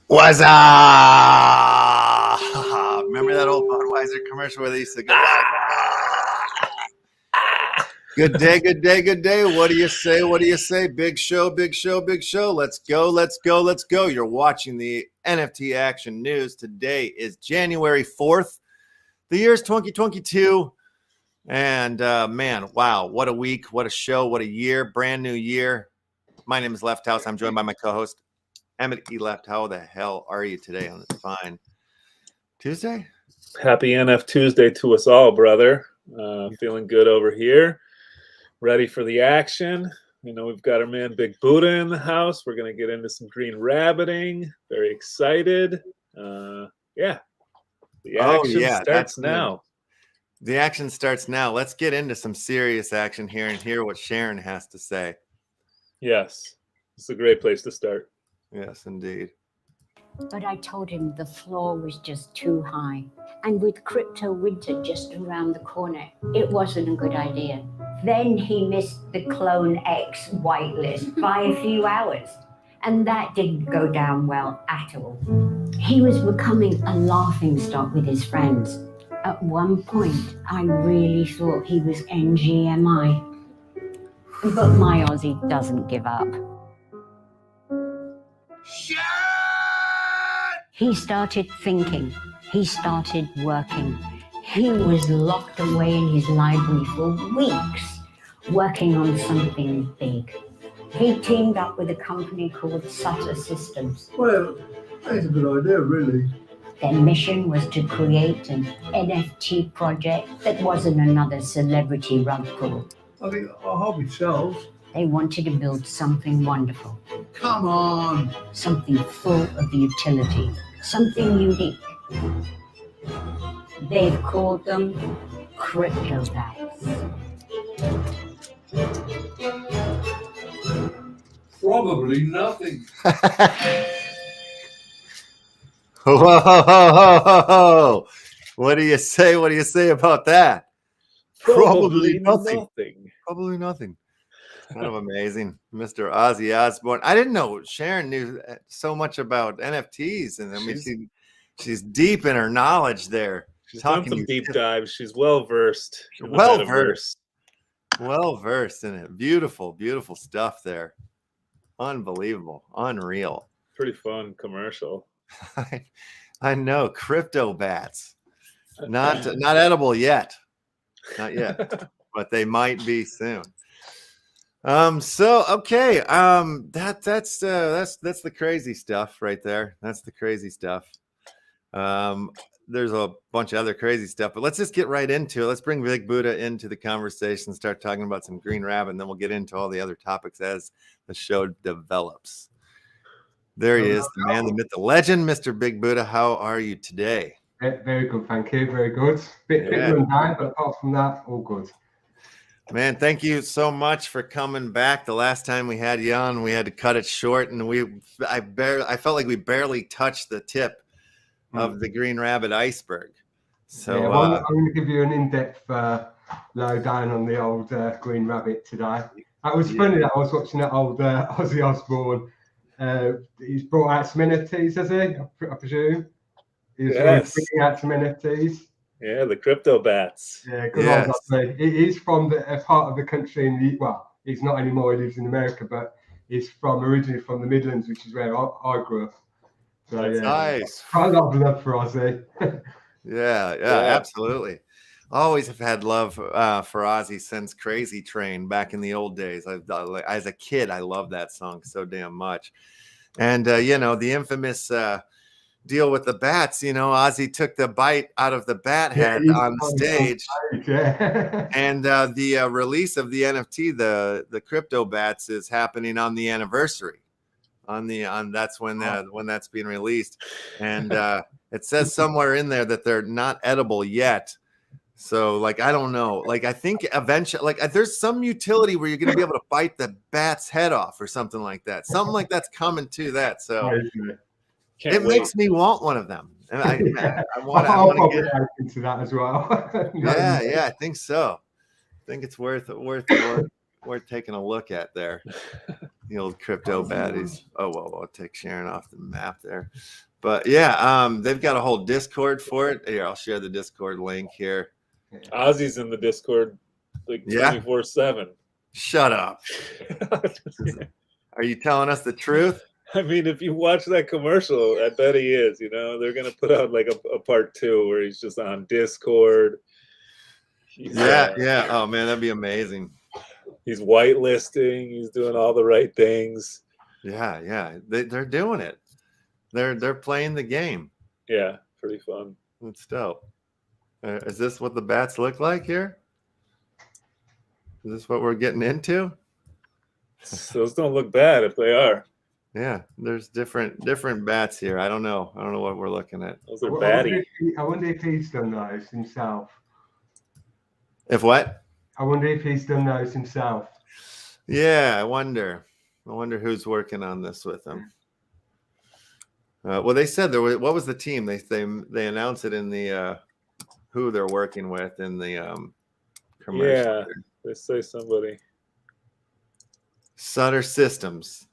What's up? Remember that old Budweiser commercial where they used to go, good day, good day, good day. What do you say? What do you say? Big show, big show, big show. Let's go, let's go, let's go. You're watching the NFT Action News. Today is January 4th. The year is 2022. And man, wow, what a week, what a show, what a year, brand new year. My name is LeftHouse. I'm joined by my co-host, Emmett E. Left. How the hell are you today on this fine Tuesday? Happy NF Tuesday to us all, brother. Feeling good over here. Ready for the action. You know, we've got our man Bigbudda in the house. We're going to get into some GreenRabbiting. Very excited. Yeah. The action starts now. The action starts now. Let's get into some serious action here and hear what Sharon has to say. Yes. It's a great place to start. Yes, indeed. But I told him the floor was just too high. And with crypto winter just around the corner, it wasn't a good idea. Then he missed the Clone X whitelist by a few hours. And that didn't go down well at all. He was becoming a laughingstock with his friends. At one point, I really thought he was NGMI. But my Aussie doesn't give up. Shit! He started thinking. He started working. He was locked away in his library for weeks, working on something big. He teamed up with a company called Sutter Systems. Well, that's a good idea, really. Their mission was to create an NFT project that wasn't another celebrity rug pull. I think I hope it sells. They wanted to build something wonderful, Come on. something full of utility, something unique. They've called them crypto bats. Probably nothing. Whoa. What do you say? What do you say about that? Probably nothing. Probably nothing. Kind of amazing. Mr. Ozzy Osbourne. I didn't know Sharon knew so much about NFTs. And I mean, she's deep in her knowledge there. She's done some deep dives. She's well-versed. Well-versed in it. Beautiful, beautiful stuff there. Unbelievable. Unreal. Pretty fun commercial. I know. Crypto bats. Not edible yet. Not yet. But they might be soon. That's the crazy stuff right there. That's the crazy stuff. There's a bunch of other crazy stuff, but let's just get right into it. Let's bring Bigbudda into the conversation, start talking about some GreenRabbit, and then we'll get into all the other topics as the show develops. There he is, the man, the myth, the legend, Mr. Bigbudda. How are you today? Very good, thank you. Very good. Bit run down, but apart from that, all good. Man, thank you so much for coming back. The last time we had you on, we had to cut it short, and I felt like we barely touched the tip of the GreenRabbit iceberg. So yeah, I'm going to give you an in-depth lowdown on the old GreenRabbit today. It was funny that I was watching that old Ozzy Osbourne. He's brought out some NFTs, has he? I presume. He's bringing out some NFTs. Yeah, the crypto bats. Yeah, because he's from a part of the country he's not anymore. He lives in America, but he's originally from the Midlands, which is where I grew up. So that's nice. Quite a lot of love for Ozzy. yeah, absolutely. Always have had love for Ozzy since Crazy Train back in the old days. As a kid, I loved that song so damn much. And the infamous deal with the bats, Ozzy took the bite out of the bat head on stage. And the release of the NFT, the crypto bats, is happening on the anniversary. That's when that's being released. And it says somewhere in there that they're not edible yet. So I don't know. I think eventually there's some utility where you're going to be able to bite the bat's head off or something like that. Something like that's coming to that. So it makes me want one of them. And I want to get into that as well. yeah, I think so. I think it's worth taking a look at there. The old crypto baddies. Oh, well, I'll take Sharon off the map there. But yeah, they've got a whole Discord for it. Here, I'll share the Discord link here. Ozzy's in the Discord like 24/7. Shut up. Are you telling us the truth? I mean, if you watch that commercial, I bet he is. You know, they're gonna put out like a part 2 where he's just on Discord. Yeah. Oh man, that'd be amazing. He's whitelisting. He's doing all the right things. Yeah. They're doing it. They're playing the game. Yeah, pretty fun. It's dope. Is this what the bats look like here? Is this what we're getting into? Those don't look bad if they are. Yeah, there's different bats here. I don't know what we're looking at. Those are batty. I wonder if he's done those himself. If what? I wonder if he's done those himself. Yeah, I wonder who's working on this with him. Well, they said there was. What was the team? They announced it in the who they're working with in the commercial. Yeah, they say somebody. Sutter Systems.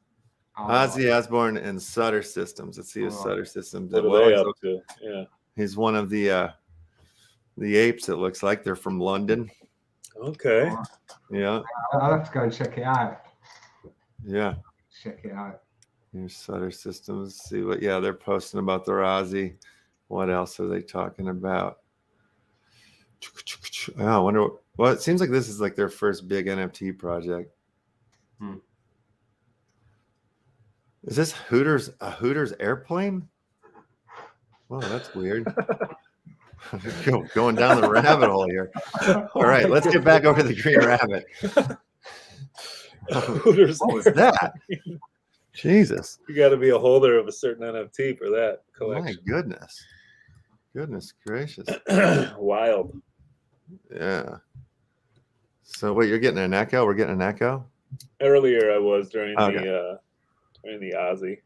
Oh, Ozzy Osbourne and Sutter Systems. Let's see if Sutter Systems. What are they up to? Yeah, he's one of the apes. It looks like they're from London. Okay. Yeah. I'll have to go and check it out. Yeah. Check it out. Here's Sutter Systems. See what? Yeah, they're posting about their Ozzy. What else are they talking about? Oh, I wonder. Well, it seems like this is like their first big NFT project. Is this a Hooters airplane? Well, that's weird. Going down the rabbit hole here. All right, let's get back over to the Green Rabbit. Hooters. What was that? Jesus. You got to be a holder of a certain NFT for that collection. My goodness gracious. Wild. Yeah. So wait, you're getting an echo? We're getting an echo? Earlier I was during the Ozzy.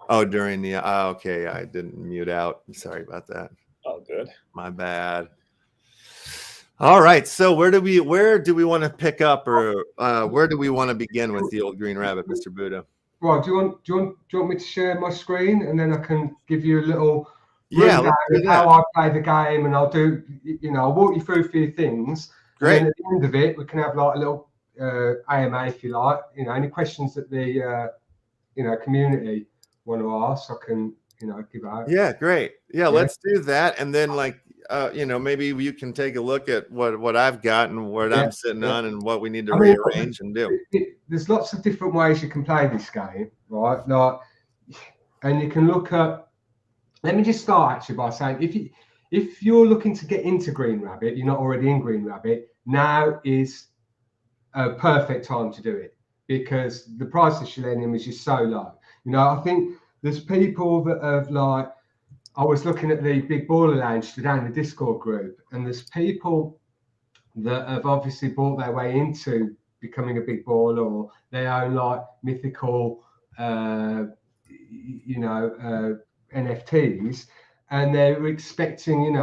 Oh, during the okay, I didn't mute out. Sorry about that. All good. My bad. All right. So where do we want to pick up, or where do we want to begin with the old Green Rabbit, Mr. Buddha? Well, do you want me to share my screen, and then I can give you a little rundown of how I play the game, and I'll do, I'll walk you through a few things. Great. And then at the end of it, we can have like a little AMA, if you like. Any questions that the community want to ask, I can give out. Yeah, great. Yeah, let's do that, and then maybe you can take a look at what I've got and what I'm sitting on, and what we need to rearrange and do. There's lots of different ways you can play this game, right? And you can look at. Let me just start actually by saying, if you're looking to get into GreenRabbit, you're not already in GreenRabbit, now is a perfect time to do it, because the price of Selenium is just so low. I think there's people that have I was looking at the Big Baller Lounge today in the Discord group, and there's people that have obviously bought their way into becoming a big baller, or they own mythical, NFTs, and they're expecting,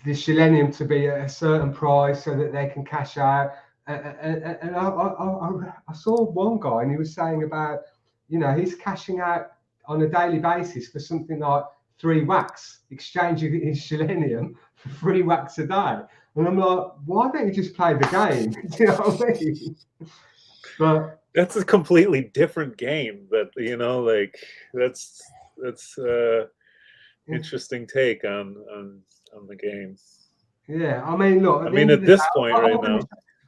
the Selenium to be at a certain price so that they can cash out. And I saw one guy, and he was saying about, he's cashing out on a daily basis for something like 3 wax, exchanging his Selenium for 3 wax a day. And I'm like, why don't you just play the game? Do you know what I mean? But that's a completely different game. That's interesting take on the game. Yeah, I mean, look. At this point right now,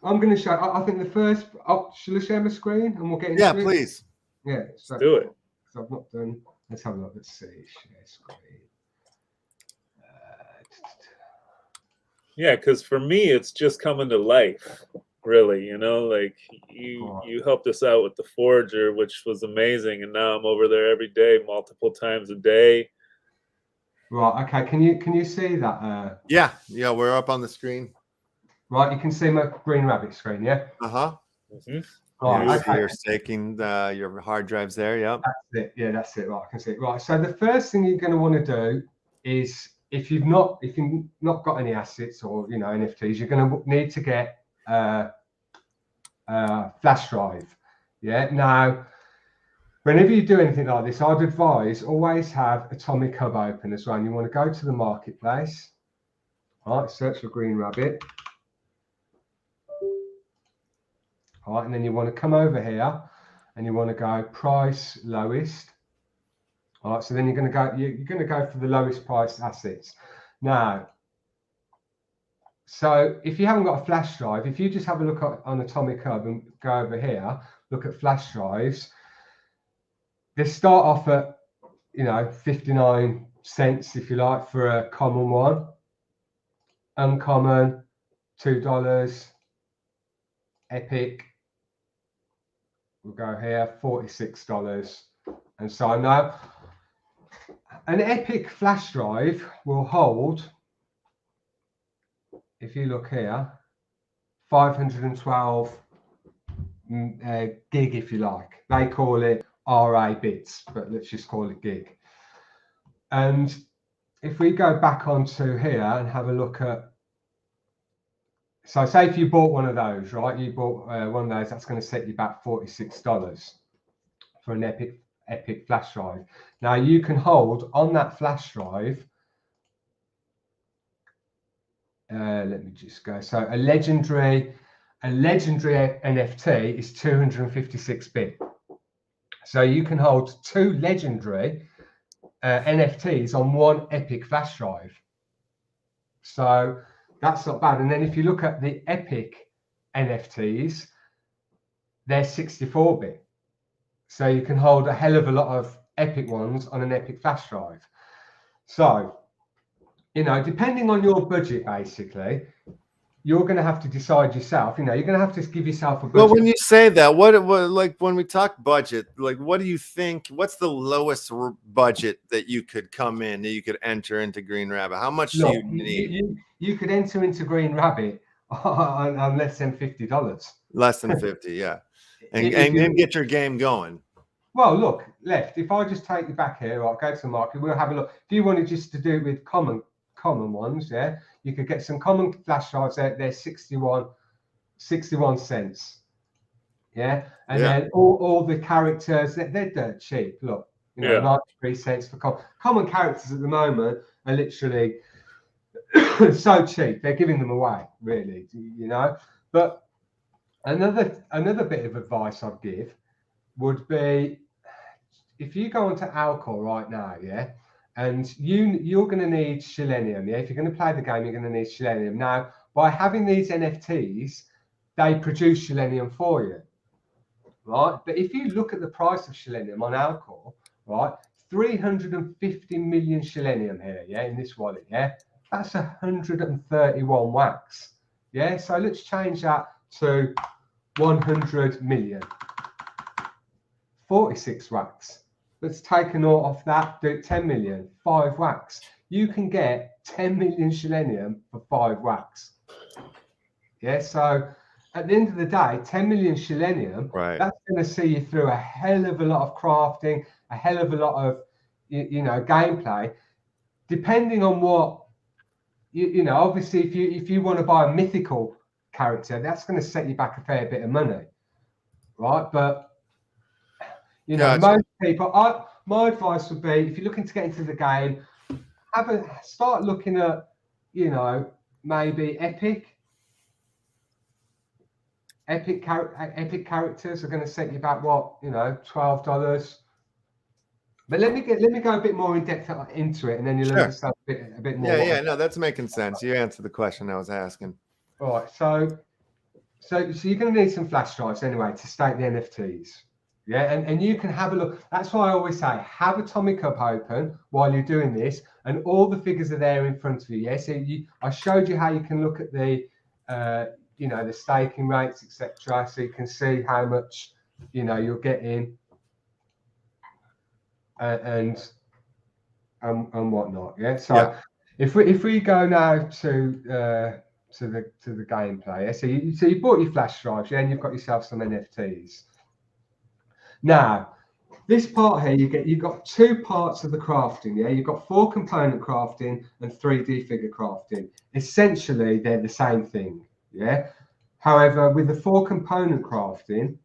I'm going to show. I think the first. Shall I share my screen and we'll get into it? Yeah, please. Yeah, let's do it. I've not done. Let's have a look. Let's see. Share screen. Yeah, because for me, it's just coming to life. Really, you helped us out with the Forager, which was amazing, and now I'm over there every day, multiple times a day. Right. Okay. Can you see that? Yeah. We're up on the screen. Right. You can see my Green Rabbit screen. Yeah. Mm-hmm. Right. You're staking your hard drives there. Yep. That's it. Yeah. That's it. Right. I can see it. Right. So the first thing you're going to want to do is, if you've not got any assets or NFTs, you're going to need to get a flash drive. Yeah. Now, whenever you do anything like this, I'd advise always have Atomic Hub open as well. And you want to go to the marketplace. All right, search for GreenRabbit. All right, and then you want to come over here and you want to go price lowest. All right, so then you're going to go for the lowest priced assets. Now, so if you haven't got a flash drive, if you just have a look on Atomic Hub and go over here, look at flash drives, they start off at, 59 cents, if you like, for a common one. Uncommon, $2. Epic, we'll go here, $46. And so now, an Epic flash drive will hold, if you look here, 512 gig, if you like. They call it RA bits, but let's just call it gig. And if we go back onto here and have a look at, so say if you bought one of those, right? You bought one of those, that's going to set you back $46 for an Epic flash drive. Now you can hold on that flash drive. Let me just go. So a legendary NFT is 256 bit. So you can hold 2 legendary NFTs on one Epic flash drive. So that's not bad. And then if you look at the Epic NFTs, they're 64 bit. So you can hold a hell of a lot of Epic ones on an Epic flash drive. So, depending on your budget, basically, you're going to have to decide yourself. You're going to have to give yourself a budget. Well, when you say that, what like when we talk budget, like what do you think? What's the lowest budget that you could come in, that you could enter into GreenRabbit? How much do you need? You could enter into GreenRabbit on less than $50. Less than 50, yeah, and get your game going. Well, look, Left. If I just take you back here, I'll go to the market. We'll have a look. If you wanted just to do it with common ones, yeah, you could get some common flash drives out there, 61 cents, yeah, and then all the characters, they're dirt cheap. Look, 93 cents for common characters at the moment are literally so cheap. They're giving them away, really, But another bit of advice I'd give would be, if you go onto Alcor right now, yeah, and you're going to need Selenium, yeah. If you're going to play the game, you're going to need Selenium. Now, by having these NFTs, they produce Selenium for you, right? But if you look at the price of Selenium on Alcor, right, 350 million Selenium here, yeah, in this wallet, yeah, that's 131 wax, yeah. So let's change that to 100 million, 46 wax. Let's take a note off that, do 10 million, 5 wax. You can get 10 million Selenium for 5 wax. Yeah, so at the end of the day, 10 million Selenium, that's going to see you through a hell of a lot of crafting, a hell of a lot of, gameplay, depending on what, obviously if you want to buy a mythical character, that's going to set you back a fair bit of money, right? But most people, my advice would be, if you're looking to get into the game, start looking at, maybe Epic characters are going to set you back what, $12. But let me go a bit more in depth into it, and then you'll understand a bit more. Yeah, no, that's making sense. You answered the question I was asking. All right, so you're going to need some flash drives anyway to stake the NFTs. Yeah, and you can have a look. That's why I always say, have Atomic Hub open while you're doing this, and all the figures are there in front of you. Yeah, so I showed you how you can look at the, the staking rates, etc. So you can see how much, you're getting, and whatnot. Yeah. So if we go now to the gameplay, yeah? So you bought your flash drives, yeah, and you've got yourself some NFTs. Now, this part here, you've got 2 parts of the crafting, yeah? You've got 4 component crafting and 3D figure crafting. Essentially, they're the same thing, yeah? However, with the 4 component crafting,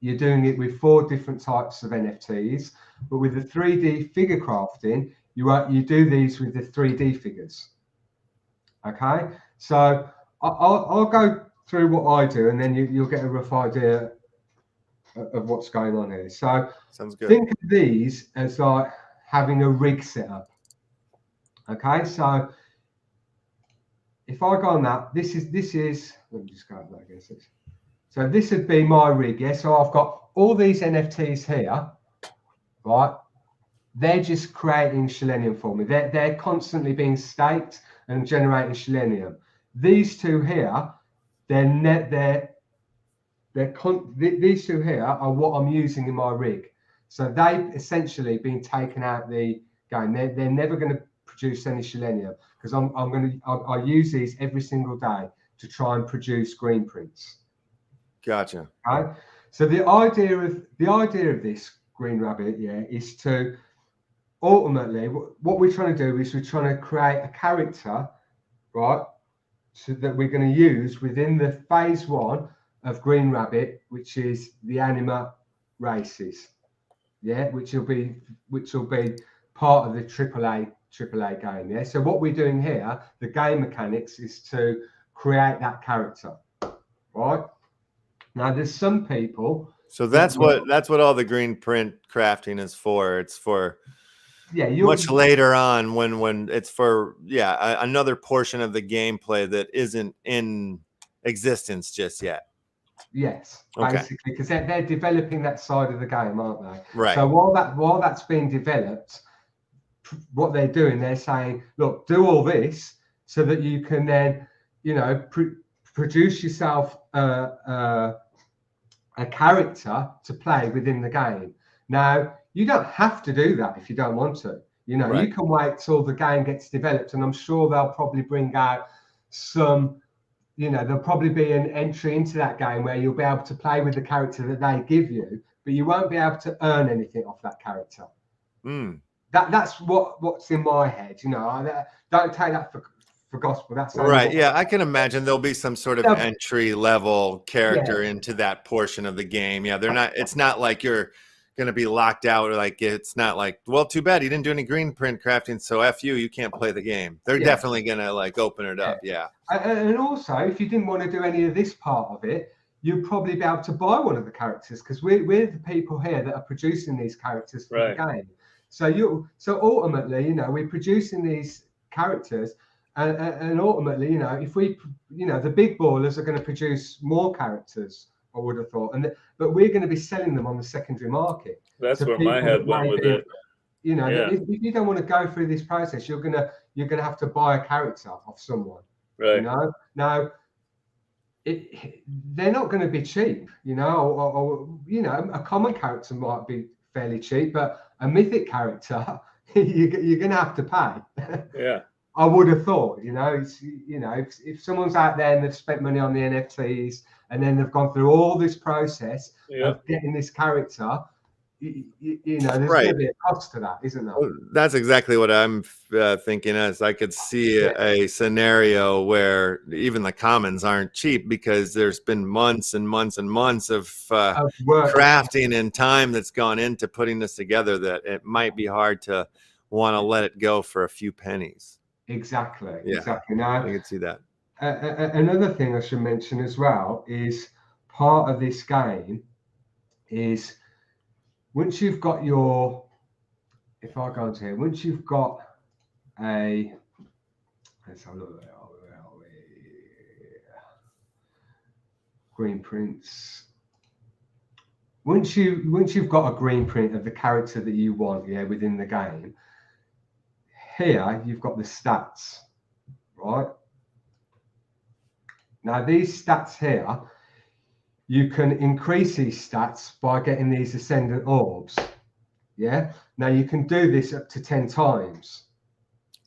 you're doing it with 4 different types of NFTs. But with the 3D figure crafting, you do these with the 3D figures. Okay, so I'll go through what I do, and then you'll get a rough idea of what's going on here. So sounds good. think of these as like having a rig set up. Okay, so if I go on that, this is let me just go back again. So this would be my rig, yeah. So I've got all these NFTs here, right? They're just creating selenium for me. They're constantly being staked and generating selenium. These two here, these two here are what I'm using in my rig. So they've essentially been taken out the game. They're never going to produce any selenium, because I use these every single day to try and produce green prints. Gotcha. Right. So the idea of this GreenRabbit, yeah, is to ultimately what we're trying to do is we're trying to create a character, right, so that we're going to use within the phase 1 of GreenRabbit, which is the anima races, yeah, which will be part of the AAA game, yeah. So what we're doing here, the game mechanics, is to create that character, right? Now there's some people. So that's what all the green print crafting is for. It's for much later on when it's for another portion of the gameplay that isn't in existence just yet. Yes, okay. Basically, because they're developing that side of the game, aren't they? Right. So while that's being developed, what they're doing, they're saying, look, do all this so that you can then, produce yourself a character to play within the game. Now, you don't have to do that if you don't want to. Right. You can wait till the game gets developed, and I'm sure they'll probably bring out some, there'll probably be an entry into that game where you'll be able to play with the character that they give you, but you won't be able to earn anything off that character. That's what's in my head. Don't take that for gospel. That's right. Yeah, I can imagine there'll be some sort of entry level character into that portion of the game. Yeah, it's not like you're going to be locked out, or like it's not like, well, too bad you didn't do any green print crafting, so F you can't play the game. They're definitely going to like open it up. Yeah. And also, if you didn't want to do any of this part of it, you'd probably be able to buy one of the characters, because we're the people here that are producing these characters for the game. So ultimately, we're producing these characters, and ultimately, if we, the big ballers are going to produce more characters, I would have thought, but we're going to be selling them on the secondary market. That's where my head went with it. If you don't want to go through this process, you're gonna have to buy a character off someone. Right. Now, they're not going to be cheap. Or a common character might be fairly cheap, but a mythic character, you're going to have to pay. Yeah. I would have thought, if someone's out there and they've spent money on the NFTs and then they've gone through all this process of getting this character, there's going to be a cost to that, isn't there? Well, that's exactly what I'm thinking. As I could see a scenario where even the commons aren't cheap, because there's been months and months and months of crafting and time that's gone into putting this together, that it might be hard to want to let it go for a few pennies. Exactly. Now, I can see that. Another thing I should mention as well is part of this game is, once you've got your, if I go into here, once you've got a, let's have a look at green prints. Once you've got a green print of the character that you want, within the game, here you've got the stats, right? Now these stats here, you can increase these stats by getting these ascendant orbs. Yeah. Now you can do this up to 10 times.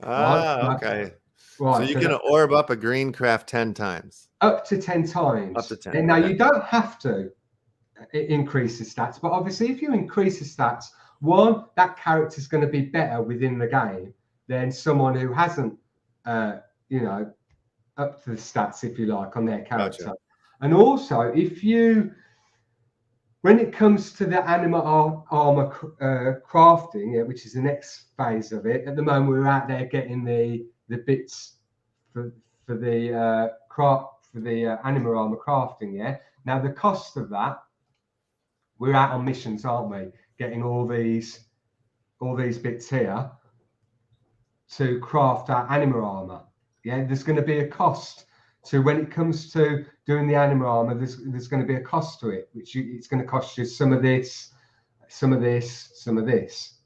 Right? Okay. Right. So you can orb up a green craft 10 times. Up to 10 times. Up to 10. And now you don't have to increase the stats, but obviously if you increase the stats, one, that character is going to be better within the game than someone who hasn't, up to the stats, if you like, on their character. Gotcha. And also, if you when it comes to the animal armor crafting, yeah, which is the next phase of it, at the moment we're out there getting the bits for the animal armor crafting. Yeah. Now the cost of that, we're out on missions, aren't we? Getting all these bits here to craft our animal armor. Yeah, there's going to be a cost to when it comes to doing the animal armor. There's going to be a cost to it, which it's going to cost you some of this, some of this, some of this.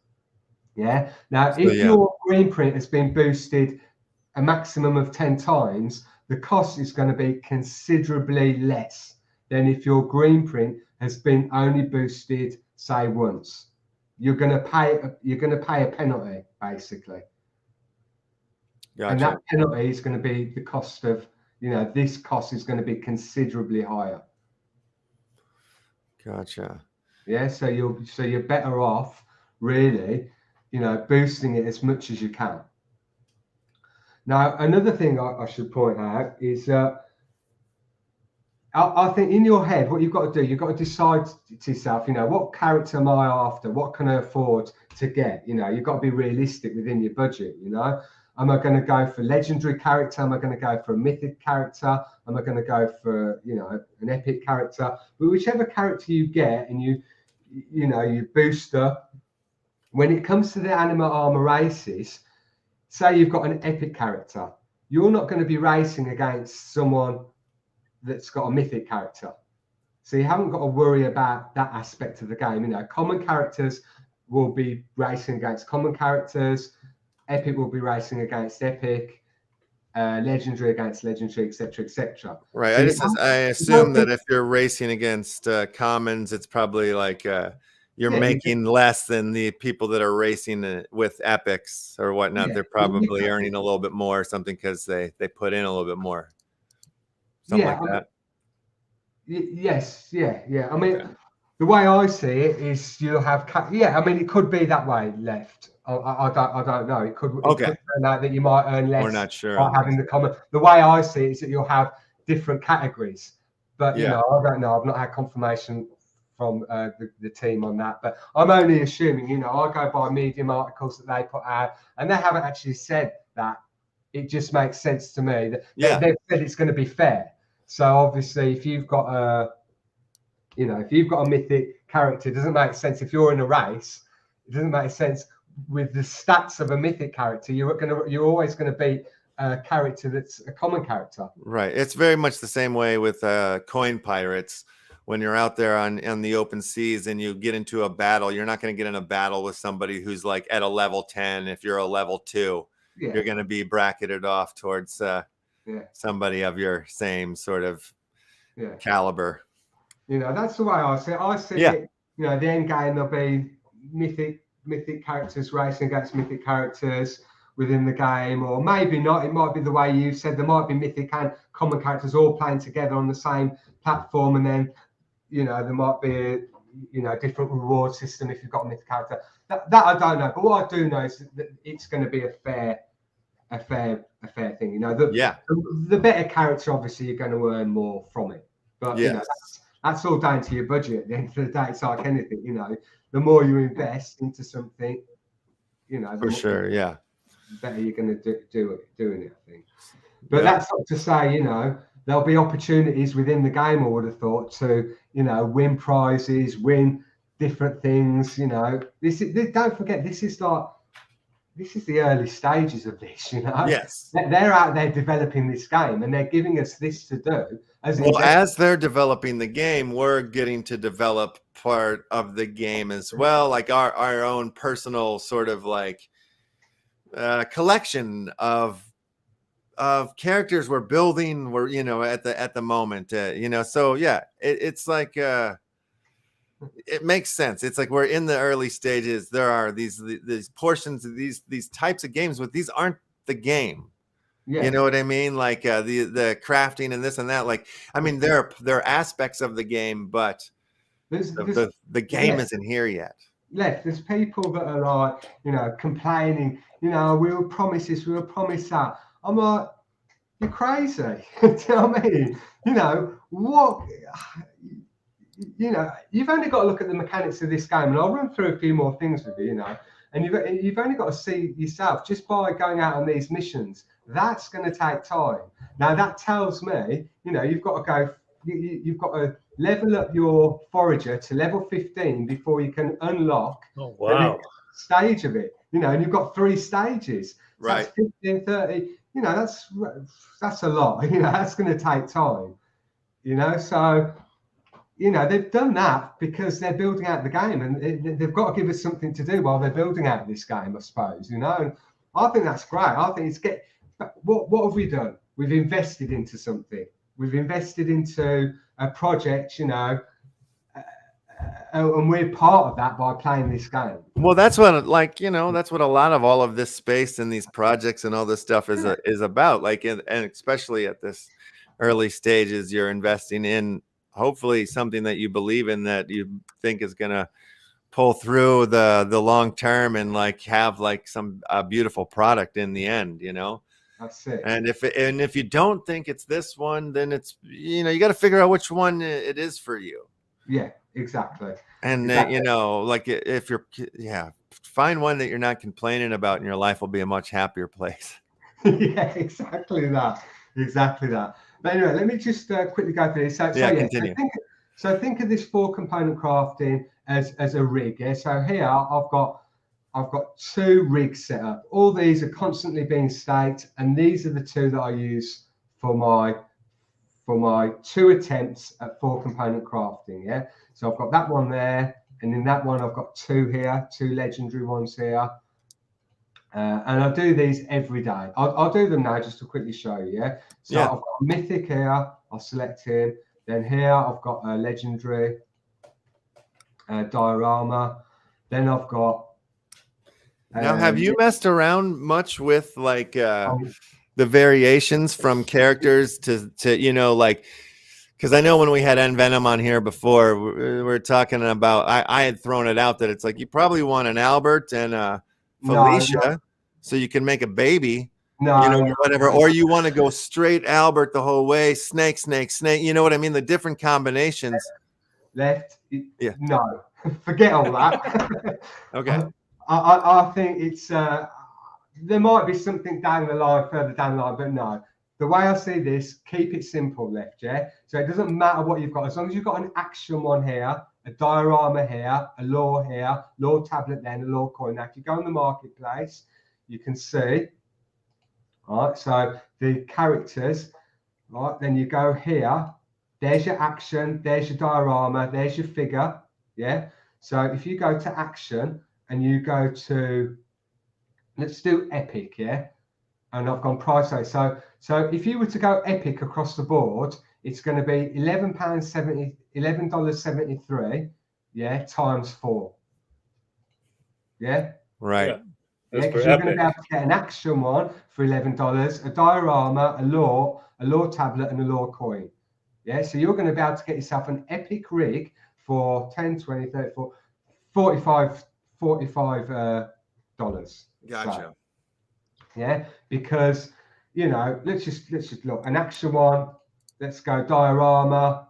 Yeah. Now, if your green print has been boosted a maximum of 10 times, the cost is going to be considerably less than if your green print has been only boosted, say, once. You're going to pay a penalty, basically. Gotcha. And that penalty is going to be the cost of, this cost is going to be considerably higher. Gotcha. Yeah, so you're better off really, boosting it as much as you can. Now, another thing I should point out is I think in your head, what you've got to do, you've got to decide to yourself, what character am I after? What can I afford to get? You've got to be realistic within your budget, Am I going to go for legendary character? Am I going to go for a mythic character? Am I going to go for, an epic character? But whichever character you get and you boost up, when it comes to the animal armor races, say you've got an epic character, you're not going to be racing against someone that's got a mythic character. So you haven't got to worry about that aspect of the game. Common characters will be racing against common characters. Epic will be racing against epic, legendary against legendary, etc., etc. Right. So I assume that if you're racing against commons, it's probably like you're making less than the people that are racing with epics or whatnot. They're probably earning a little bit more or something because they put in a little bit more. Something like that. Yes. Yeah. I mean, the way I see it is you'll have. I mean, it could be that way. Left. I don't know. It could turn out that you might earn less. We're not sure. By having the common. The way I see it is that you'll have different categories. But I don't know. I've not had confirmation from the team on that. But I'm only assuming. I go by Medium articles that they put out, and they haven't actually said that. It just makes sense to me that they've said it's going to be fair. So obviously, if you've got a mythic character, it doesn't make sense if you're in a race. It doesn't make sense with the stats of a mythic character. You're always going to beat a character that's a common character. Right. It's very much the same way with coin pirates. When you're out there on the open seas and you get into a battle, you're not going to get in a battle with somebody who's like at a level 10. If you're a level 2, you're going to be bracketed off towards somebody of your same sort of caliber. That's the way I see it. I see it, the end game, there'll be mythic characters racing against mythic characters within the game, or maybe not. It might be the way you said, there might be mythic and common characters all playing together on the same platform, and then there might be a different reward system if you've got a mythic character. That I don't know, but what I do know is that it's going to be a fair thing. The better character, obviously, you're going to earn more from it, but that's all down to your budget at the end of the day. It's like anything, the more you invest into something, the better you're going to doing it, I think. But that's not to say, there'll be opportunities within the game, I would have thought, to, win prizes, win different things, don't forget, this is the early stages of this, Yes. They're out there developing this game and they're giving us this to do. As they're developing the game, we're getting to develop part of the game as well, like our own personal sort of like collection of characters we're building. We're at the moment, so it's like it makes sense. It's like we're in the early stages. There are these portions of these types of games, but these aren't the game. You know what I mean? Like the crafting and this and that. Like, I mean, there are aspects of the game, but the game isn't here yet. There's people that are like, complaining, we'll promise this, we'll promise that. I'm like, you're crazy. Do you know what I mean? What? you know, you've only got to look at the mechanics of this game, and I'll run through a few more things with you, you know, and you've only got to see yourself just by going out on these missions. That's going to take time. Now that tells me, you know, you've got to go, you've got to level up your forager to level 15 before you can unlock the next stage of it, you know, and you've got 3 stages. So right. that's 15, 30, you know, that's a lot, you know, that's going to take time, you know, so, you know, they've done that because they're building out the game, and they've got to give us something to do while they're building out this game, I suppose, you know, and I think that's great. I think it's what have we done? We've invested into something. We've invested into a project, you know, and we're part of that by playing this game. Well, that's what, like, you know, that's what a lot of all of this space and these projects and all this stuff is about. Like, and especially at this early stages, you're investing in hopefully something that you believe in, that you think is gonna pull through the long term and like have like some beautiful product in the end, you know. That's it. And if you don't think it's this one, then it's, you know, you got to figure out which one it is for you. Yeah, exactly. And you know, like if you're, find one that you're not complaining about, and your life will be a much happier place. Yeah, exactly that. But anyway, let me just quickly go through this. Continue. So think of this 4-component crafting as a rig. Yeah. So here I've got 2 rigs set up. All these are constantly being staked, and these are the 2 that I use for my 2 attempts at 4-component crafting. Yeah. So I've got that one there, and in that one I've got 2 here, 2 legendary ones here. And I do these every day. I'll do them now just to quickly show you. Yeah. So I've got a mythic here. I'll select him. Then here I've got a legendary diorama. Then I've got. Now, have you messed around much with like the variations from characters to you know, like, because I know when we had Envenom on here before, we were talking about, I had thrown it out that it's like you probably want an Albert and Felicia, so you can make a baby, you know, whatever, or you want to go straight Albert the whole way, snake, you know what I mean? The different combinations. Left, no, forget all that. Okay. I think it's there might be something further down the line, but no. The way I see this, keep it simple, Left, yeah? So it doesn't matter what you've got, as long as you've got an action one here, a diorama here, a lore here, lore tablet then, a lore coin. Now, if you go on the marketplace, you can see, all right, so the characters, right, then you go here, there's your action, there's your diorama, there's your figure, yeah? So if you go to action, and you go to, let's do epic, yeah? And I've gone price. So if you were to go epic across the board, it's going to be $11.73, yeah, times 4. Yeah? Right. Yeah, because you're going to be able to get an action one for $11, a diorama, a lore tablet, and a lore coin. Yeah, so you're going to be able to get yourself an epic rig for 10, 20, 30, 45 $45. Gotcha. So, yeah, because, you know, let's just look, an action one, let's go diorama,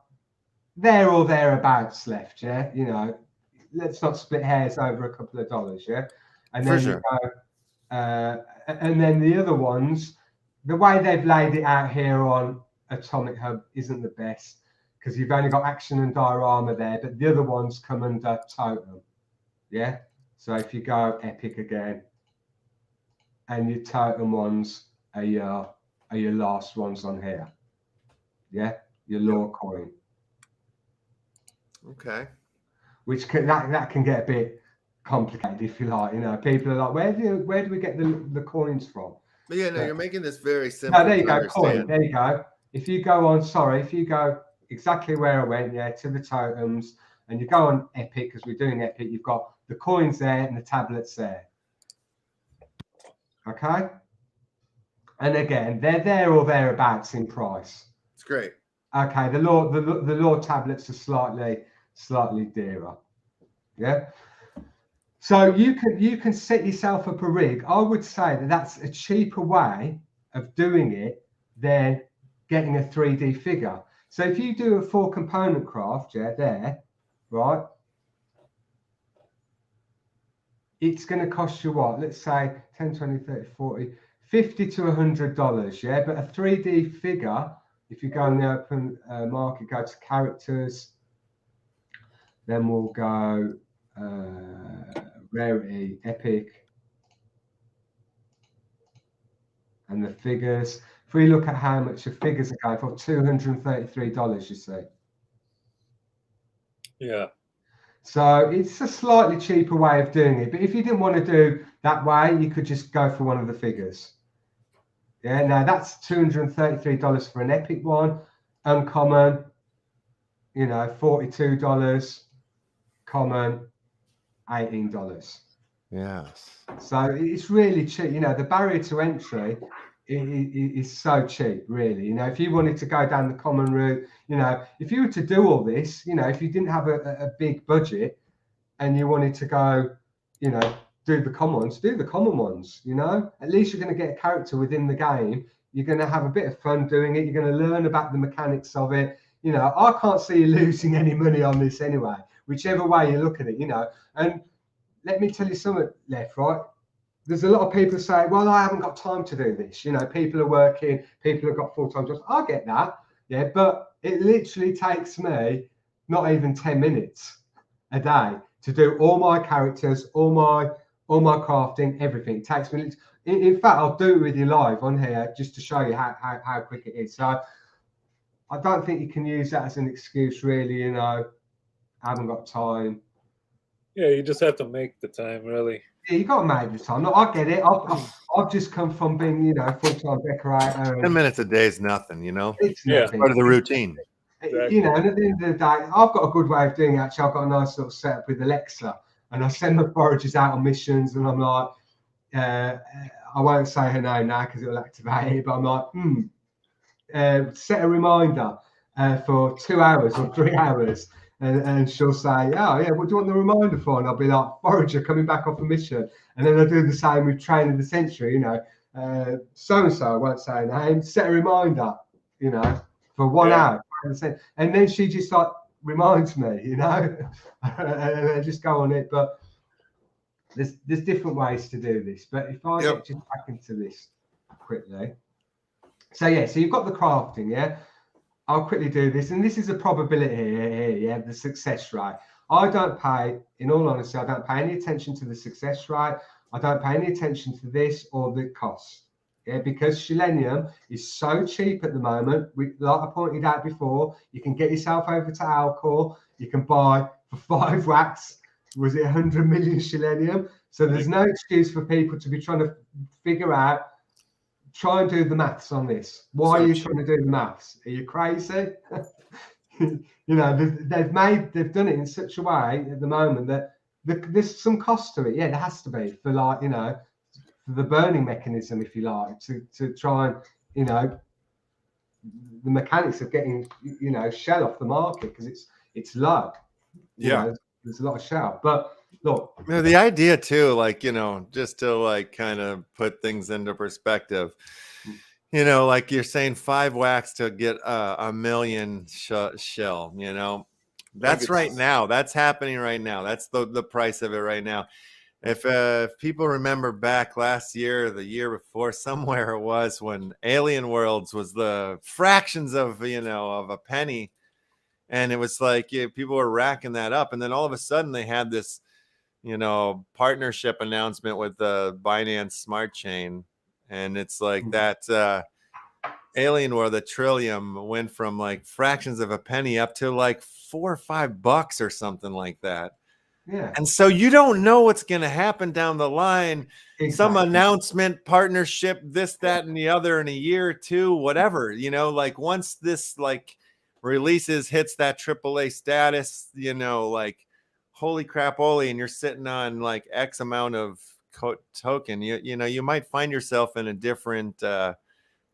there or thereabouts Left, yeah, you know, let's not split hairs over a couple of dollars, yeah. And then you go, and then the other ones, the way they've laid it out here on Atomic Hub isn't the best, because you've only got action and diorama there, but the other ones come under totem. Yeah. So if you go epic again, and your totem ones are your last ones on here. Yeah, your lore coin. Okay. Which that can get a bit complicated if you like. You know, people are like, where do we get the coins from? But yeah, no, you're making this very simple. No, there you go, coin. There you go. If you go on, if you go exactly where I went, yeah, to the totems, and you go on epic, because we're doing epic, you've got the coins there and the tablets there. Okay. And again, they're there or thereabouts in price. It's great. Okay, the lore tablets are slightly dearer. Yeah. So you can set yourself up a rig. I would say that's a cheaper way of doing it than getting a 3D figure. So if you do a 4-component craft, yeah, there, right, it's going to cost you what? Let's say 10, 20, 30, 40, $50 to $100, yeah? But a 3D figure, if you go on the open market, go to characters, then we'll go rarity, epic, and the figures. If we look at how much the figures are going for, $233, you see. Yeah. So it's a slightly cheaper way of doing it. But if you didn't want to do that way, you could just go for one of the figures. Yeah, now that's $233 for an epic one. Uncommon, you know, $42. Common, $18. Yes. So it's really cheap. You know, the barrier to entry is so cheap, really. You know, if you wanted to go down the common route, you know, if you were to do all this, you know, if you didn't have a big budget and you wanted to go, you know, do the common ones, you know, at least you're going to get a character within the game. You're going to have a bit of fun doing it. You're going to learn about the mechanics of it. You know, I can't see you losing any money on this anyway, whichever way you look at it, you know. And let me tell you something, Left, right? There's a lot of people say, well, I haven't got time to do this. You know, people are working, people have got full-time jobs. I get that, yeah, but it literally takes me not even 10 minutes a day to do all my characters, all my crafting, everything. It takes me, in fact, I'll do it with you live on here just to show you how quick it is. So I don't think you can use that as an excuse, really, you know, I haven't got time. Yeah, you just have to make the time, really. Yeah, you got to make the time. Look, I get it. I've just come from being, you know, full-time decorator. 10 minutes a day is nothing, you know. It's nothing. Part of the routine. Exactly. You know, and at the end of the day, I've got a good way of doing it. Actually, I've got a nice little setup with Alexa, and I send my foragers out on missions, and I'm like, I won't say her name now because it'll activate it, but I'm like, set a reminder for 2 hours or 3 hours. And she'll say, oh, yeah, what do you want the reminder for? And I'll be like, forager coming back off a mission. And then I do the same with Train of the Century, you know, so-and-so, I won't say her name, set a reminder, you know, for 1 hour. And then she just like reminds me, you know, and I just go on it. But there's different ways to do this. But if I get just back into this quickly. So, yeah, so you've got the crafting, yeah? I'll quickly do this, and this is a probability here, yeah, the success rate. I don't pay, in all honesty, I don't pay any attention to the success rate. I don't pay any attention to this or the cost, yeah, because Selenium is so cheap at the moment. Like I pointed out before, you can get yourself over to Alcor. You can buy for 5 wax, was it 100 million Selenium? So there's no excuse for people to be trying to figure out. Try and do the maths on this. Why are you trying to do the maths? Are you crazy? You know, they've done it in such a way at the moment that there's some cost to it. Yeah, there has to be for, like, you know, for the burning mechanism, if you like, to try and, you know, the mechanics of getting, you know, shell off the market because it's low. Yeah, you know, there's a lot of shell, but. Look, you know, the idea too, like, you know, just to like kind of put things into perspective, you know, like you're saying 5 wax to get a million shell, you know, that's right now, that's happening right now. That's the price of it right now. If people remember back last year, the year before, somewhere it was when Alien Worlds was the fractions of, you know, of a penny. And it was like, yeah, people were racking that up. And then all of a sudden they had this, you know, partnership announcement with the Binance Smart Chain, and it's like that Alien War, the Trillium, went from like fractions of a penny up to like $4 or $5 or something like that. Yeah. And so you don't know what's going to happen down the line. Exactly. Some announcement, partnership, this, that, and the other in a year or two, whatever, you know, like once this like releases, hits that AAA status, you know, like, holy crap, Oli, and you're sitting on like X amount of token, you know, you might find yourself in a different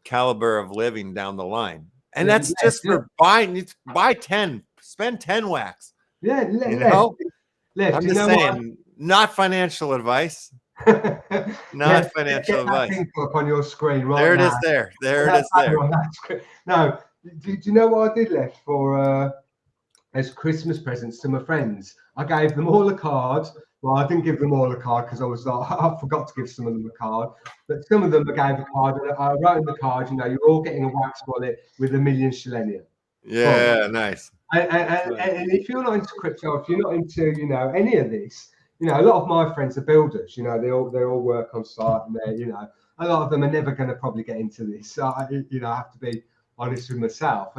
caliber of living down the line. And that's just for buying, buy 10, spend 10 wax. Yeah, you know? I'm just saying, what? Not financial advice. Not financial advice. Up on your screen right there now. It is there. There it is there. No, Do you know what I did left for as Christmas presents to my friends? I gave them all a card. Well, I didn't give them all a card because I was like, I forgot to give some of them a card. But some of them I gave a card, and I wrote in the card, you know, you're all getting a wax wallet with 1 million Shillelagh. Yeah, nice. And if you're not into crypto, if you're not into, you know, any of this, you know, a lot of my friends are builders. You know, they all work on site, and they're, you know, a lot of them are never going to probably get into this. So I have to be honest with myself.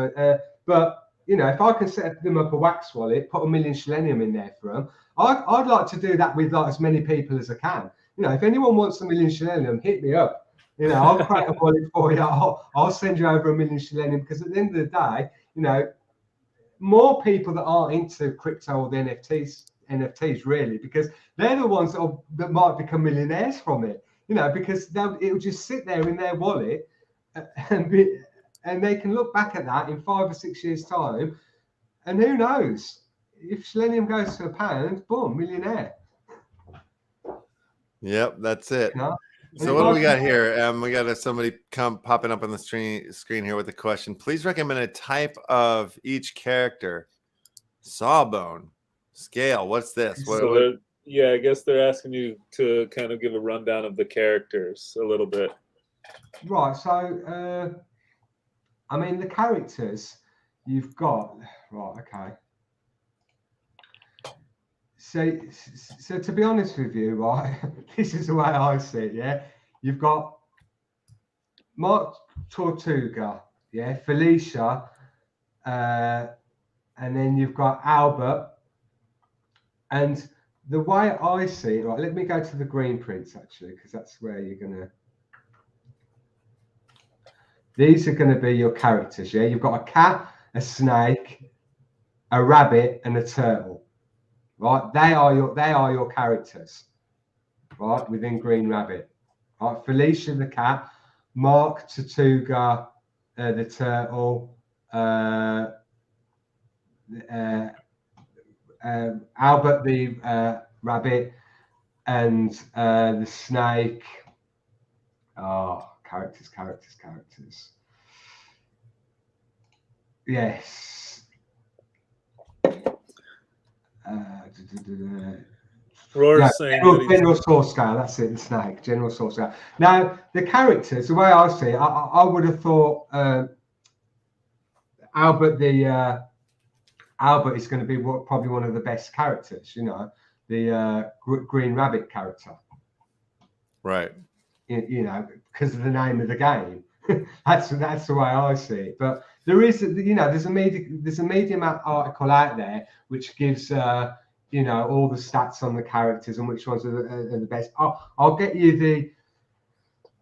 But you know, if I can set them up a wax wallet, put 1 million Shillelagh in there for them, I'd like to do that with like as many people as I can. You know, if anyone wants 1 million Shillelagh, hit me up. You know, I'll create a wallet for you. I'll send you over 1 million Shillelagh, because at the end of the day, you know, more people that aren't into crypto or the NFTs really, because they're the ones that might become millionaires from it. You know, because it'll just sit there in their wallet, and they can look back at that in 5 or 6 years' time, and who knows, if Shillelagh goes to £1, boom, millionaire. Yep, that's it. You know? So what do we got here? We got somebody popping up on the screen here with a question. Please recommend a type of each character. Sawbone, scale. What's this? Yeah, I guess they're asking you to kind of give a rundown of the characters a little bit. Right. So, I mean, the characters you've got. Right. Okay. So to be honest with you, right, this is the way I see it. Yeah, you've got Mark Tortuga, yeah, Felicia, and then you've got Albert. And the way I see it, right, let me go to the green prints actually, because that's where you're gonna. These are going to be your characters. Yeah, you've got a cat, a snake, a rabbit, and a turtle. Right, they are your characters, right, within GreenRabbit. Right, Felicia the cat, Mark Tortuga the turtle, Albert the rabbit, and the snake. Oh, characters. Yes. General source scale, that's it, the snake, general source scale. Now, the characters, the way I see it, I would have thought Albert is going to be probably one of the best characters, you know, the GreenRabbit character. Right. You know, because of the name of the game. that's the way I see it. But there is, you know, there's a Medium article out there which gives you know, all the stats on the characters and which ones are the best. I'll get you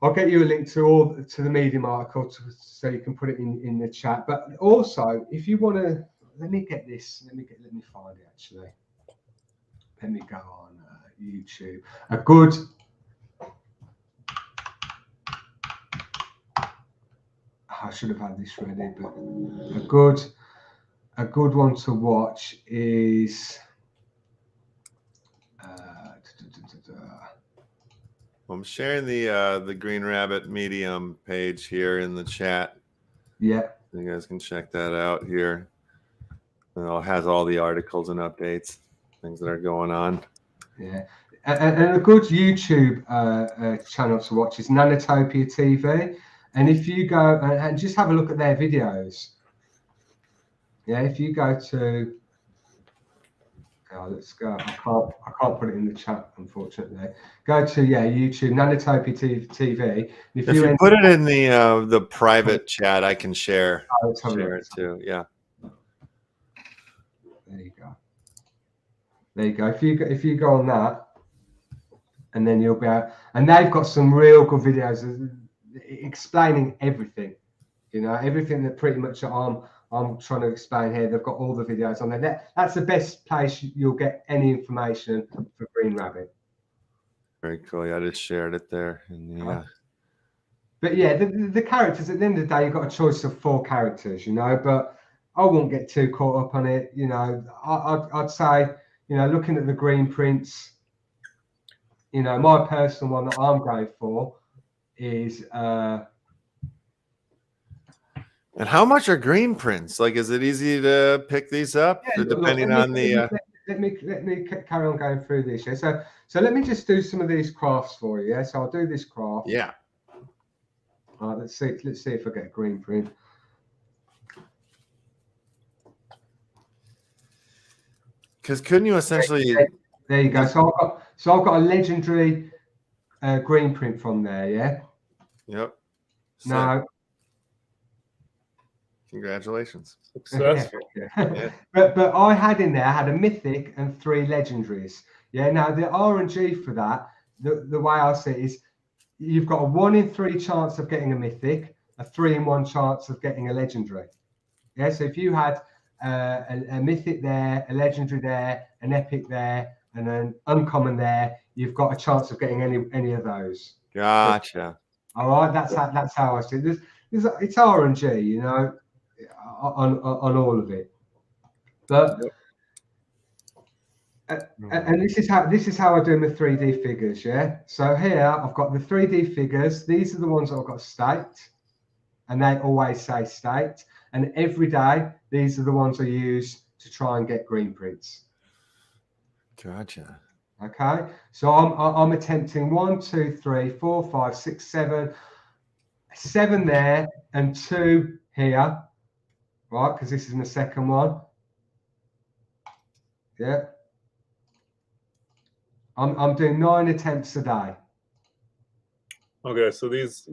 a link to the Medium article so you can put it in the chat. But also, if you want to, let me find it actually. Let me go on YouTube. I should have had this ready, but a good one to watch is. I'm sharing the GreenRabbit Medium page here in the chat. Yeah, you guys can check that out here. It has all the articles and updates, things that are going on. Yeah, and a good YouTube channel to watch is Nanotopia TV. And if you go and just have a look at their videos, yeah, if you go to, let's go. I can't put it in the chat, unfortunately. Go to YouTube Nanotopia TV. If you put it in the private chat, I can share it too. Yeah. There you go. If you go on that, and then you'll be out, and they've got some real good videos explaining everything, you know, everything that pretty much I'm trying to explain here. They've got all the videos on there. That's the best place you'll get any information for GreenRabbit. Very cool. Yeah, I just shared it there. And but yeah, the characters, at the end of the day, you've got a choice of 4 characters, you know, but I won't get too caught up on it. You know, I'd say, you know, looking at the green prints, you know, my personal one that I'm going for is And how much are green prints? Like, is it easy to pick these up depending on the? Let me carry on going through this. Yeah. So let me just do some of these crafts for you. Yeah. So I'll do this craft. Yeah. All right. Let's see if I get a green print. Because couldn't you essentially? There you go. So I've got a legendary green print from there. Yeah. Yep. Now. Congratulations. Successful. Yeah. But I had a mythic and 3 legendaries. Yeah. Now the RNG for that, the way I see it is, you've got a 1 in 3 chance of getting a mythic, a 3 in 1 chance of getting a legendary. Yeah. So if you had a mythic there, a legendary there, an epic there, and an uncommon there, you've got a chance of getting any of those. Gotcha. All right. That's how I see it. It's RNG, you know. On all of it, but and this is how I do my 3D figures. Yeah, so here I've got the 3D figures. These are the ones that I've got staked, and they always say staked. And every day, these are the ones I use to try and get green prints. Gotcha. Okay, so I'm attempting 1, 2, 3, 4, 5, 6, 7 there, and 2 here. Right, because this is my second one. Yeah. I'm doing 9 attempts a day. Okay, so these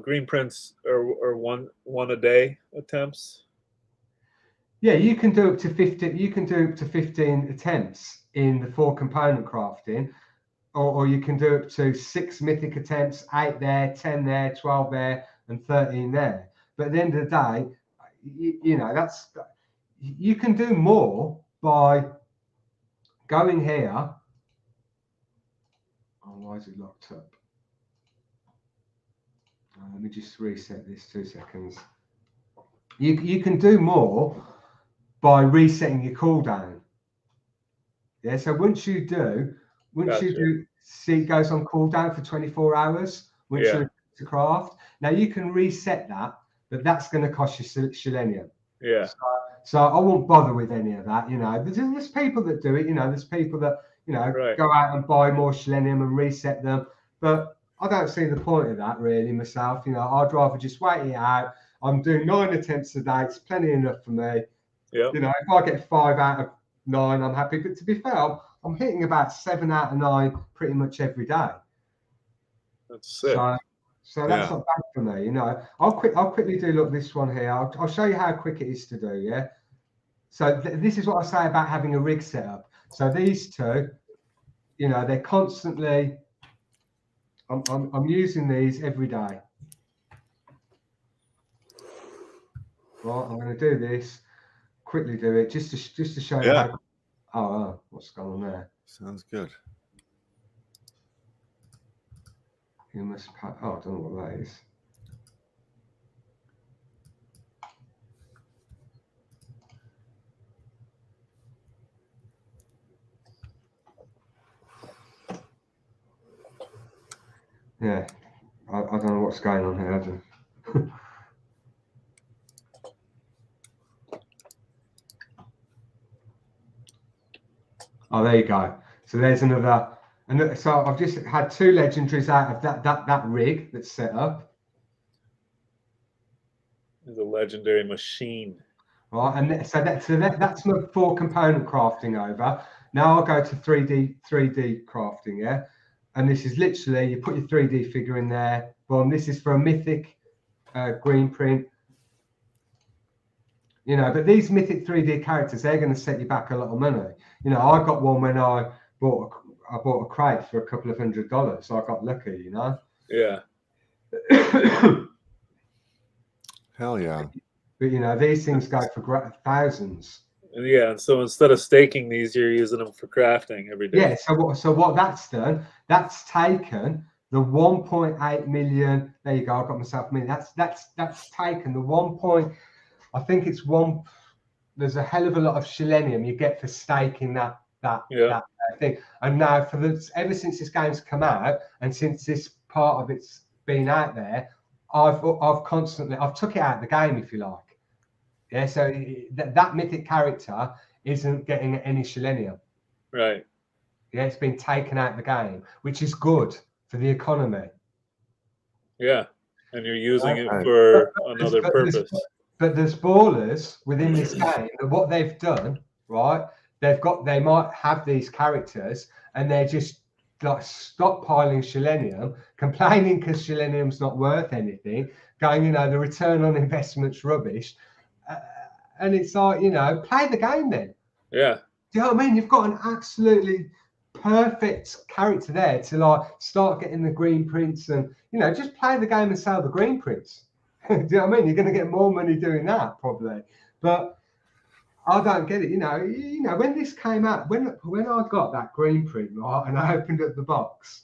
green prints are one a day attempts. Yeah, you can do up to 15. You can do up to 15 attempts in the 4 component crafting, or you can do up to 6 mythic attempts, 8 there, 10 there, 12 there, and 13 there. But at the end of the day, you know, you can do more by going here. Oh, why is it locked up? Let me just reset this 2 seconds. You can do more by resetting your cooldown. Yeah, so once you do, see it goes on cooldown for 24 hours once you're to craft. Now you can reset that, but that's going to cost you selenium. Yeah. So I won't bother with any of that. You know, there's people that do it. You know, there's people that, you know, go out and buy more selenium and reset them. But I don't see the point of that really myself. You know, I'd rather just wait it out. I'm doing 9 attempts a day. It's plenty enough for me. Yeah. You know, if I get 5 out of 9, I'm happy. But to be fair, I'm hitting about 7 out of 9 pretty much every day. That's sick. So that's not bad for me, you know. I'll quickly do this one here. I'll show you how quick it is to do. Yeah. So this is what I say about having a rig set up. So these 2, you know, they're constantly. I'm using these every day. Right. I'm going to do this. Quickly do it just to show you how. Oh, what's going on there? Sounds good. You must. Oh, I don't know what that is. Yeah, I don't know what's going on here. Oh, there you go. So there's another. And so I've just had 2 legendaries out of that rig that's set up. It's a legendary machine. Right, and so that's my 4 component crafting over. Now I'll go to 3D crafting, yeah. And this is literally, you put your 3D figure in there. Boom, this is for a mythic green print. You know, but these mythic 3D characters, they're going to set you back a lot of money. You know, I got one when I bought a crate for a couple of $100, so I got lucky, you know. Yeah. Hell yeah. But you know, these things go for thousands. Yeah, and so instead of staking these, you're using them for crafting every day. Yeah. So what that's done, that's taken the 1.8 million. There you go. I got myself a million. That's taken the 1. I think it's 1. There's a hell of a lot of selenium you get for staking that thing. And now ever since this game's come out and since this part of it's been out there, I've took it out of the game, if you like. Yeah, so that mythic character isn't getting any selenium. Right. Yeah, it's been taken out of the game, which is good for the economy. Yeah, and you're using it for another purpose. But there's ballers within this game, and what they've done, right? They might have these characters, and they're just like stockpiling selenium, complaining because selenium's not worth anything, going, you know, the return on investment's rubbish, and it's like, you know, play the game then. Yeah. Do you know what I mean? You've got an absolutely perfect character there to like start getting the green prints, and you know, just play the game and sell the green prints. Do you know what I mean? You're going to get more money doing that probably. But I don't get it. You know, when this came out, when I got that green print, right, and I opened up the box,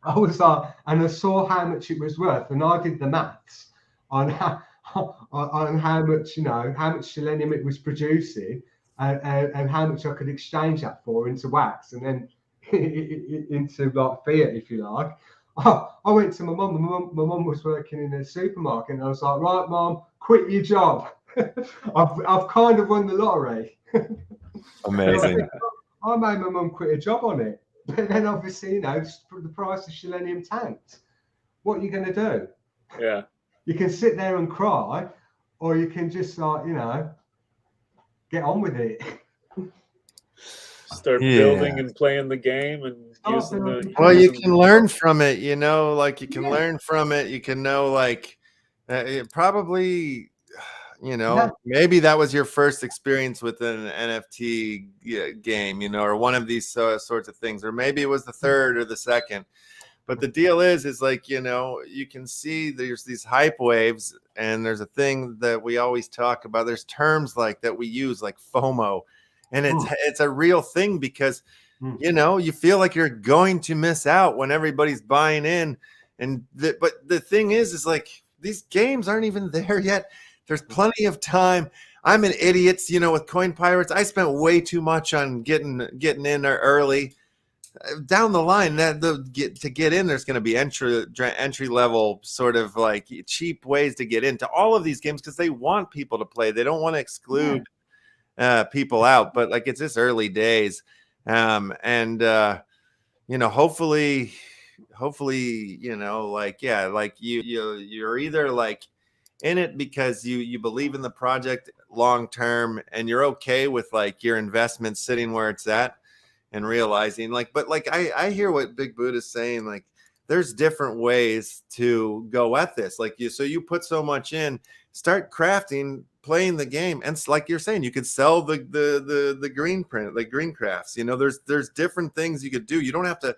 I was like, and I saw how much it was worth, and I did the maths on how much, you know, how much selenium it was producing. And how much I could exchange that for into wax, and then into like fiat, if you like. I went to my mum. My mum was working in a supermarket, and I was like, "Right, Mum, quit your job. I've kind of won the lottery." Amazing. I made my mum quit a job on it, but then obviously, you know, the price of selenium tanked. What are you going to do? Yeah. You can sit there and cry, or you can just like, you know, get on with it. Start building and playing the game and using the. Well, you can learn from it, you know, like you can learn from it. You can know, like, it probably, you know, maybe that was your first experience with an NFT game, you know, or one of these sorts of things, or maybe it was the third or the second. But the deal is like, you know, you can see there's these hype waves, and there's a thing that we always talk about. There's terms like that we use, like FOMO, and it's a real thing because, you know, you feel like you're going to miss out when everybody's buying in. But the thing is like these games aren't even there yet. There's plenty of time. I'm an idiot, you know, with Coin Pirates. I spent way too much on getting in there early. Down the line, to get in, there's going to be entry level sort of like cheap ways to get into all of these games because they want people to play. They don't want to exclude people out. But like, it's just early days, and you know, hopefully, you know, like, yeah, like you're either like in it because you believe in the project long term, and you're okay with like your investment sitting where it's at. And realizing like, but like I hear what Bigbudda is saying, like there's different ways to go at this. Like you put so much in, start crafting, playing the game, and like you're saying, you could sell the green print, like green crafts. You know, there's different things you could do. You don't have to,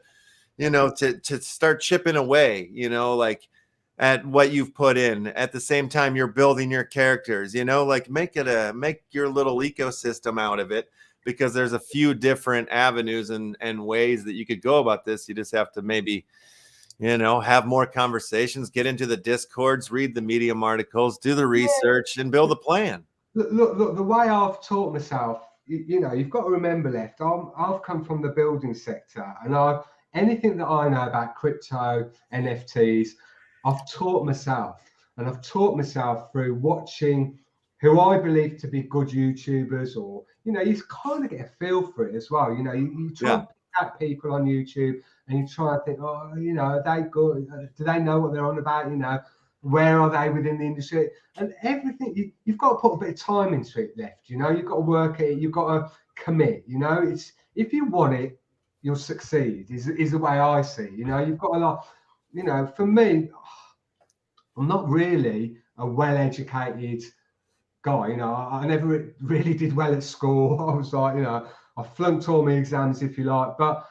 you know, to start chipping away, you know, like at what you've put in. At the same time, you're building your characters. You know, like make your little ecosystem out of it. Because there's a few different avenues and ways that you could go about this. You just have to maybe, you know, have more conversations, get into the Discords, read the Medium articles, do the research, and build a plan. Look, the way I've taught myself, you know, you've got to remember, Left, I've come from the building sector, and anything that I know about crypto, NFTs, I've taught myself, and I've taught myself through watching who I believe to be good YouTubers, or, you know, you kind of get a feel for it as well. You know, you try and pick out people on YouTube, and you try and think, oh, you know, are they good? Do they know what they're on about? You know, where are they within the industry? And everything, you've got to put a bit of time into it, Left. You know, you've got to work it, you've got to commit. You know, it's, if you want it, you'll succeed, is the way I see. You know, you've got a lot, you know, for me, I'm not really a well-educated guy. You know, I never really did well at school. I was like, you know, I flunked all my exams, if you like. But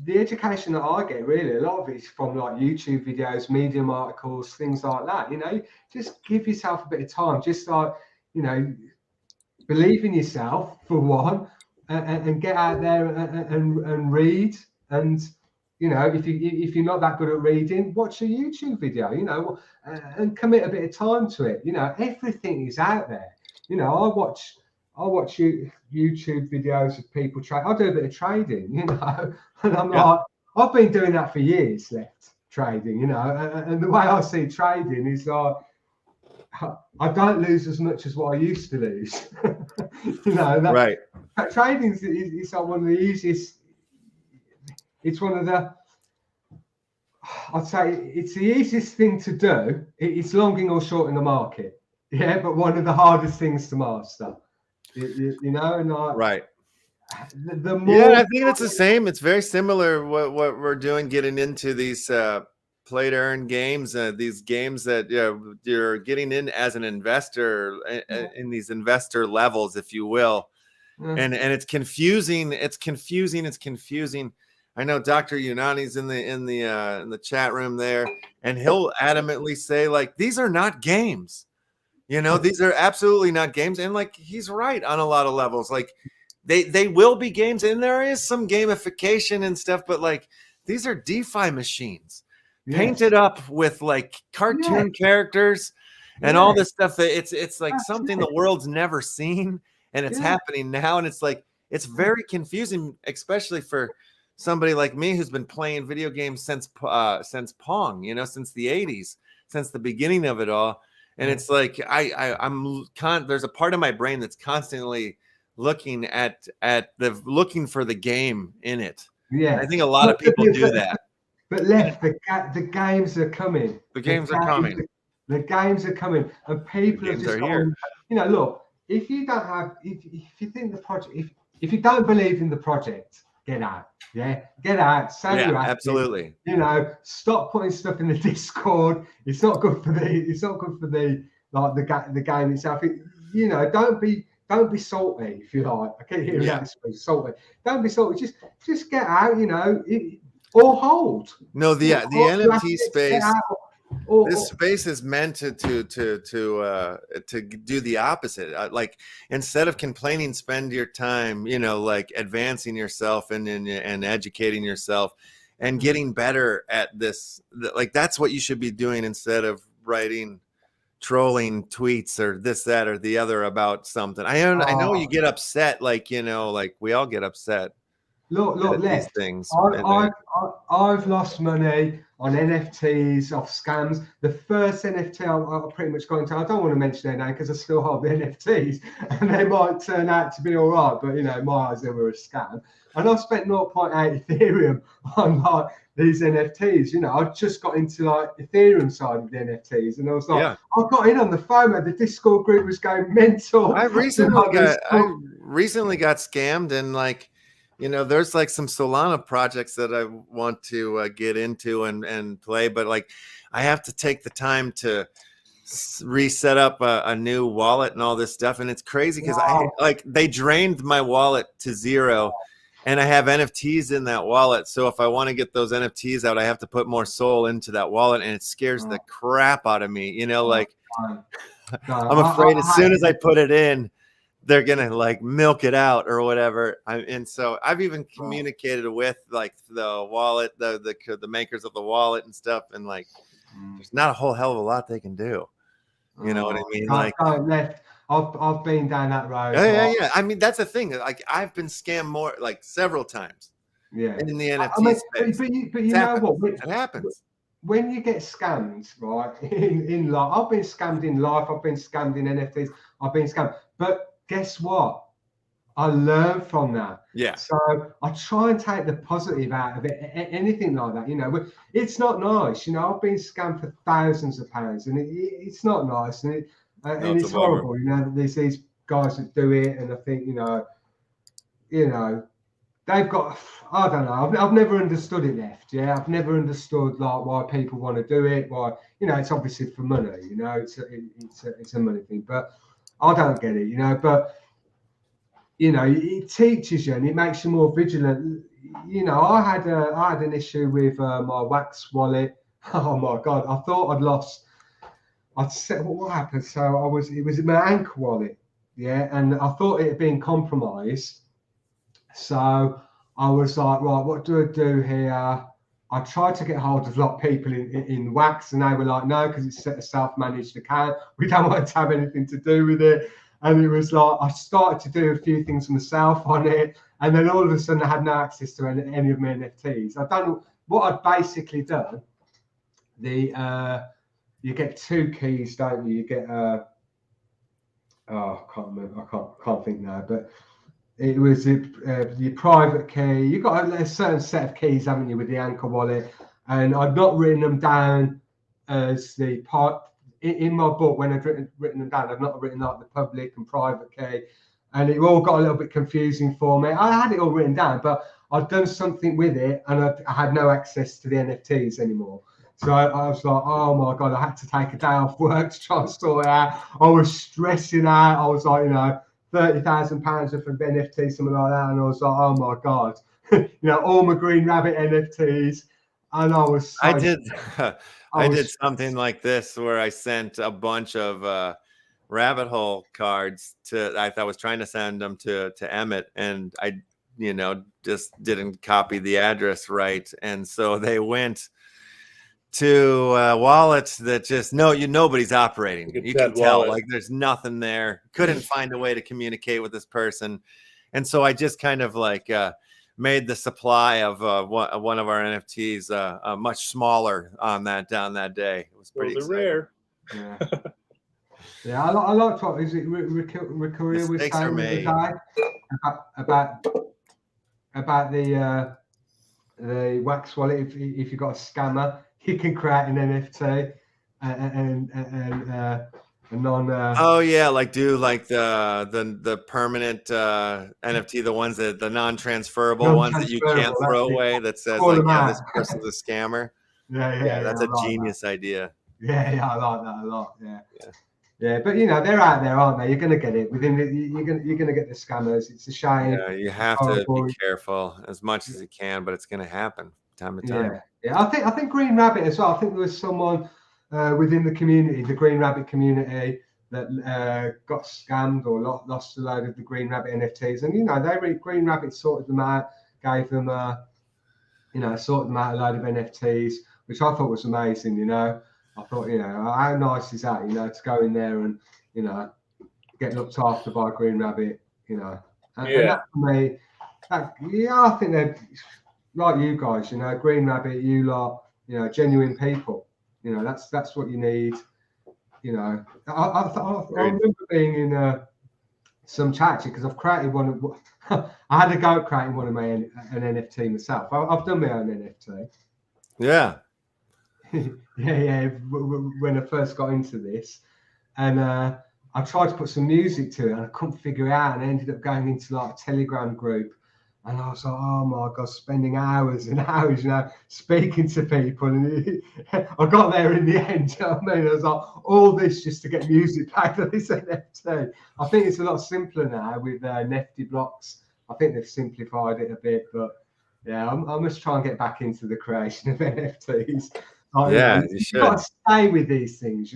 the education that I get, really, a lot of it's from like YouTube videos, Medium articles, things like that. You know, just give yourself a bit of time. Just like, you know, believe in yourself for one, and get out there and read. And you know, if you're not that good at reading, watch a YouTube video, you know, and commit a bit of time to it. You know, everything is out there. You know, I watch YouTube videos of people trade. I do a bit of trading, you know, and I'm like, I've been doing that for years, Left. trading, you know, and the way I see trading is like, I don't lose as much as what I used to lose. You know, right. Trading is like one of the easiest. It's one of the, I'd say it's the easiest thing to do. It's longing or shorting the market. Yeah, but one of the hardest things to master. You know, and like, right. The more, yeah, I think it's the same. It's very similar what we're doing, getting into these play to earn games, these games that you're getting in as an investor in these investor levels, if you will. And it's confusing. It's confusing. I know Dr. Unani's in the chat room there, and he'll adamantly say, like, these are not games. You know, these are absolutely not games. And like, he's right on a lot of levels. Like, they will be games, and there is some gamification and stuff, but like, these are DeFi machines painted up with like cartoon characters and all this stuff. That it's like something the world's never seen, and it's happening now. And it's like, it's very confusing, especially for somebody like me who's been playing video games since Pong, you know, since the 80s, since the beginning of it all. And it's like, there's a part of my brain that's constantly looking looking for the game in it. Yeah, I think a lot of people do that. But the games are coming. The games are coming. The games are coming, and people are just going, you know, look, if you don't have, if you think the project, if you don't believe in the project, get out. Yeah, get out. Absolutely. You know, stop putting stuff in the Discord. It's not good for the like the game itself. You know, don't be salty, if you like. I keep hearing this word, salty. Don't be salty. Just get out. You know, or hold. No, the NFT space. This space is meant to do the opposite. Like, instead of complaining, spend your time, you know, like advancing yourself and educating yourself and getting better at this. Like, that's what you should be doing, instead of writing trolling tweets or this, that, or the other about something. I know you get upset, like, you know, like we all get upset. Look, these things. I've lost money on NFTs, off scams. The first NFT I pretty much got into, I don't want to mention their name because I still hold the NFTs, and they might turn out to be all right, but you know, in my eyes, they were a scam. And I spent 0.8 Ethereum on like these NFTs. You know, I just got into like Ethereum side of the NFTs, and I was like, I got in on the FOMO. The Discord group was going mental. I recently got scammed, and like, you know, there's like some Solana projects that I want to get into and play, but like, I have to take the time to reset up a new wallet and all this stuff. And it's crazy because they drained my wallet to zero, and I have NFTs in that wallet. So if I want to get those NFTs out, I have to put more soul into that wallet, and it scares the crap out of me. You know, like, I'm afraid as soon as I put it in, they're gonna like milk it out or whatever. And so I've even communicated with like the wallet, the makers of the wallet and stuff, and like, there's not a whole hell of a lot they can do. You know what I mean? Like, I've been down that road. Yeah. I mean, that's the thing. Like, I've been scammed like several times. Yeah. In the NFT space. But you know what? It happens. When you get scammed, right? In life, I've been scammed in life. I've been scammed in NFTs. I've been scammed, but guess what? I learn from that. Yeah. So I try and take the positive out of it. Anything like that, you know, it's not nice. You know, I've been scammed for thousands of pounds, and it's not nice, and it's horrible. You know, there's these guys that do it, and I think, you know, they've got. I don't know. I've never understood it, Left. Yeah, I've never understood like why people want to do it. Why, you know, it's obviously for money. You know, it's a money thing, but I don't get it, you know, but, you know, it teaches you and it makes you more vigilant. You know, I had an issue with my Wax wallet. Oh my God, I thought I'd said, what happened? So it was in my Anchor wallet. Yeah. And I thought it had been compromised. So I was like, right, what do I do here? I tried to get hold of a lot of people in Wax, and they were like, no, because it's a self-managed account. We don't want to have anything to do with it. And it was like, I started to do a few things myself on it. And then all of a sudden I had no access to any of my NFTs. I don't know what I'd basically done. you get 2 keys, don't you? You get I can't remember. I can't think now, but it was your private key. You got a certain set of keys, haven't you, with the Anchor wallet? And I've not written them down as the part in my book. When I've written them down, I've not written like the public and private key, and it all got a little bit confusing for me. I had it all written down, but I'd done something with it, and I had no access to the NFTs anymore. So I was like, oh my God, I had to take a day off work to try and sort it out. I was stressing out. I was like, £30,000 worth of NFTs, something like that. And I was like, oh my God, all my GreenRabbit NFTs. And I was so I did something like this where I sent a bunch of rabbit hole cards I was trying to send them to Emmett, and I, just didn't copy the address right. And so they went to wallets that just nobody's operating. You can tell like there's nothing there. Couldn't find a way to communicate with this person, and so I just kind of like made the supply of one of our NFTs much smaller on that day. It was pretty rare. Yeah. Yeah, I like what is it? Rikuria was saying the other day about the wax wallet. If you got a scammer, you can create an NFT and non. Like do like the permanent NFT, the ones that the non-transferable ones that you can't throw away. That says like, this person's a scammer. Yeah, that's a genius idea. Yeah, I like that a lot. Yeah, but they're out there, aren't they? You're gonna get it you're gonna get the scammers. It's a shame. Yeah, you have to be careful as much as you can, but it's gonna happen time to time. Yeah. I think GreenRabbit as well. I think there was someone within the community, the GreenRabbit community, that got scammed or lost a load of the GreenRabbit NFTs, and GreenRabbit sorted them out, gave them sorted them out a load of NFTs, which I thought was amazing. I thought, how nice is that, to go in there and, get looked after by GreenRabbit, and that for me, I think they're like you guys, GreenRabbit, you lot, genuine people, that's what you need. I remember being in some chat because I've created one. I had to go at creating one of an NFT myself. I've done my own NFT. Yeah. Yeah. When I first got into this, and I tried to put some music to it, and I couldn't figure it out, and I ended up going into like a Telegram group, and I was like, oh my God, spending hours and hours, speaking to people, and I got there in the end. You know what I mean? I was like, all this just to get music back to this NFT. I think it's a lot simpler now with Nifty blocks. I think they've simplified it a bit, but yeah, I must try and get back into the creation of NFTs. You should. You've got to stay with these things,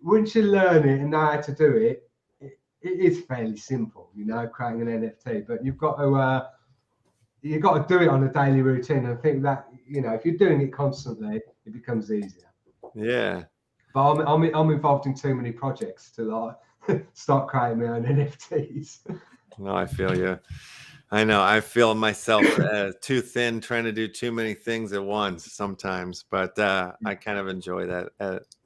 Once you learn it and know how to do it, it is fairly simple, creating an NFT. But you've got to do it on a daily routine. I think that if you're doing it constantly, it becomes easier. Yeah. But I'm involved in too many projects to start creating my own NFTs. No, I feel you. I know. I feel myself too thin, trying to do too many things at once sometimes, but I kind of enjoy that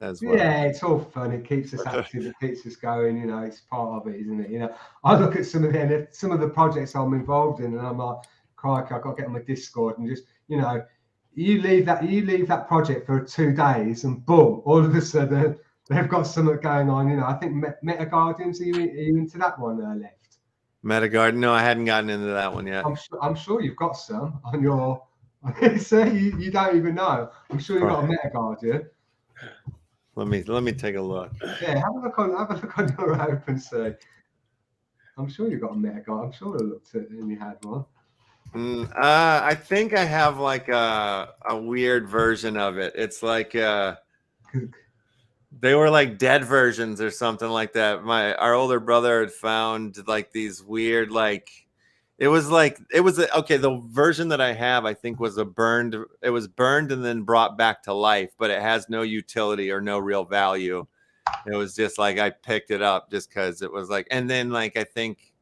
as well. Yeah, it's all fun. It keeps us active. It keeps us going. It's part of it, isn't it? I look at some of the projects I'm involved in, and I'm like, crikey, I've got to get on my Discord and just, you leave that project for 2 days, and boom, all of a sudden they've got something going on. I think Meta Guardians. Are you into that one, Left? MetaGuard? No, I hadn't gotten into that one yet. I'm sure you've got some on your. See, you don't even know. I'm sure you've got a MetaGuard, yeah. Let me take a look. Yeah, have a look on your OpenSea. I'm sure you've got a MetaGuard. I'm sure I looked at it and you had one. I think I have like a weird version of it. It's like they were like dead versions or something like that. Our older brother had found like these weird, like the version that I have, I think it was burned and then brought back to life, but it has no utility or no real value. It was just like I picked it up just because it was like, and then like I think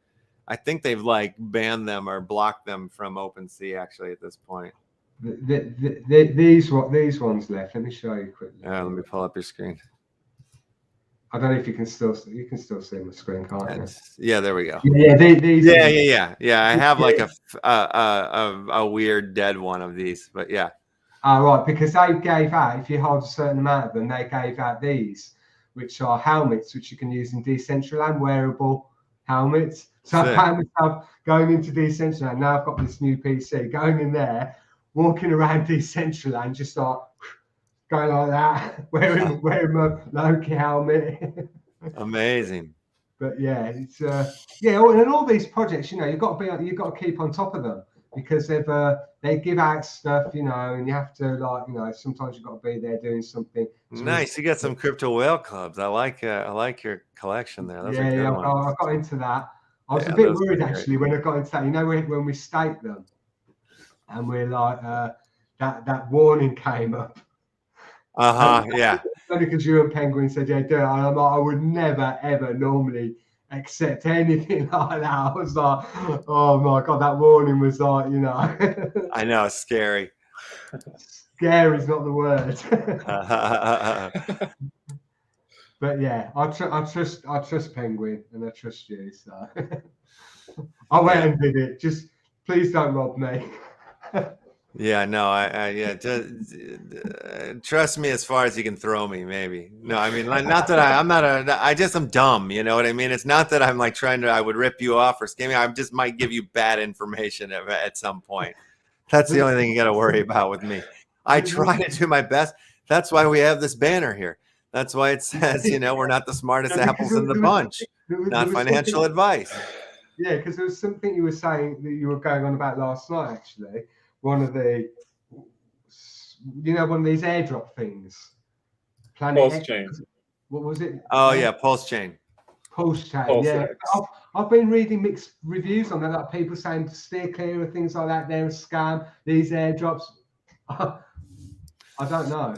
they've like banned them or blocked them from OpenSea actually at this point. These ones left. Let me show you quickly. Let me pull up your screen. I don't know if you can still see my screen, can't you? Yeah, there we go. Yeah, these. Yeah. I have like a weird dead one of these, but yeah. Right, because they gave out, if you hold a certain amount of them, they gave out these, which are helmets, which you can use in Decentraland, wearable helmets. So I found myself going into Decentraland. Now I've got this new PC, going in there, walking around Decentraland, just like going like that, wearing my Loki helmet. Amazing. But yeah, it's and all these projects, you've got to keep on top of them, because they give out stuff, and you have to sometimes you've got to be there doing something. Nice. You got some crypto whale clubs. I like your collection there. Those are good ones. I got into that. I was a bit worried actually when I got into that. When we staked them, and we're like that warning came up. Yeah. Only because you and Penguin said, yeah, do it. And I'm like, I would never, ever normally accept anything like that. I was like, oh my God, that warning was like, I know, scary. Scary is not the word. But yeah, I trust Penguin, and I trust you. So I went and did it. Just please don't rob me. Yeah, no, trust me as far as you can throw me, maybe. No, I mean, not that I'm dumb, you know what I mean? It's not that I'm like I would rip you off or scam you. I just might give you bad information at some point. That's the only thing you got to worry about with me. I try to do my best. That's why we have this banner here. That's why it says, we're not the smartest apples in the bunch, not financial advice. Yeah, because there was something you were saying that you were going on about last night, actually. One of these airdrop things. Pulse chain. What was it? Oh yeah, Pulse chain. Pulse chain. Yeah. I've been reading mixed reviews on that, like people saying to steer clear of things like that. They're a scam. These airdrops. I don't know.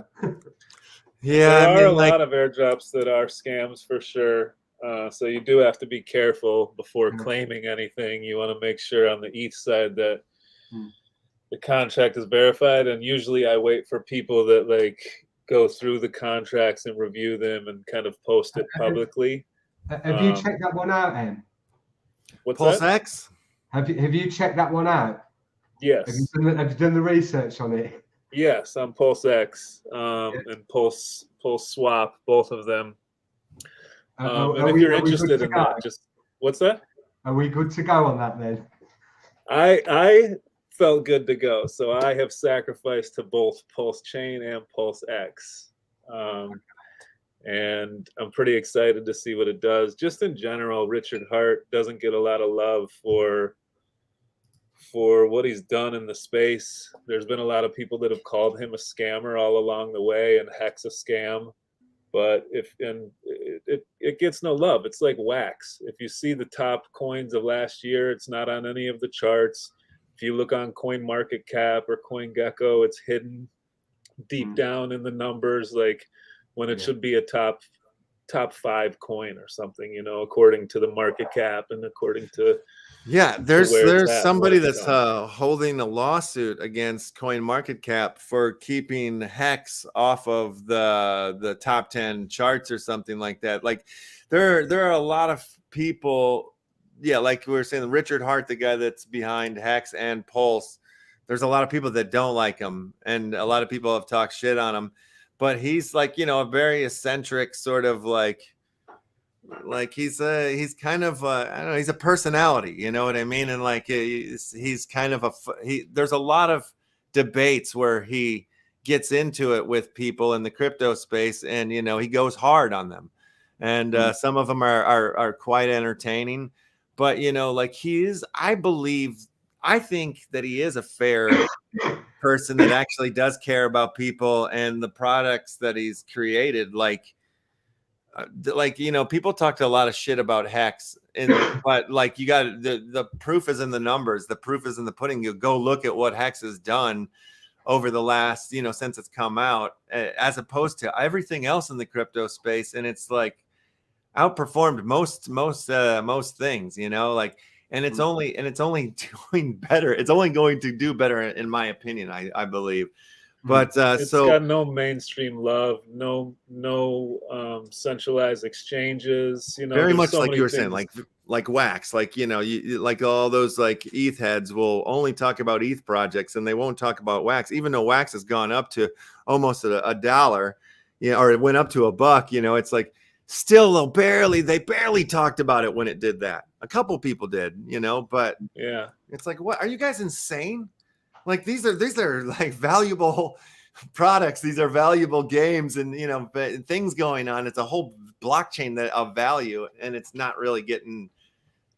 Yeah, there are a lot of airdrops that are scams for sure. So you do have to be careful before claiming anything. You want to make sure on the ETH side that the contract is verified, and usually I wait for people that go through the contracts and review them and kind of post it publicly. Have you checked that one out, Em? What's Pulse that? X? Have you checked that one out? Yes. Have you done the research on it? Yes, on Pulse X and Pulse Swap, both of them. And if you're interested in that, what's that? Are we good to go on that then? I felt good to go, so I have sacrificed to both Pulse Chain and Pulse X, and I'm pretty excited to see what it does. Just in general, Richard Hart doesn't get a lot of love for what he's done in the space. There's been a lot of people that have called him a scammer all along the way, and Hex a scam, but it gets no love. It's like wax. If you see the top coins of last year, it's not on any of the charts. If you look on CoinMarketCap or CoinGecko, it's hidden deep down in the numbers, like when it should be a top 5 coin or something, according to the market cap and according to there's somebody that's holding a lawsuit against CoinMarketCap for keeping Hex off of the top 10 charts or something like that. Like there are a lot of people. Yeah, like we were saying, Richard Hart, the guy that's behind Hex and Pulse, there's a lot of people that don't like him, and a lot of people have talked shit on him. But he's a very eccentric sort of like he's kind of I don't know, he's a personality, you know what I mean? And he's kind of there's a lot of debates where he gets into it with people in the crypto space, and he goes hard on them, and some of them are quite entertaining. But I think that he is a fair person that actually does care about people and the products that he's created. People talked a lot of shit about Hex, but you got the proof is in the numbers. The proof is in the pudding. You go look at what Hex has done over the last, since it's come out, as opposed to everything else in the crypto space, and it's outperformed most things. and it's only doing better. It's only going to do better, in my opinion. I believe. But it's got no mainstream love, no centralized exchanges. You know, very there's much so like many you were saying, things. like wax, like, you know, you like all those like ETH heads will only talk about ETH projects, and they won't talk about wax, even though wax has gone up to almost a dollar, you know, or it went up to $1. You know, it's like still they barely talked about it when it did that. A couple people did, you know, but Yeah, it's like, what, are you guys insane? Like these are like valuable products. These are valuable games, and, you know, things going on. It's a whole blockchain that of value, and it's not really getting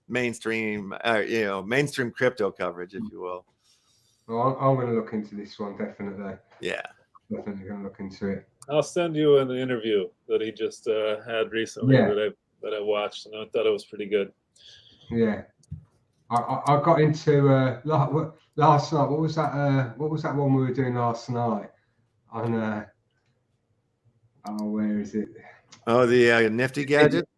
mainstream, you know, mainstream crypto coverage, if you will. Well, I'm going to look into this one, definitely. Yeah, Definitely going to look into it. I'll send you an interview that he just had recently that I watched, and I thought it was pretty good. Yeah, I got into last night. What was that? What was that one we were doing last night? On where is it? oh, the nifty gadget.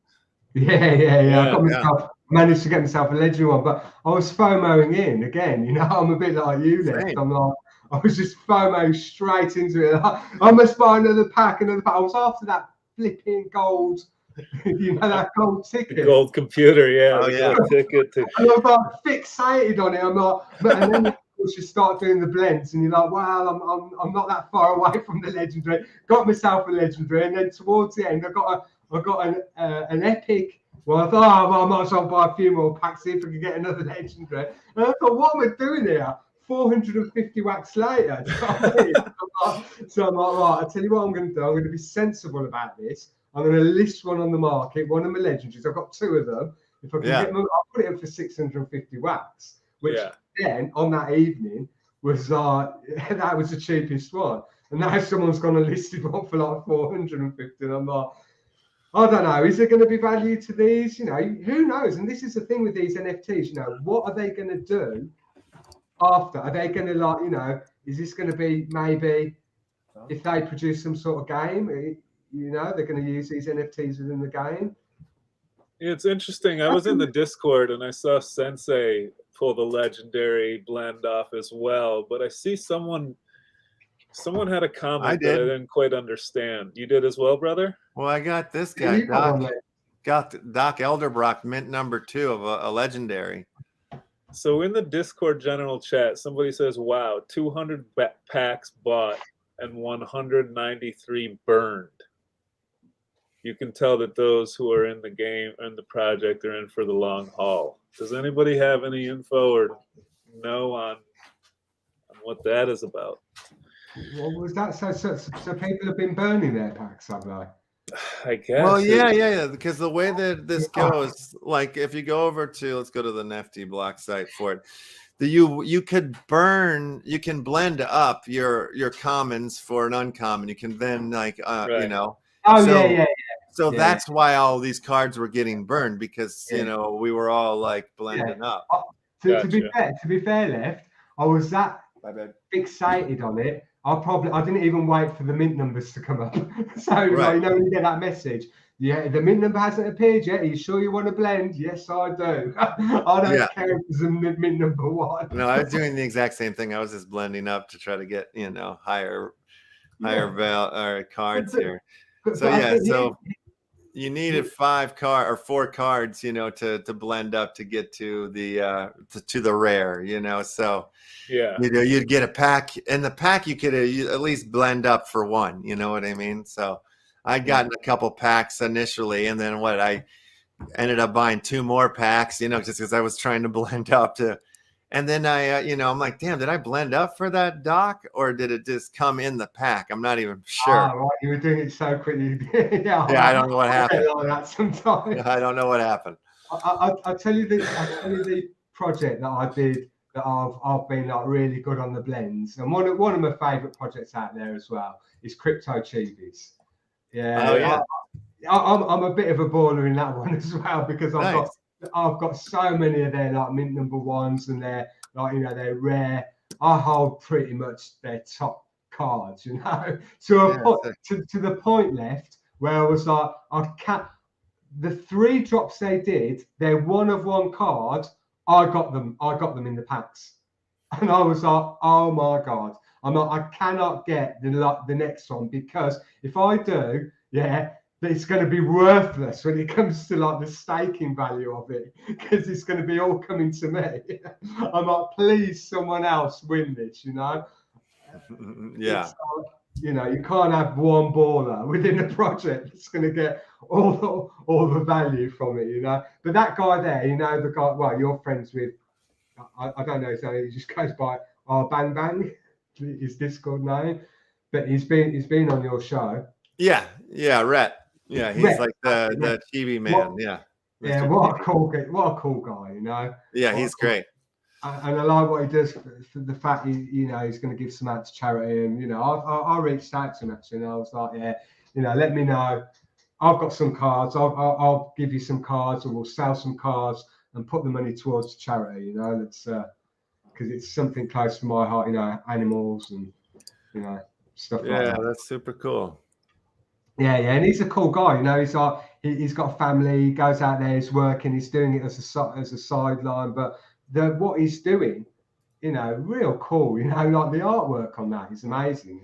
Yeah. I got myself, managed to get myself a ledger one, but I was FOMOing in again. You know, I'm a bit like you, Left. I'm like, I was just FOMO straight into it. Like, I must buy another pack. I was after that flipping gold, you know, that gold ticket. The gold computer, yeah. Oh, yeah. Gold ticket. And I was like fixated on it. I'm like, and then you start doing the blends, and you're like, well, I'm not that far away from the legendary. Got myself a legendary, and then towards the end, I got an epic. Well, I thought, I might as well buy a few more packs, see if I can get another legendary. And I thought, what am I doing here? 450 wax later. So I'm like, right, I'll tell you what I'm going to do. I'm going to be sensible about this. I'm going to list one on the market, one of my legendaries. I've got 2 of them. If I can get them, I'll put it up for 650 wax, which then on that evening was that was the cheapest one. And now someone's gone and listed one for like 450. And I'm like, I don't know. Is there going to be value to these? You know, who knows? And this is the thing with these NFTs. You know, what are they going to do after? Are they going to, like, you know, is this going to be maybe if they produce some sort of game? You know, they're going to use these NFTs within the game. It's interesting. I was in the Discord and I saw Sensei pull the legendary blend off as well. But I see someone had a comment that I didn't quite understand. You did as well, brother? Well, I got this guy, Doc Elderbrock, mint number 2 of a legendary. So in the Discord general chat, somebody says, wow, 200 packs bought and 193 burned. You can tell that those who are in the game and the project are in for the long haul. Does anybody have any info or know on what that is about? What was that? So people have been burning their packs, have they? I guess. Well, yeah. Because the way that this goes, like if you go over to, let's go to the Nifty block site for it. You can blend up your commons for an uncommon. You can then you know. Oh, so, yeah. So that's why all these cards were getting burned, because you know, we were all like blending up. To be fair, Left, I was that fixated on it. I didn't even wait for the mint numbers to come up. So like, you know, when you get that message, yeah, the mint number hasn't appeared yet. Are you sure you want to blend? Yes, I do. I don't care if it's the mint number 1. No, I was doing the exact same thing. I was just blending up to try to get, you know, higher cards here. So you needed 4 cards, you know, to blend up to get to the rare, you know. So you know, you'd get a pack, and the pack you could at least blend up for 1, you know what I mean? So I'd gotten a couple packs initially, and then I ended up buying 2 more packs, you know, just because I was trying to blend up to. And then you know, I'm like, damn, did I blend up for that Doc, or did it just come in the pack? I'm not even sure. Oh, right. You were doing it so quickly. I don't know what happened. Like that sometimes. I don't know what happened. I'll tell you the project that I did that I've been like really good on the blends, and one of my favorite projects out there as well is Crypto Chibies. Yeah. I'm a bit of a baller in that one as well, because I've got so many of their like mint number 1s, and they're like, you know, they're rare. I hold pretty much their top cards, you know, to the point, Left, where I was like, the 3 drops they did, they're 1 of 1 card I got them in the packs. And I was like, oh my God. I cannot get the next one, because if I do, it's going to be worthless when it comes to like the staking value of it, because it's going to be all coming to me. I'm like, please, someone else win this, Yeah. You can't have one baller within a project that's going to get all the value from it, But that guy there, the guy, well, you're friends with, I don't know his name, he just goes by Bang Bang, his Discord name, but he's been on your show. Yeah, Rhett. Yeah, he's like the chibi man. Yeah, what a cool guy, Yeah, he's great. And I like what he does for the fact he's going to give some out to charity. And I reached out to him actually, and I was like, let me know. I've got some cards. I'll give you some cards, or we'll sell some cards and put the money towards charity. That's because it's something close to my heart. Animals and stuff like that. Yeah, that's super cool. Yeah, and he's a cool guy. He's like he's got a family. He goes out there, he's working, he's doing it as a sideline, but what he's doing, real cool. Like the artwork on that is amazing.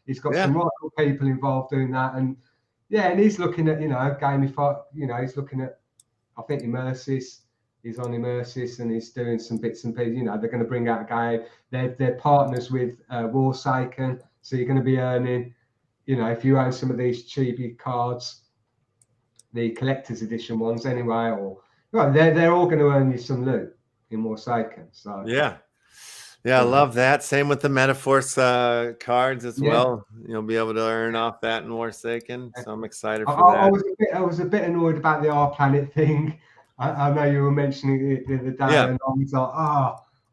He's got some right cool people involved doing that, and he's looking at gamify. He's looking at, I think, Immersis. He's on Immersis, and he's doing some bits and pieces. They're going to bring out a game. They're partners with Warsaken, so you're going to be earning. If you own some of these chibi cards, the collector's edition ones anyway, they're all going to earn you some loot in Warsaken. So I love that. Same with the Metaforce cards as well. You'll be able to earn off that in Warsaken. So I'm excited for that. I was a bit annoyed about the R Planet thing. I know you were mentioning it the other day, and I was like,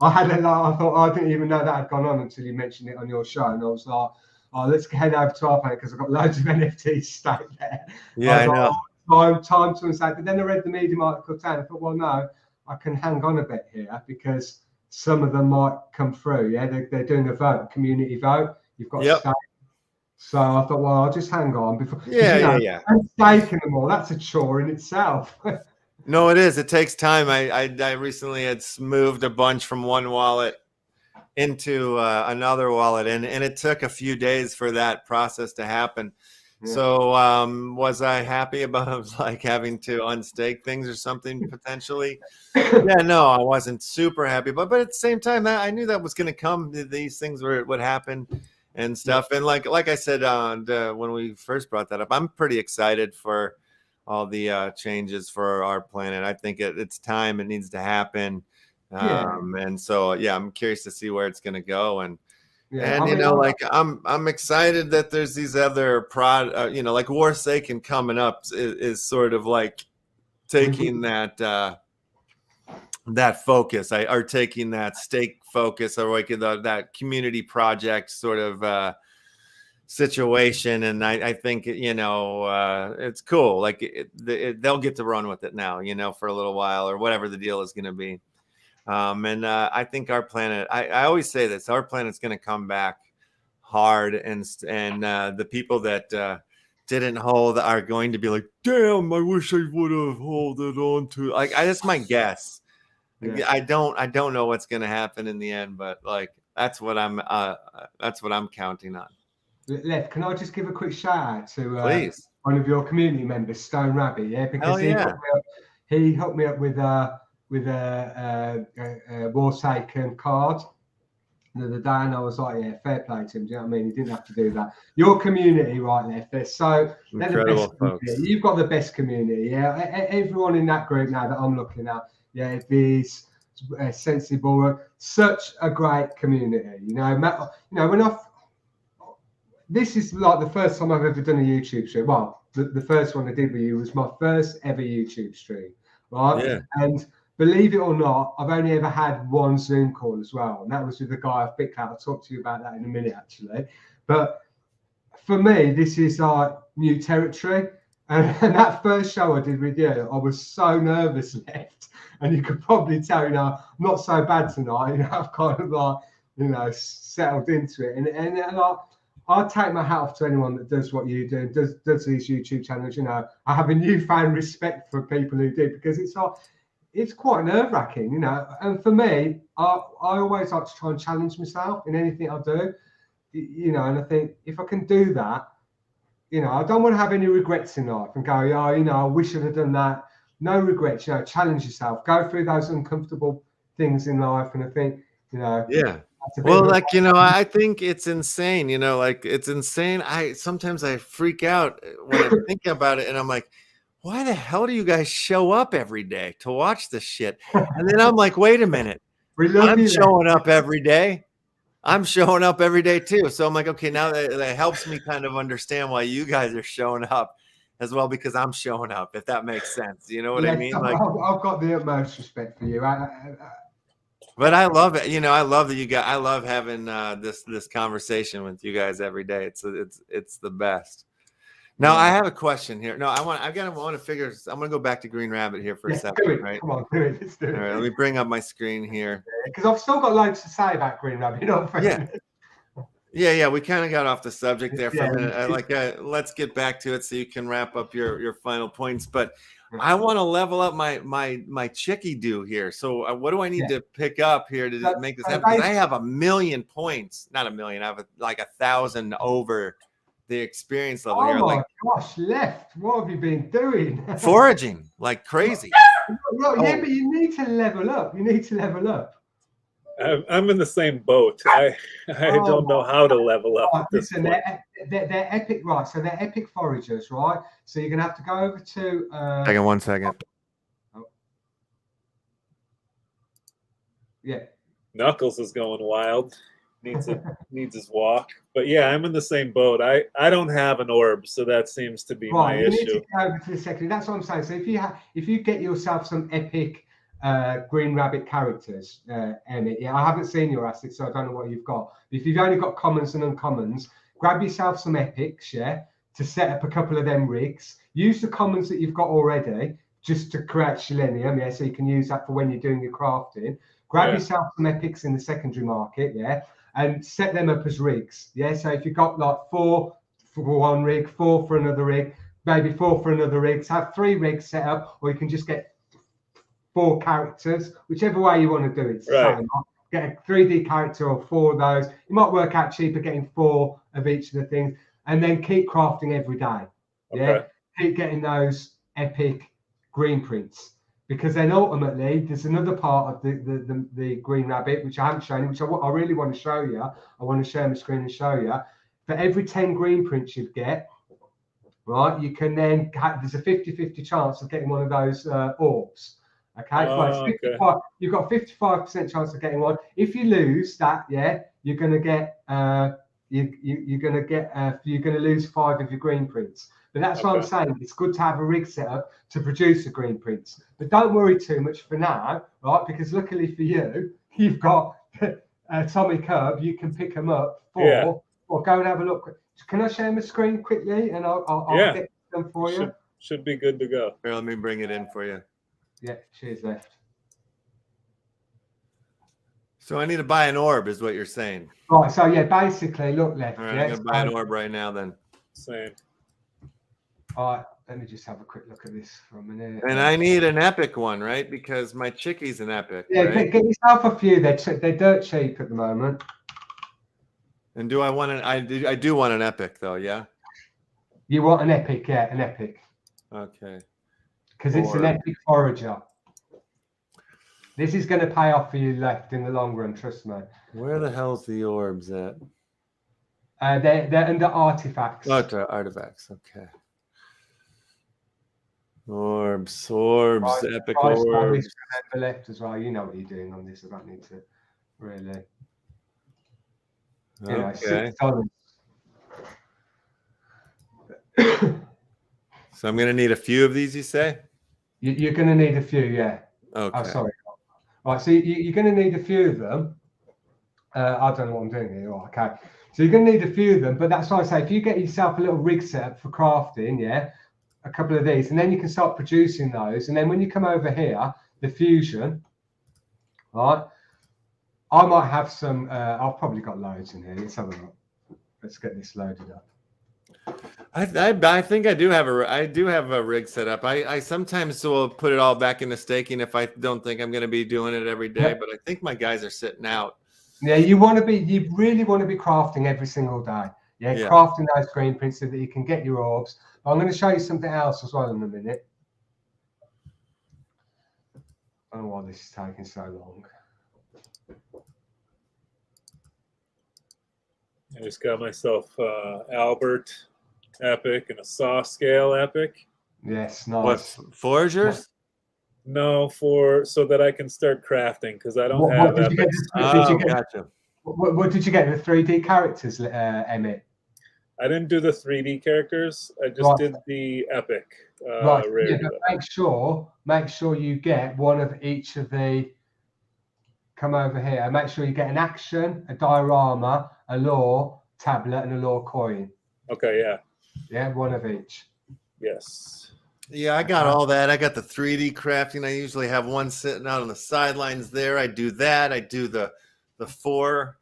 I thought I didn't even know that had gone on until you mentioned it on your show, and I was like, let's head over to R Planet because I've got loads of NFTs staked there. Yeah, I know. Time to say, but then I read the Medium article today, and I thought, well, no, I can hang on a bit here because some of them might come through. Yeah, they're doing a vote, community vote. You've got to stake. So I thought, well, I'll just hang on before. And staking them all, that's a chore in itself. No, it is. It takes time. I recently had moved a bunch from one wallet into another wallet, and it took a few days for that process to happen. So was I happy about like having to unstake things or something potentially? No, I wasn't super happy, but at the same time, I knew that was going to come. These things would happen and stuff. And like I said when we first brought that up, I'm pretty excited for all the changes for our planet. I think it's time. It needs to happen. And so I'm curious to see where it's going to go. And I'm excited that there's these other like Warsaken coming up is sort of like taking that focus, or taking that stake focus, or like that community project sort of situation. And I think it's cool. Like they'll get to run with it now, for a little while, or whatever the deal is going to be. And I think our planet, I always say this, our planet's going to come back hard, and the people that didn't hold are going to be like, damn, I wish I would have holded on to. Like, that's my guess. I don't know what's going to happen in the end, but like that's what I'm counting on. Left, can I just give a quick shout out to please one of your community members, Stone Rabbit? Because he hooked me up with a Warsaken card the other day, and I was like, fair play to him. Do you know what I mean? He didn't have to do that. Your community, right, Left, they're the best community. You've got the best community. Everyone in that group now that I'm looking at, these sensible, such a great community. This is like the first time I've ever done a YouTube stream. Well, the first one I did with you was my first ever YouTube stream, right? Yeah. And believe it or not, I've only ever had one Zoom call as well, and that was with the guy I've picked out. I'll talk to you about that in a minute, actually. But for me, this is like new territory. And that first show I did with you, I was so nervous, Left. And you could probably tell, I'm not so bad tonight. I've kind of like, settled into it. And I'll take my hat off to anyone that does what you do, does these YouTube channels. I have a newfound respect for people who do, because it's like, it's quite nerve-wracking, you know. And for me, I always like to try and challenge myself in anything I do, you know. And I think if I can do that, you know, I don't want to have any regrets in life and go, oh, you know, I wish I'd have done that. No regrets, you know. Challenge yourself, go through those uncomfortable things in life, and I think, you know, yeah. Well, like, you know, I think it's insane, you know, like it's insane. Sometimes I freak out when I think about it, and I'm like, why the hell do you guys show up every day to watch this shit? And then I'm like, wait a minute, I'm showing up every day. I'm showing up every day too. So I'm like, okay, now that helps me kind of understand why you guys are showing up as well, because I'm showing up, if that makes sense. You know what I mean? Like, I've got the utmost respect for you. But I love it. You know, I love that you got. I love having this conversation with you guys every day. It's the best. Now I have a question here. No, I want to figure. I'm gonna go back to GreenRabbit here for a second. Right? Come on, do it. Let's do it. All right, let me bring up my screen here. Because I've still got loads to say about GreenRabbit. You know, yeah. We kind of got off the subject there for a minute. Let's get back to it so you can wrap up your final points. But I want to level up my chickie do here. So what do I need to pick up here to make this happen? Because I have 1,000,000 points, not 1,000,000. I have like 1,000 over the experience level here. Oh my gosh, Left, what have you been doing? Foraging like crazy. Yeah, but you need to level up. I'm in the same boat. I don't know how to level up. Right, listen, they're epic, right? So they're epic foragers, right? So you're gonna have to go over to. Hang on 1 second. Oh. Yeah. Knuckles is going wild. Needs his walk. But yeah, I'm in the same boat. I don't have an orb, so that seems to be my issue. You need to go over to the secondary. That's what I'm saying. So if you get yourself some epic GreenRabbit characters, Emmett, I haven't seen your assets, so I don't know what you've got. If you've only got commons and uncommons, grab yourself some epics, to set up a couple of them rigs. Use the commons that you've got already just to create selenium, so you can use that for when you're doing your crafting. Grab yourself some epics in the secondary market, and set them up as rigs, So if you've got like 4 for one rig, 4 for another rig, maybe 4 for another rig, so have 3 rigs set up, or you can just get 4 characters, whichever way you want to do it. Same. Get a 3D character or 4 of those. It might work out cheaper getting 4 of each of the things, and then keep crafting every day. Keep getting those epic green prints. Because then ultimately, there's another part of the GreenRabbit, which I haven't shown you, which I really want to show you. I want to share my screen and show you. For every 10 green prints you get, right, you can then there's a 50-50 chance of getting one of those orbs. You've got 55% chance of getting one. If you lose that, you're going to get you're going to lose 5 of your green prints. But that's what I'm saying. It's good to have a rig set up to produce the green prints. But don't worry too much for now, right? Because luckily for you, you've got Tommy Curb. You can pick them up or go and have a look. Can I share my screen quickly and I'll get them for you? Should be good to go. Here, let me bring it in for you. Yeah, cheers, Left. So I need to buy an orb, is what you're saying. Right. So basically, look, Left. All right, I'm gonna buy an orb right now then. Same. All right, let me just have a quick look at this for a minute. And I need an epic one, right? Because my chickie's an epic. Yeah, right? get yourself a few. They're dirt cheap at the moment. And do I want I do want an epic though, yeah? You want an epic, an epic. Okay. Because it's an epic forager. This is going to pay off for you, Left, in the long run, trust me. Where the hell's the orbs at? They're under artifacts. Oh, artifacts, okay. Orbs, epic orbs. Left as well. You know what you're doing on this. I don't need to really. Okay. So I'm going to need a few of these, you say? You're going to need a few, yeah. Okay. Oh, sorry. Right, so you're going to need a few of them. I don't know what I'm doing here. Oh, okay. So you're going to need a few of them, but that's why I say if you get yourself a little rig set up for crafting, a couple of these, and then you can start producing those. And then when you come over here, the fusion, right? I might have some. I've probably got loads in here. Let's have a look. Let's get this loaded up. I think I do have a rig set up. I sometimes will put it all back into staking if I don't think I'm going to be doing it every day. But I think my guys are sitting out. Yeah, you really want to be crafting every single day. Yeah, crafting those green prints so that you can get your orbs. But I'm going to show you something else as well in a minute. I don't know why this is taking so long. I just got myself Albert Epic and a Saw Scale Epic. Yes, nice. What, foragers? No, so that I can start crafting because I don't have did epics. Gotcha. What did you get? The 3D characters, Emmett? I didn't do the 3D characters. I just did the epic. Right. Yeah, but make sure you get one of each of the. Come over here. Make sure you get an action, a diorama, a lore tablet, and a lore coin. Okay. Yeah. Yeah, one of each. Yes. Yeah, I got all that. I got the 3D crafting. I usually have one sitting out on the sidelines there. I do that. I do the 4.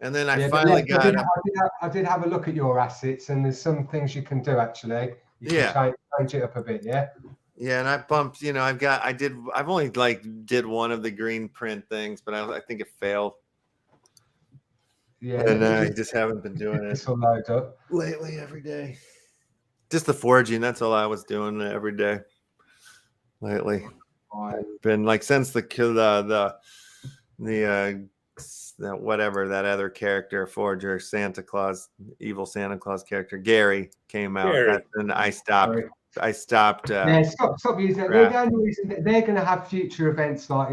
And then I finally got. I did have a look at your assets, and there's some things you can do actually. You can change it up a bit, yeah. Yeah, and I bumped. I've only did one of the green print things, but I think it failed. Yeah, and I just haven't been doing it. This will load up lately every day. Just the foraging. That's all I was doing every day lately. I've been since the whatever that other character, forager, Santa Claus, evil Santa Claus character, Gary came out. And I stopped. Stop using it. The only reason they're going to have future events like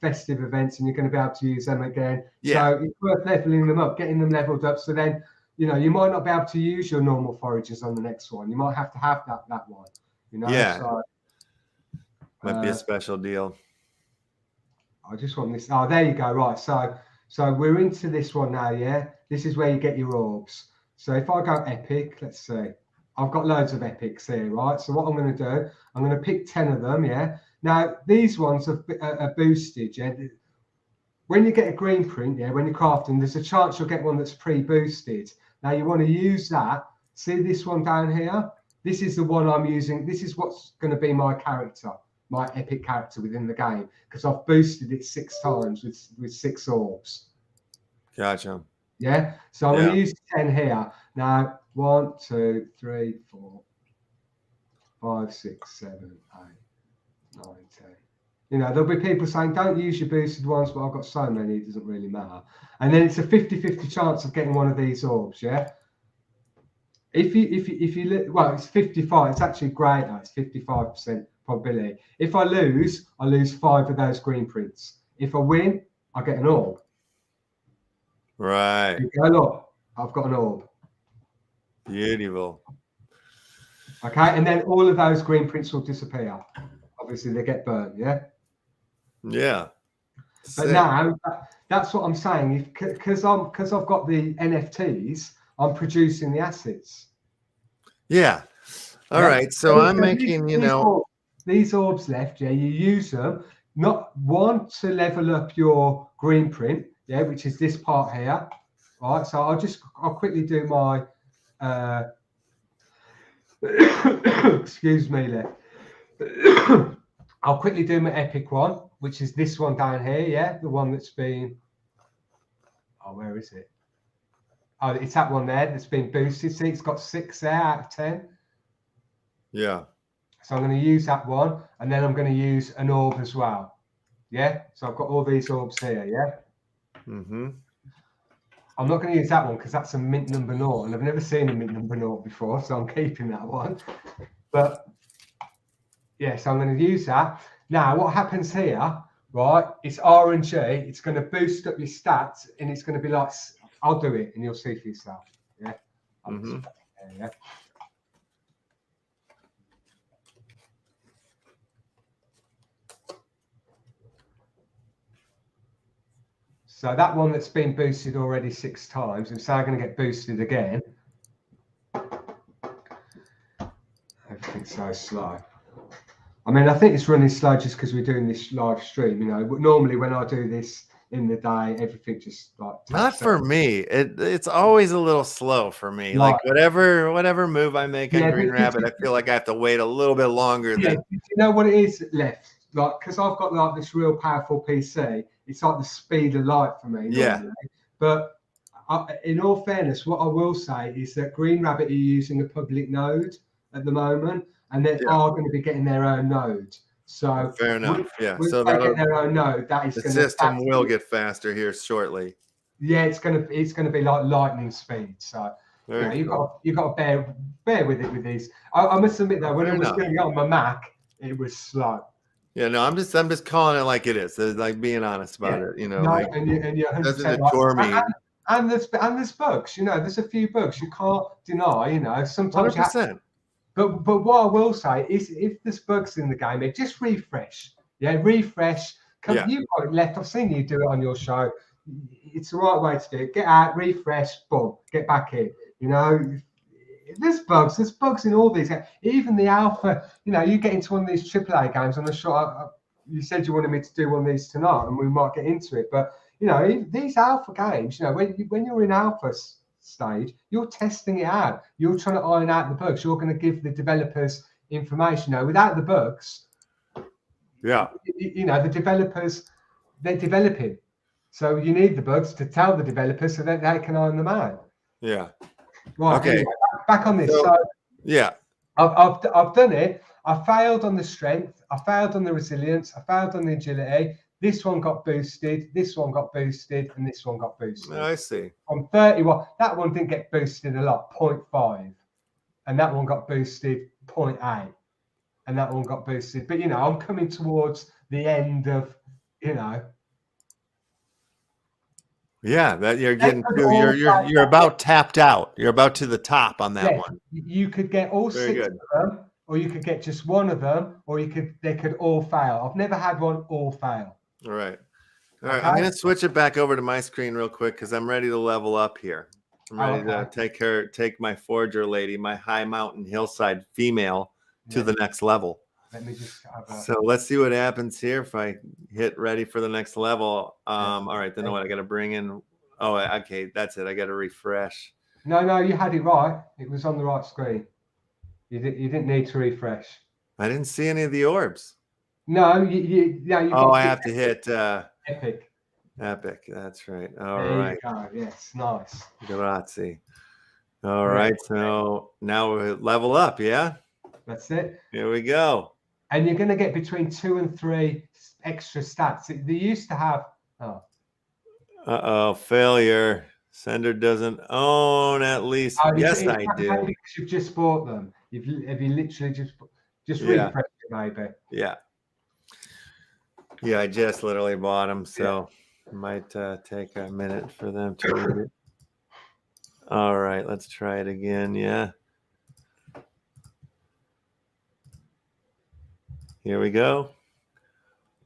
festive events, and you're going to be able to use them again. Yeah. So it's worth leveling them up, getting them leveled up. So then you might not be able to use your normal foragers on the next one. You might have to have that one. Yeah. So, might be a special deal. I just want this. Oh, there you go. Right. So we're into this one now. Yeah. This is where you get your orbs. So if I go epic, let's see. I've got loads of epics here, right? So what I'm going to do, I'm going to pick 10 of them. Yeah. Now these ones are boosted. Yeah. When you get a green print, when you're crafting, there's a chance you'll get one that's pre-boosted. Now you want to use that. See this one down here? This is the one I'm using. This is what's going to be my character, my epic character within the game, because I've boosted it 6 times with 6 orbs. Gotcha. Yeah. So I'm going to use 10 here. Now 1, 2, 3, 4, 5, 6, 7, 8, 9, 10. There'll be people saying, don't use your boosted ones, but I've got so many, it doesn't really matter. And then it's a 50-50 chance of getting one of these orbs, yeah? If you well, it's 55, it's actually greater, it's 55% probability. If I lose 5 of those green prints. If I win, I get an orb. Right. Look, I've got an orb. Beautiful. Okay, and then all of those green prints will disappear. Obviously, they get burnt, yeah? Yeah. But now, that's what I'm saying. Because I've got the NFTs, I'm producing the assets. Yeah. All right. So I'm making, these orbs left, you use them, not one to level up your green print, which is this part here. All right. So I'll quickly do my, excuse me, left. I'll quickly do my epic one, which is this one down here, the one that's been, where is it? Oh, it's that one there that's been boosted. See, it's got 6 there out of 10. Yeah. So I'm going to use that one, and then I'm going to use an orb as well. Yeah. So I've got all these orbs here. Yeah. Mm-hmm. I'm not going to use that one because that's a mint number 0, and I've never seen a mint number 0 before, so I'm keeping that one. But yeah, so I'm going to use that. Now, what happens here, right? It's RNG. It's going to boost up your stats, and it's going to be like, I'll do it, and you'll see for yourself. Yeah. Mm-hmm. Yeah. So that one that's been boosted already 6 times, and so I'm going to get boosted again. Everything's so slow. I mean, I think it's running slow just because we're doing this live stream. Normally when I do this in the day, everything just like Not takes for over. me. It's always a little slow for me. Right. Like whatever move I make on Yeah, Green but Rabbit, I feel like I have to wait a little bit longer yeah, than. do you know what it is left? Like, because I've got like this real powerful PC, it's like the speed of light for me Yeah. normally. But in all fairness, what I will say is that GreenRabbit are using a public node at the moment, and they are going to be getting their own node. So Fair enough. Yeah. once So they that'll, get their own node, that is the going to system will get faster here shortly. Yeah, it's going to be like lightning speed. So Very cool. you've got to bear with it with these. I must admit though, when Fair I was enough. doing it on my Mac, it was slow. Yeah, no, I'm just calling it like it is. It's like being honest about it. You know, No, like and you're 100% doesn't right. deter me. And there's bugs. You know, there's a few bugs you can't deny. You know, sometimes you have, 100%. but what I will say is, if there's bugs in the game, just refresh. Yeah, refresh. Yeah. You've got it left. I've seen you do it on your show. It's the right way to do it. Get out, refresh, boom, get back in. You know, there's bugs in all these. Even the alpha. You know, you get into one of these AAA games. I'm sure you said you wanted me to do one of these tonight, and we might get into it. But you know, these alpha games. You know, when you're in alpha stage, you're testing it out. You're trying to iron out the bugs. You're going to give the developers information. Now, without the bugs, yeah, you know, the developers, they're developing. So you need the bugs to tell the developers so that they can iron them out. Yeah. Right. Okay. Anyway, back on this. So, yeah. I've done it. I failed on the strength. I failed on the resilience. I failed on the agility. This one got boosted. This one got boosted, and this one got boosted. I see. From 31, that one didn't get boosted a lot, 0.5, and that one got boosted 0.8, and that one got boosted. But you know, I'm coming towards the end of, you know. Yeah, that you're getting to, you're about tapped out. You're about to the top on that one. You could get all Very 6 good. of them, or you could get just one of them, or they could all fail. I've never had one all fail. All right. All right. I'm going to switch it back over to my screen real quick because I'm ready to level up here. I'm ready to take my forger lady, my high mountain hillside female to the next level. Let me just So let's see what happens here if I hit ready for the next level. All right, then what I got to bring in. Oh, okay, that's it. I got to refresh. No, you had it right. It was on the right screen. You didn't need to refresh. I didn't see any of the orbs. No, I have to hit epic. Epic. That's right. All there right. You go. Yes, nice. Grazie. All right. So now we level up. Yeah. That's it. Here we go. And you're going to get between 2 and 3 extra stats. They used to have. Failure. Sender doesn't own at least. Yes, I do. Because you've just bought them. Have you literally just refreshed it, maybe? Yeah. Yeah, I just literally bought them, so it might take a minute for them to read it. All right, let's try it again. Yeah. Here we go.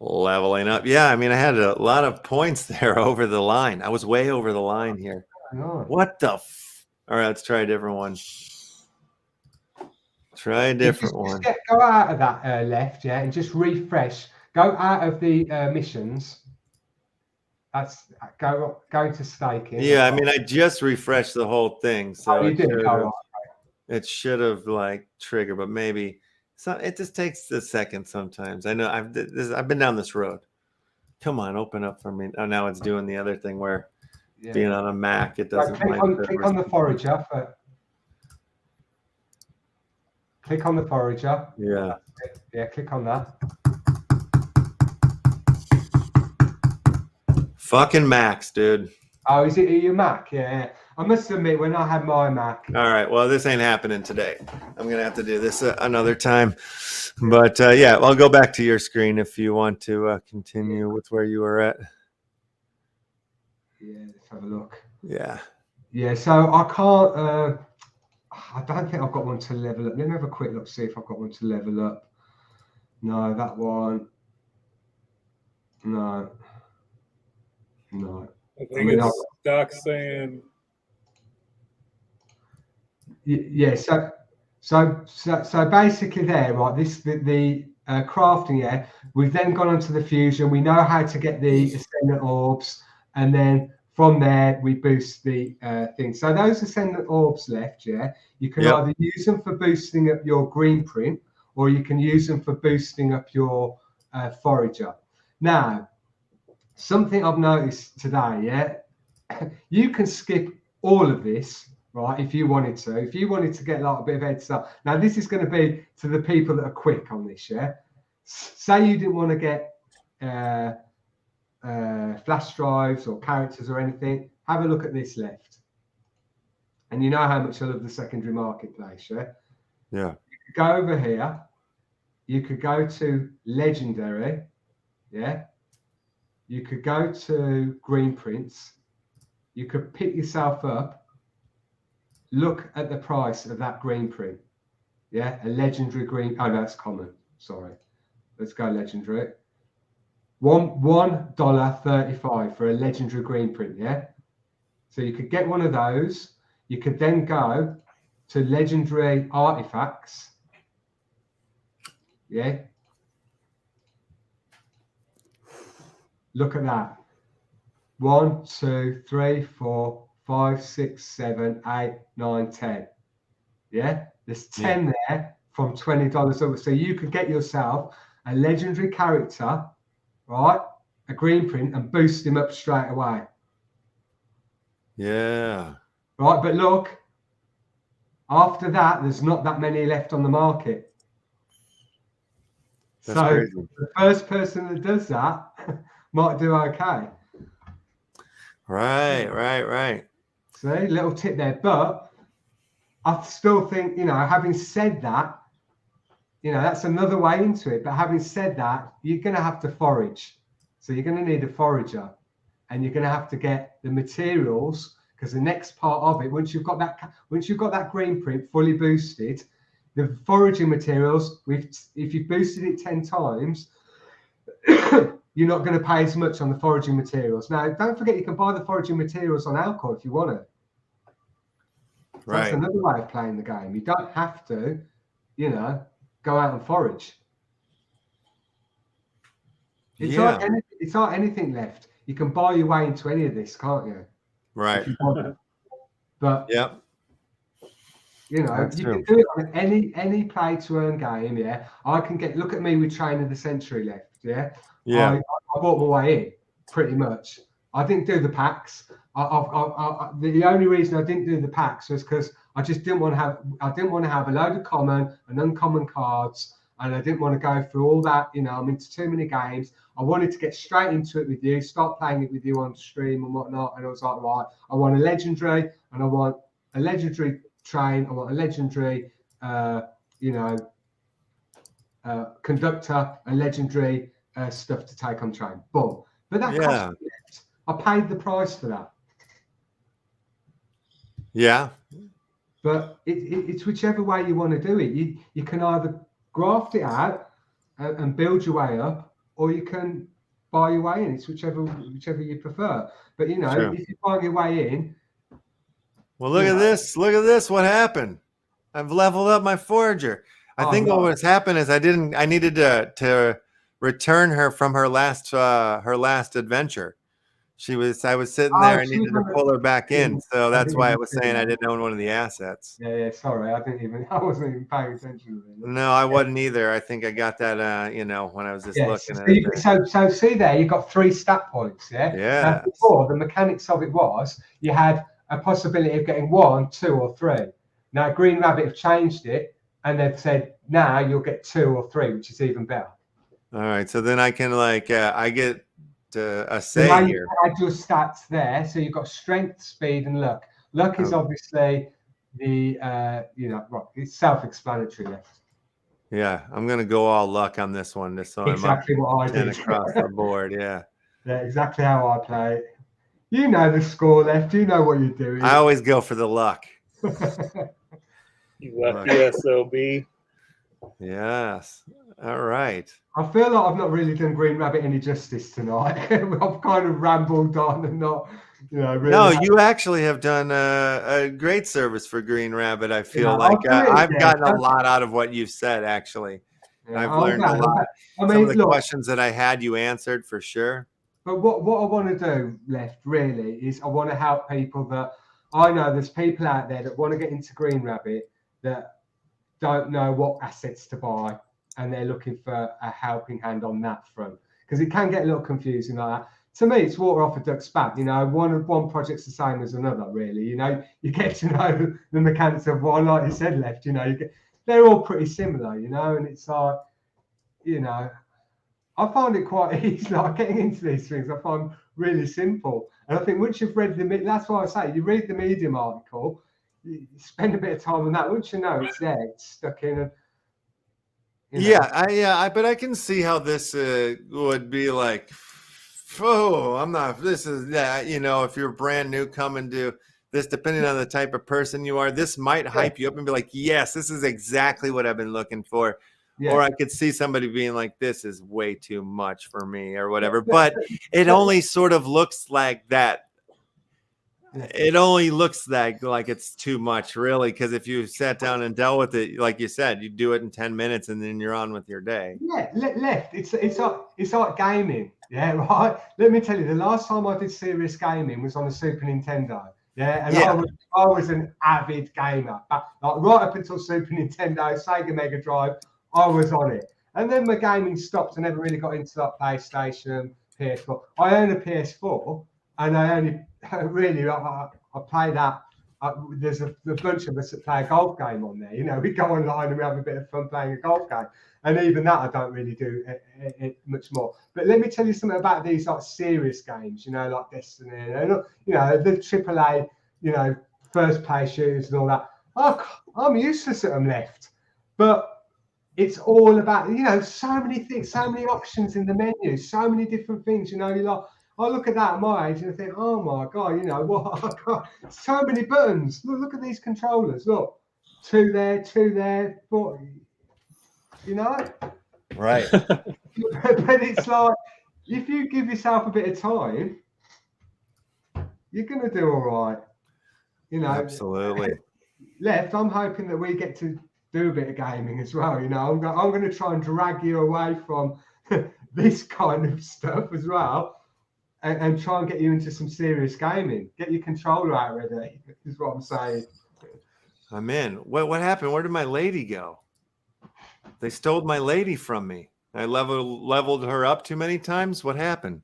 Leveling up. Yeah, I mean, I had a lot of points there over the line. I was way over the line here. What the All right, let's try a different one. Try a different one. Go out of that left, and just refresh. Go out of the missions. That's go to staking. Yeah, I mean, I just refreshed the whole thing, so you did. It should have like triggered, but maybe it just takes a second sometimes. I know I've been down this road. Come on, open up for me. Oh, now it's doing the other thing where being on a Mac, it doesn't. Click on the forager. Click on the forager. Yeah. Yeah, click on that. Fucking Macs, dude. Oh, is it your Mac? Yeah. I must admit, when I had my Mac. All right. Well, this ain't happening today. I'm going to have to do this another time. But yeah, I'll go back to your screen if you want to continue with where you were at. Yeah, let's have a look. Yeah. Yeah, so I can't, I don't think I've got one to level up. Let me have a quick look, see if I've got one to level up. No, that one. No. I think it's Doc saying. Yeah, so basically there, right? The crafting, yeah, we've then gone on to the fusion. We know how to get the ascendant orbs, and then from there we boost the thing. So those ascendant orbs left, yeah, you can either use them for boosting up your green print, or you can use them for boosting up your forager. Now, something I've noticed today, yeah, you can skip all of this, right, if you wanted to. If you wanted to get like a bit of head start. Now, this is going to be to the people that are quick on this, yeah. Say you didn't want to get flash drives or characters or anything. Have a look at this left. And you know how much I love the secondary marketplace, yeah? Yeah. You could go over here. You could go to legendary, yeah? You could go to green prints. You could pick yourself up. Look at the price of that green print. Yeah, a legendary green. Oh, that's common. Sorry. Let's go legendary. $1.35 for a legendary green print. Yeah. So you could get one of those. You could then go to legendary artifacts. Yeah. Look at that. 1, 2, 3, 4, 5, 6, 7, 8, 9, 10. Yeah, there's 10 there from $20 over. So you could get yourself a legendary character, right? A green print, and boost him up straight away. Yeah. Right, but look, after that, there's not that many left on the market. That's so crazy. The first person that does that might do okay. Right. See, little tip there. But I still think, you know, having said that, you know, that's another way into it. But having said that, you're going to have to forage. So you're going to need a forager, and you're going to have to get the materials, because the next part of it, once you've got that green print fully boosted, the foraging materials, if you've boosted it 10 times, you're not going to pay as much on the foraging materials. Now, don't forget, you can buy the foraging materials on Alcor if you want to. So right. That's another way of playing the game. You don't have to, you know, go out and forage. It's like anything left. You can buy your way into any of this, can't you? Right. But you know, you can do it on any play to earn game. Yeah, I can look at me with Train of the Century left. Yeah. I bought my way in pretty much. I didn't do the packs. The only reason I didn't do the packs was because I just didn't want to have. I didn't want to have a load of common and uncommon cards, and I didn't want to go through all that. You know, I'm into too many games. I wanted to get straight into it with you, start playing it with you on stream and whatnot. And I was like, right, I want a legendary, and I want a legendary Train. I want a legendary, conductor, a legendary. Stuff to take on Train. Boom. But that cost me. I paid the price for that. Yeah. But it's whichever way you want to do it. You can either graft it out and build your way up, or you can buy your way in. It's whichever you prefer. But you know, if you buy your way in. Well, look at this. Look at this. What happened? I've leveled up my forager. I think what was happened is I needed to return her from her last adventure. I was sitting there. I needed to pull her back in, so that's why I was saying I didn't own one of the assets. Yeah. Sorry, I wasn't even paying attention. No, I wasn't either. I think I got that. You know, when I was just looking at it. So see there, you got 3 stat points. Yeah. Yeah. Before, the mechanics of it was you had a possibility of getting 1, 2, or 3. Now GreenRabbit have changed it, and they've said now you'll get 2 or 3, which is even better. All right, so then I can I get a say here. Add your stats there, so you've got strength, speed, and luck. Luck is obviously the it's self-explanatory left. Yeah, I'm gonna go all luck on this one. Exactly what I did across the board. Yeah, exactly how I play it. You know the score left. You know what you're doing. I always go for the luck. You lucky SOB. Yes. All right. I feel like I've not really done GreenRabbit any justice tonight. I've kind of rambled on and not, really. No, you actually have done a great service for GreenRabbit. I feel like I've gotten a lot out of what you've said, actually. Yeah, I've learned a lot. I mean, Some of the look, questions that I had, you answered for sure. but what I want to do, Left, really, is I want to help people that I know there's people out there that want to get into GreenRabbit that don't know what assets to buy, and they're looking for a helping hand on that front, because it can get a little confusing like that. To me, it's water off a duck's back. You know, one project's the same as another, really. You know, you get to know the mechanics of one, like you said, Left. You know, they're all pretty similar. You know, and it's like, you know, I find it quite easy, like getting into these things. I find really simple, and I think once you've read that's why I say you read the Medium article, you spend a bit of time on that. Once you know it's there, it's stuck in. And, yeah, but I can see how this would be like. Oh, I'm not. This is that. You know, if you're brand new coming to this, depending on the type of person you are, this might hype you up and be like, yes, this is exactly what I've been looking for. Yeah. Or I could see somebody being like, this is way too much for me or whatever. But it only sort of looks like that. It only looks like it's too much, really, because if you sat down and dealt with it, like you said, you do it in 10 minutes and then you're on with your day. Yeah, Left. It's like gaming. Yeah, right. Let me tell you, the last time I did serious gaming was on the Super Nintendo. Yeah, and I was an avid gamer. Like right up until Super Nintendo, Sega Mega Drive, I was on it. And then my gaming stopped. I never really got into that PlayStation, PS4. I own a PS4, and I only really I play that. There's a bunch of us that play a golf game on there. You know, we go online and we have a bit of fun playing a golf game. And even that, I don't really do it much more. But let me tell you something about these like serious games, you know, like Destiny, and, you know, the AAA, you know, first play shooters and all that. I'm useless at them, Left. But it's all about, you know, so many things, so many options in the menu, so many different things. You know, you're like, I look at that at my age and I think, oh my God, you know, what? So many buttons. Look at these controllers. Look, two there, 4. You know, right? But it's like, if you give yourself a bit of time, you're gonna do all right. You know, absolutely. Left, I'm hoping that we get to do a bit of gaming as well. You know, I'm going to try and drag you away from this kind of stuff as well, and try and get you into some serious gaming. Get your controller out ready. Is what I'm saying. I'm in. What happened? Where did my lady go? They stole my lady from me. I leveled her up too many times. What happened?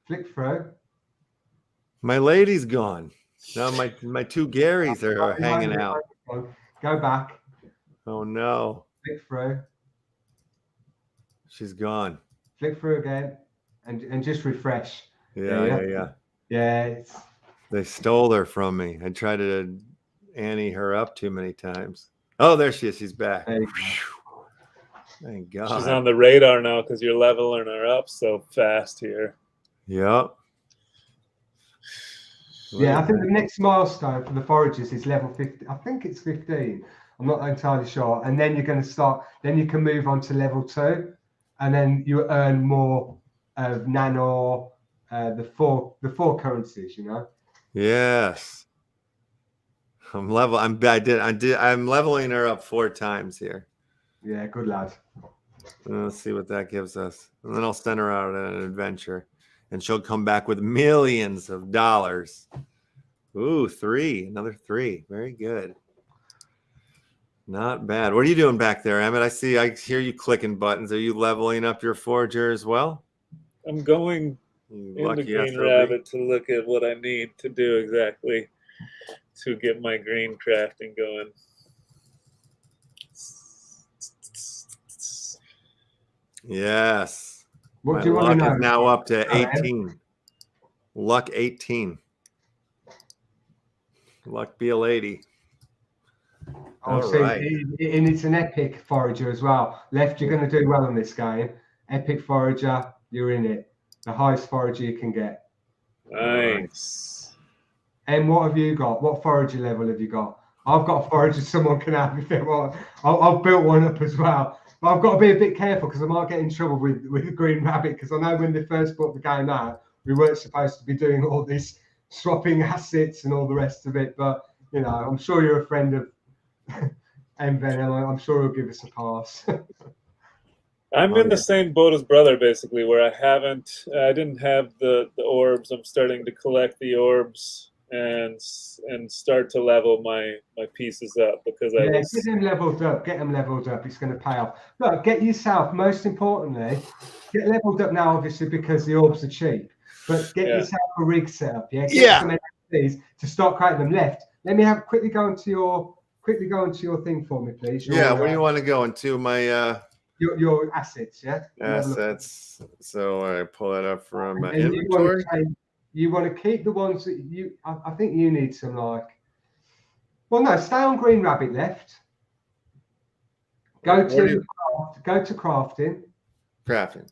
Flick through. My lady's gone. Now my two Garys are hanging out. Go back. Oh no. Flick through. She's gone. Flick through again, and just refresh. Yeah. They stole her from me. I tried to Annie her up too many times. Oh, there she is. She's back. Thank God. She's on the radar now because you're leveling her up so fast here. Yep. Yeah, I think the next milestone for the foragers is level 50. I think it's 15. I'm not entirely sure. And then you're going to start. Then you can move on to level 2, and then you earn more of nano, the four currencies. You know. Yes. I'm leveling her up 4 times here. Yeah, good lad. Let's see what that gives us. And then I'll send her out on an adventure. And she'll come back with millions of dollars. Ooh, 3. Another 3. Very good. Not bad. What are you doing back there, Emmett? I hear you clicking buttons. Are you leveling up your forager as well? I'm going into GreenRabbit to look at what I need to do exactly to get my green crafting going. Yes. What do you want to know? Is now up to 18. Luck 18. Luck be a lady. Right. And it's an epic forager as well. Left, you're going to do well in this game. Epic forager, you're in it. The highest forager you can get. Nice. And what have you got? What forager level have you got? I've got a forager someone can have if they want. I've built one up as well. But I've got to be a bit careful because I might get in trouble with GreenRabbit, because I know when they first brought the game out, we weren't supposed to be doing all this swapping assets and all the rest of it. But, you know, I'm sure you're a friend of Venom. I'm sure he'll give us a pass. I'm in the same boat as brother, basically, where I didn't have the orbs. I'm starting to collect the orbs and start to level my pieces up because I was. Get them leveled up. Get them leveled up. It's going to pay off. Look, get yourself. Most importantly, get leveled up now, obviously, because the orbs are cheap. But get yourself a rig set up. Yeah. Get some NFTs to start creating them. Left. Let me quickly go into your thing for me, please. Where do you want to go into my your assets? Yeah. Assets. So I pull it up from my inventory. You want to keep the ones that you. I think you need some like. Well, no, stay on GreenRabbit left. Go to crafting. Crafting.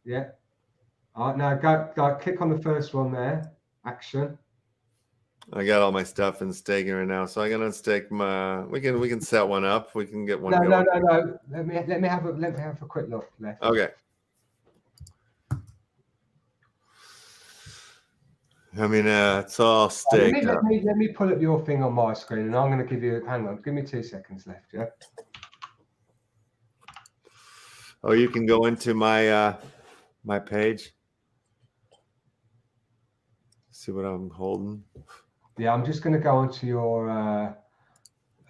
Yeah. All right, now go click on the first one there. Action. I got all my stuff in staking right now, so I'm gonna stake my. We can set one up. We can get one. No. Let me have a quick look left. Okay. I mean, it's all staked up. Let me pull up your thing on my screen, and I'm going to give you. Hang on, give me 2 seconds left. Yeah. Oh, you can go into my my page. See what I'm holding. Yeah, I'm just going to go onto your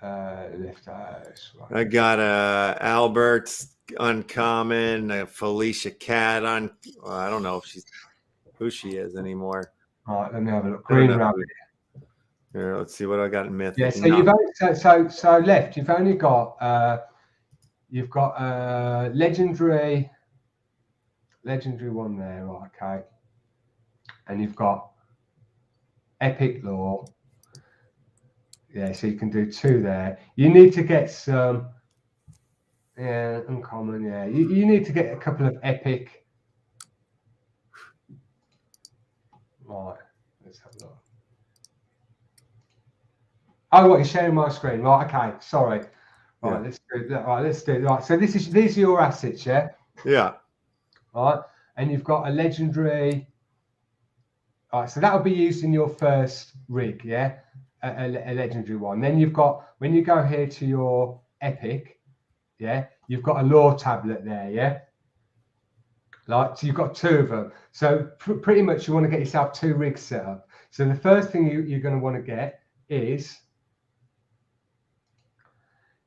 LeftHouse. Right. I got Albert's uncommon, Felicia Cat on. Well, I don't know if who she is anymore. All right, let me have a look. GreenRabbit. Here, let's see what I got in Mythic. Yeah, so you've only, so left. You've only got legendary one there, right? Okay, and you've got epic lore. Yeah, so you can do 2 there. You need to get some, uncommon. Yeah, you need to get a couple of epic. Right, let's have a look. Oh, what, you're sharing my screen? Right, okay, sorry. Right, yeah. Let's do that. Right, let's do it. Right, so these are your assets, yeah? Yeah. Right, and you've got a legendary. All right, so that'll be used in your first rig, yeah? A legendary one. Then you've got, when you go here to your epic, yeah, you've got a lore tablet there, yeah? Like, so you've got 2 of them. So pretty much you want to get yourself 2 rigs set up. So the first thing you're going to want to get is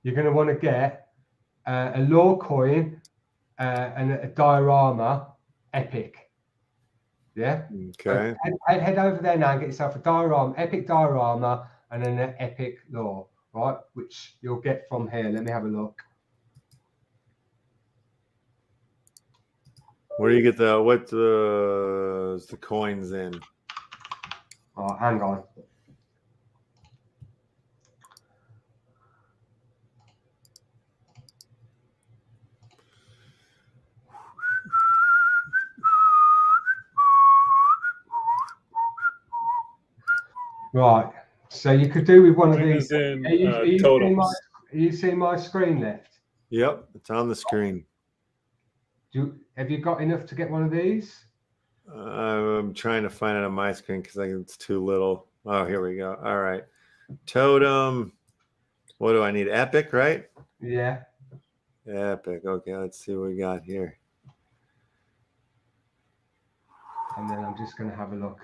you're going to want to get a lore coin and a diorama epic. Yeah. Okay. So head over there now and get yourself a diorama, epic diorama, and then an epic lore, right? Which you'll get from here. Let me have a look. Where do you get the coins in? Oh, hang on. Right. So you could do with one of these. Are you seeing my screen left? Yep, it's on the screen. Have you got enough to get one of these? I'm trying to find it on my screen because it's too little. Oh, here we go. All right. Totem. What do I need? Epic, right? Yeah. Epic. Okay, let's see what we got here. And then I'm just going to have a look.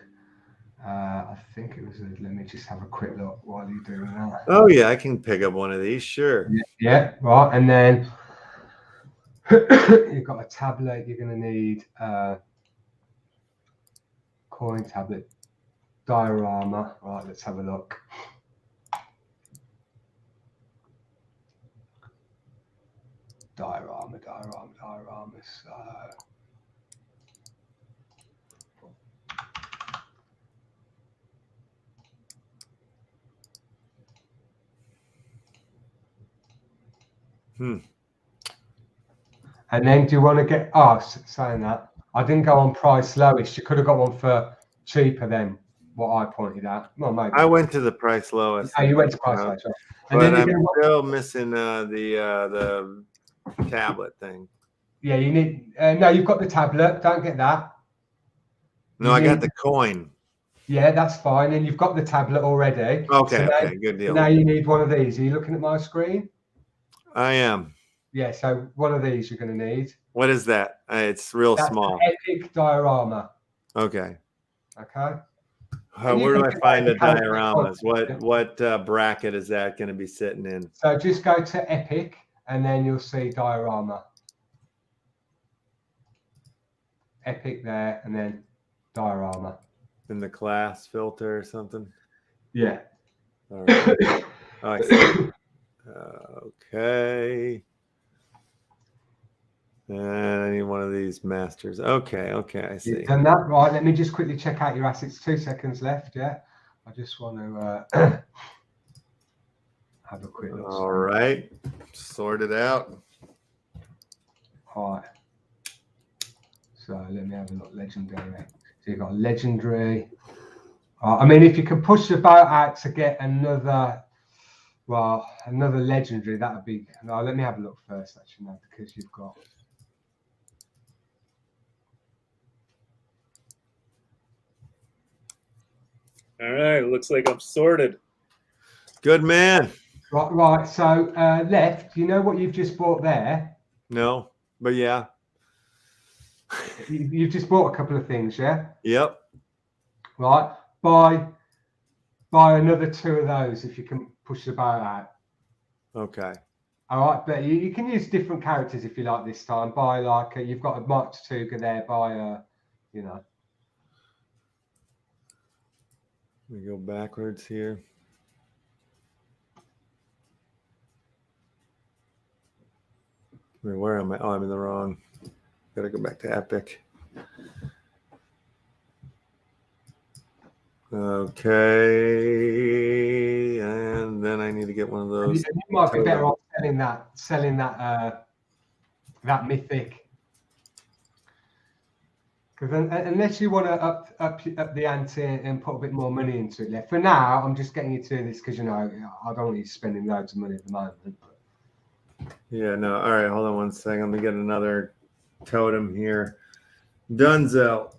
I think it was. Let me just have a quick look while you're doing that. Oh, yeah, I can pick up one of these. Sure. Yeah, right. And then you've got a tablet. You're going to need coin tablet, diorama. Right, let's have a look. Diorama. So and then do you want to get saying that I didn't go on price lowest. You could have got one for cheaper than what I pointed out. Well, maybe I went to the price lowest. Oh, you went to price lowest, right. And but then I'm still missing the tablet thing. Yeah, you need no, you've got the tablet, don't get that. No, I got the coin. Yeah, that's fine. And you've got the tablet already. Okay, so okay, good deal. Now you need one of these. Are you looking at my screen? I am. Yeah, so one of these you're going to need. What is that? It's real That's small. an epic diorama. Okay. Okay. Where do I find the dioramas? What bracket is that going to be sitting in? So just go to epic and then you'll see diorama. Epic there and then diorama. In the class filter or something? Yeah. All right. Oh, I see. Okay. And I need one of these masters. Okay, I see. You've done that, right? Let me just quickly check out your assets. 2 seconds left, yeah. I just want to have a quick look. All right, sort it out. All right. So let me have a look. Legendary. So you've got legendary. I mean, if you can push the boat out to get another legendary, that would be. No, let me have a look first, actually, no, because you've got. All right, looks like I'm sorted. Good man. Right. So left. You know what you've just bought there? No, but yeah. You've just bought a couple of things, yeah. Yep. Right. Buy another 2 of those if you can push the boat out. Okay. All right, but you can use different characters if you like this time. Buy like you've got a March Tuga there. Buy you know. We go backwards here. Where am I? Oh, I'm in the wrong. Gotta go back to Epic. Okay, and then I need to get one of those. You might be better off selling that mythic. Because unless you want to up the ante and put a bit more money into it, left. For now, I'm just getting you to this because I don't want you spending loads of money at the moment. Yeah, no. All right, hold on one second. Let me get another totem here. Dunzo.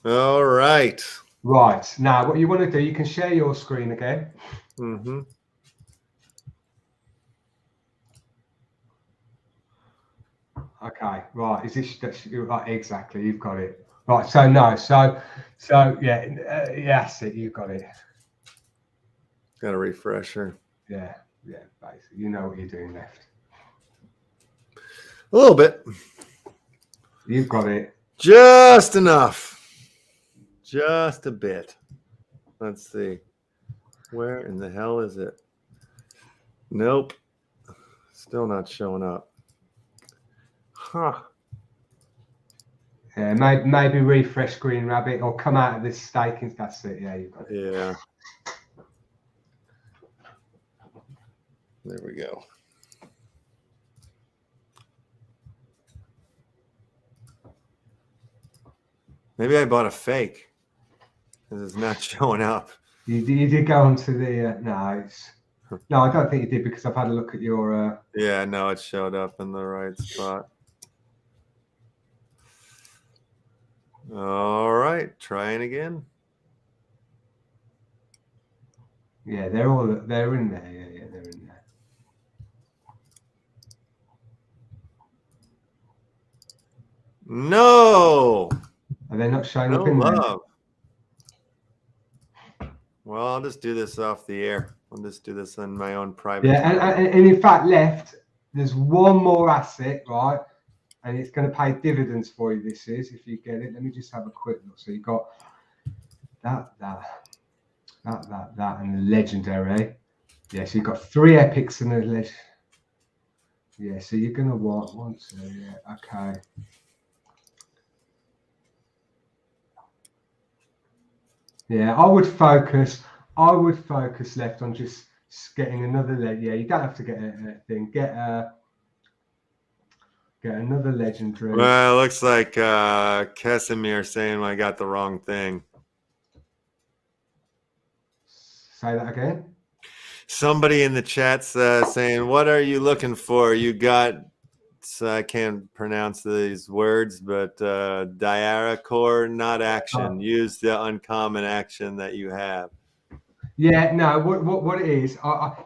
All right. Right. Now, what you want to do, you can share your screen again. Mm-hmm. Okay. Right. Is this right? Exactly. You've got it. Right. So no. So yeah. Yes, you've got it. Got a refresher. Yeah. Basically, you know what you're doing left. A little bit. You've got it. Just enough. Just a bit. Let's see. Where in the hell is it? Nope. Still not showing up. Huh. Yeah, maybe refresh GreenRabbit or come out of this staking. That's it. Yeah, you've got it. Yeah. There we go. Maybe I bought a fake because it's not showing up. You did go onto the no, I don't think you did because I've had a look at your. Yeah, no, it showed up in the right spot. All right, trying again. Yeah, they're in there. Yeah, they're in there. No. Are they not showing No up in love. Well, I'll just do this off the air. I'll just do this on my own private. Yeah, and in fact, left. There's one more asset, right? And it's going to pay dividends for you. This is, if you get it. Let me just have a quick look. So you got that, and the legendary. Yeah, so you've got 3 epics and a legend. Yeah, so you're going to want 1, 2. Yeah, okay. Yeah, I would focus left on just getting another leg. Yeah, you don't have to get a thing. Get another legendary. Well, it looks like Kesimir saying I got the wrong thing. Say that again. Somebody in the chat's saying, "What are you looking for? You got." So I can't pronounce these words, but Diara core, not action. Use the uncommon action that you have. Yeah, no, what it is,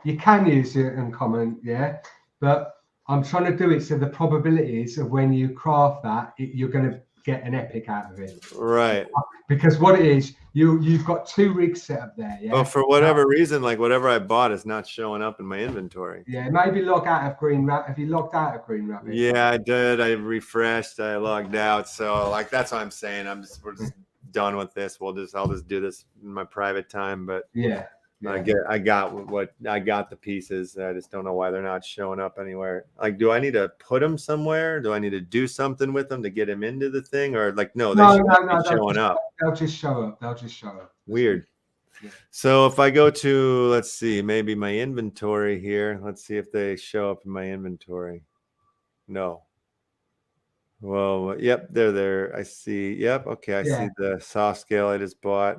you can use it uncommon, yeah, but I'm trying to do it so the probabilities of when you craft that, you're going to get an epic out of it. Right. Because what it is, you've got 2 rigs set up there, yeah. Well, for whatever reason, like whatever I bought is not showing up in my inventory. Yeah, maybe log out of GreenRabbit. Have you logged out of GreenRabbit? Yeah, I did. I refreshed. I logged out. So like that's what I'm saying. We're just done with this. I'll just do this in my private time. But yeah. I got the pieces. I just don't know why they're not showing up anywhere. Like, do I need to put them somewhere? Do I need to do something with them to get them into the thing? Or like, no, they should be showing up. They'll just show up. They'll just show up. Weird. Yeah. So if I go to, let's see, maybe my inventory here. Let's see if they show up in my inventory. No. Well, yep, they're there. I see. Yep. Okay. I see the soft scale I just bought.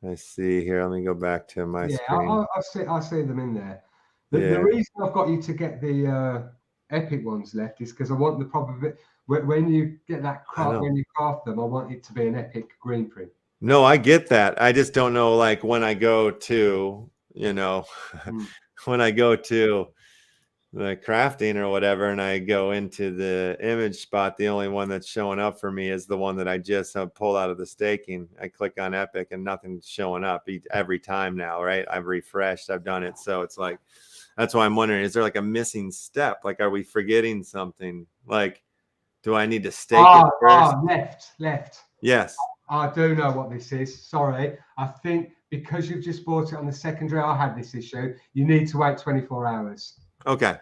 I see here. Let me go back to my screen. I see them in there. The reason I've got you to get the epic ones left is because I want the probability when you get that craft, when you craft them, I want it to be an epic green print. No, I get that. I just don't know, like when I go to, when I go to the crafting or whatever, and I go into the image spot, the only one that's showing up for me is the one that I just pulled out of the staking. I click on Epic and nothing's showing up every time now, right? I've refreshed, I've done it. So it's like, that's why I'm wondering, is there like a missing step? Like, are we forgetting something? Like, do I need to stake it first? Left. Yes. I do know what this is. Sorry. I think because you've just bought it on the secondary, I had this issue. You need to wait 24 hours. Okay.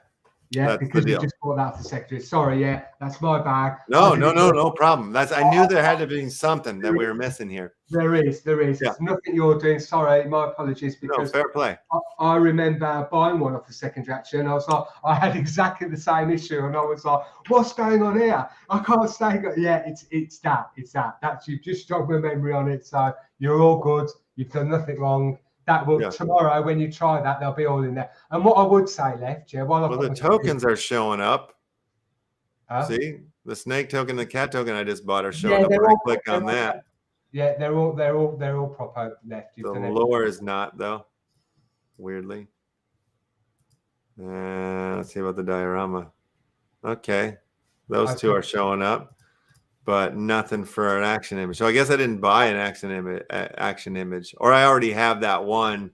Yeah, that's because you just bought that for secondary. Sorry, yeah, that's my bag. No problem. I knew there had to be something that we were missing here. There is. Yeah. It's nothing you're doing. Sorry, my apologies. Because fair play. I remember buying one off the secondary action. I was like, I had exactly the same issue, and I was like, what's going on here? I can't stay. Yeah, it's that. That's you've just jogged my memory on it. So you're all good. You've done nothing wrong. That will tomorrow when you try that, they'll be all in there. And what I would say, Left, well, the tokens are showing up. See, the snake token, the cat token I just bought are showing up. When I click on that. Yeah, they're all proper Left. The lower is not though. Weirdly. Let's see about the diorama. Okay, those two are showing up, but nothing for an action image. So I guess I didn't buy an action image, or I already have that one.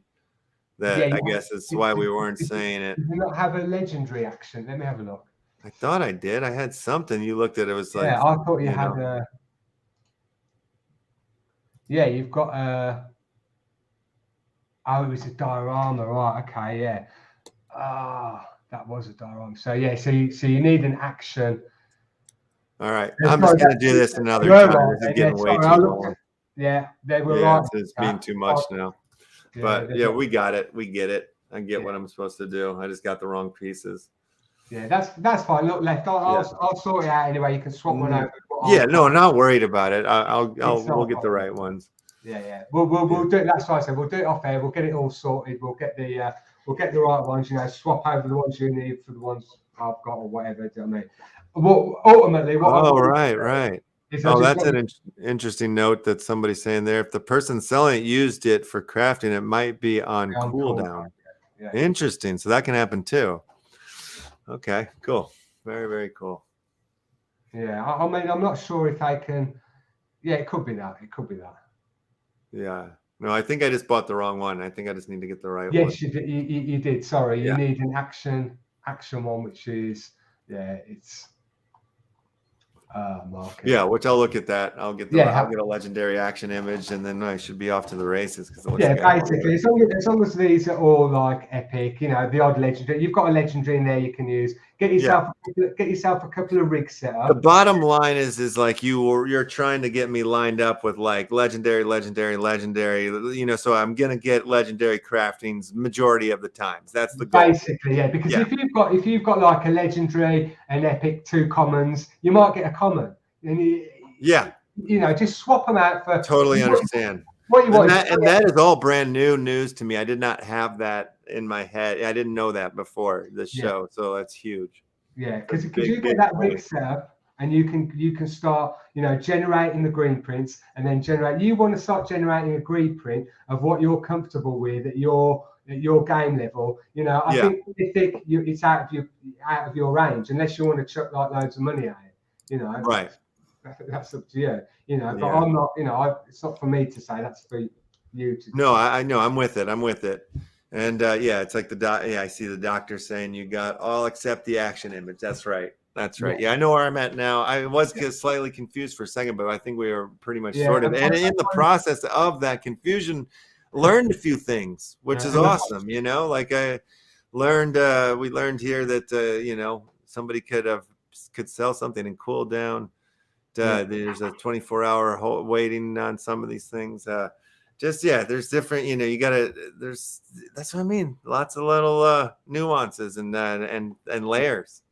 That I guess is why we weren't saying it. Did you not have a legendary action? Let me have a look. I thought I did. I had something. You looked at it. Was like, yeah, I thought you had a. Yeah, you've got a. Oh, it was a diorama, right? Okay, yeah. That was a diorama. So yeah, so you need an action. All right, I'm just going to do this another time. This is getting way too long. Yeah, they were right. It's being too much now. But yeah, we got it. We get it. I get what I'm supposed to do. I just got the wrong pieces. Yeah, that's fine. Look, Left, I'll sort it out anyway. You can swap one over. Yeah, no, not worried about it. We'll get the right ones. Yeah. We'll do it. That's what I said. We'll do it off air. We'll get it all sorted. We'll get the right ones. Swap over the ones you need for the ones I've got or whatever. Do you know what I mean? Well, ultimately, right. That's an interesting note that somebody's saying there. If the person selling it used it for crafting, it might be on cooldown. Yeah. Interesting. So that can happen too. Okay, cool. Very, very cool. Yeah, I mean, I'm not sure if they can. Yeah, it could be that. Yeah. No, I think I just bought the wrong one. I think I just need to get the right one. Yes, you did. Sorry, you need an action one, which is it's. Market. Yeah, which I'll look at that. I'll get a legendary action image, and then I should be off to the races. Basically, as long as these are all like epic, the odd legendary. You've got a legendary in there you can use. Get yourself a couple of rigs set up. The bottom line is like you're trying to get me lined up with like legendary. So I'm gonna get legendary craftings majority of the times. That's the goal. Basically, yeah. Because if you've got like a legendary, an epic, 2 commons, you might get a common. And just swap them out for. Totally understand. What you want, and that is all brand new news to me. I did not have that in my head. I didn't know that before the show, so that's huge. Yeah, because you get that rig set up, and you can start, you know, generating the green prints, and then you want to start generating a green print of what you're comfortable with at your game level. You know, I think Mythic, it's out of your range, unless you want to chuck like loads of money at it, you know. Right. That's up to you, you know. But I'm not, you know, it's not for me to say. That's for you to. No, I know. I'm with it. And yeah, it's like I see the doctor saying you got all except the action image. That's right. Yeah, I know where I'm at now. I was slightly confused for a second, but I think we are pretty much sorted. And in the process of that confusion, learned a few things, which is awesome. You know, like we learned here that you know, somebody could sell something and cool down. There's a 24-hour waiting on some of these things. There's different, you know, that's what I mean. Lots of little nuances and layers.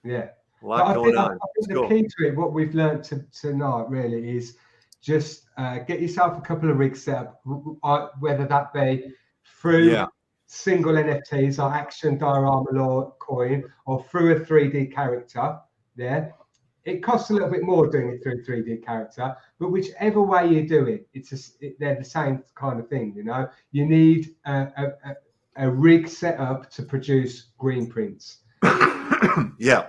Yeah. A lot going on. I think the key to it, what we've learned tonight really is just get yourself a couple of rigs set up, whether that be through single NFTs like Action, Diorama, Law, Coin, or through a 3D character. Yeah. It costs a little bit more doing it through a 3D character, but whichever way you do it, they're the same kind of thing, you know. You need a rig set up to produce green prints. Yeah.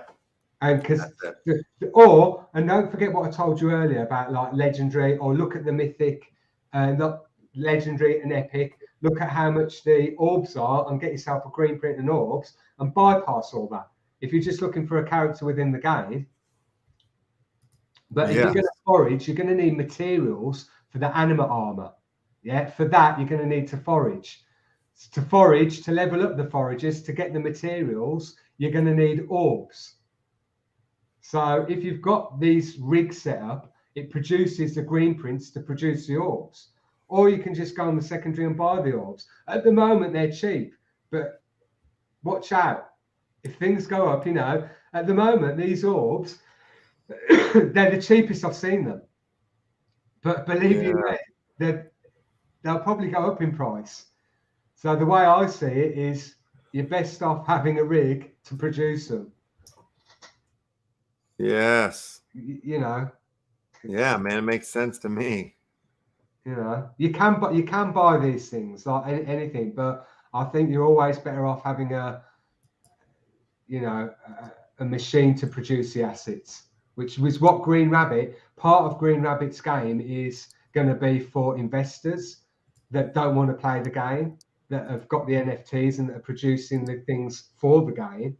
And and don't forget what I told you earlier about like legendary, or look at the mythic, not legendary and epic. Look at how much the orbs are, and get yourself a green print and orbs, and bypass all that. If you're just looking for a character within the game. But if you're going to forage, you're going to need materials for the anima armor. Yeah, for that, you're going to need to forage. To forage, to level up the forages, to get the materials, you're going to need orbs. So if you've got these rigs set up, it produces the green prints to produce the orbs. Or you can just go on the secondary and buy the orbs. At the moment, they're cheap, but watch out. If things go up, you know, at the moment, these orbs, they're the cheapest I've seen them. But believe you me, they'll probably go up in price. So the way I see it is you're best off having a rig to produce them. Yes. You know. Yeah, man, it makes sense to me. You know, you can buy these things like anything, but I think you're always better off having a machine to produce the assets, which was what part of GreenRabbit's game is going to be for investors that don't want to play the game, that have got the NFTs and that are producing the things for the game.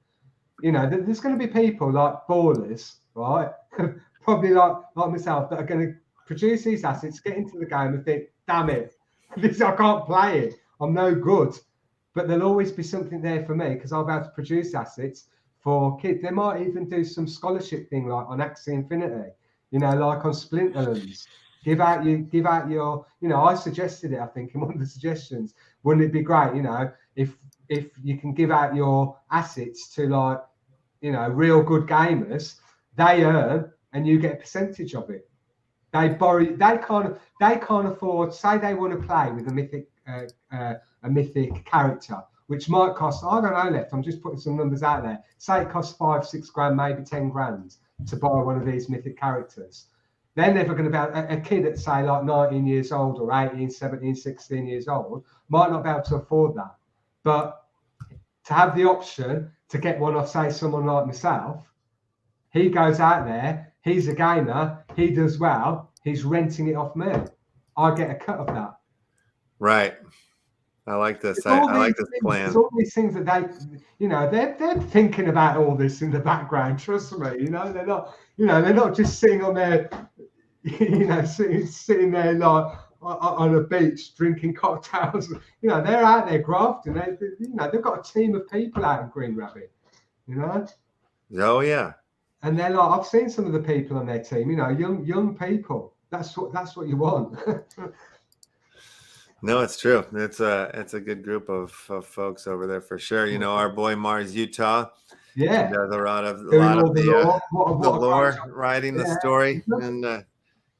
You know, there's going to be people like ballers, right? Probably like myself, that are going to produce these assets, get into the game and think, damn it, I can't play it. I'm no good. But there'll always be something there for me because I'll be able to produce assets for kids. They might even do some scholarship thing like on Axie Infinity, you know, like on Splinterlands. Give out your, you know, I suggested it, I think, in one of the suggestions. Wouldn't it be great, you know, if you can give out your assets to, like, you know, real good gamers, they earn and you get a percentage of it. They can't afford, say they want to play with a mythic character, which might cost, I don't know, I'm just putting some numbers out there. Say it costs 5-6 grand, maybe 10 grand to buy one of these mythic characters. They're never going to be a kid at, say, like 19 years old or 18, 17, 16 years old might not be able to afford that. But to have the option to get one off, say, someone like myself, he goes out there, he's a gamer, he does well, he's renting it off me. I get a cut of that. Right. I like this. I like this plan. There's all these things that they, you know, they're thinking about all this in the background. Trust me, you know, they're not just sitting on their, you know, sitting there like on a beach drinking cocktails. You know, they're out there grafting. They've got a team of people out in GreenRabbit. You know. Oh yeah. And they're like, I've seen some of the people on their team. You know, young people. That's what you want. No, it's true. It's a good group of folks over there for sure. You know, our boy Mars Utah. Yeah. Does a lot of the lore, writing the story and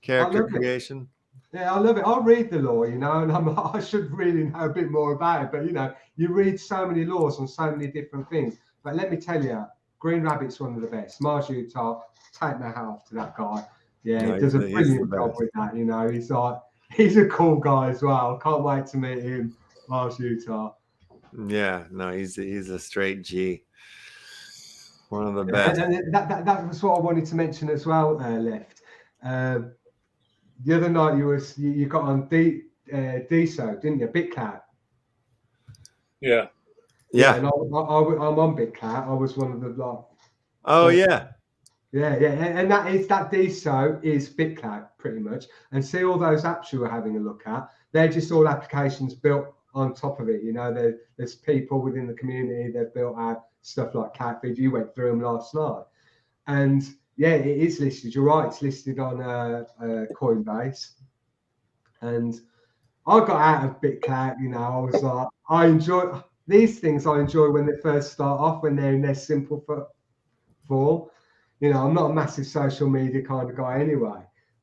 character creation. Yeah, I love it. I'll read the lore, you know, and I should really know a bit more about it. But, you know, you read so many laws on so many different things. But let me tell you, GreenRabbit's one of the best. Mars Utah, take my hat off to that guy. Yeah, No, he does a he's the brilliant job best. with that. You know, he's a cool guy as well. Can't wait to meet him, Mars Utah. Yeah, no, he's a straight G. One of the Yeah, best. and that was what I wanted to mention as well, Left. The other night you got on DSO, didn't you? BitClout. Yeah. Yeah. And I'm on BitClout. I was one of the like. Oh yeah. Yeah, and that DSO is BitClout pretty much. And see all those apps you were having a look at, they're just all applications built on top of it. You know, there's people within the community that built out stuff like Catfeed. You went through them last night, and yeah, it is listed. You're right, it's listed on Coinbase. And I got out of BitClout. You know, I was like, I enjoy these things. I enjoy when they first start off, when they're in their simple form. You know, I'm not a massive social media kind of guy anyway,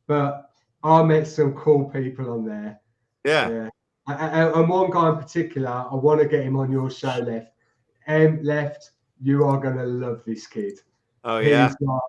but I met some cool people on there. Yeah. And one guy in particular, I want to get him on your show, Left. Left, you are going to love this kid. Oh, yeah. He's like,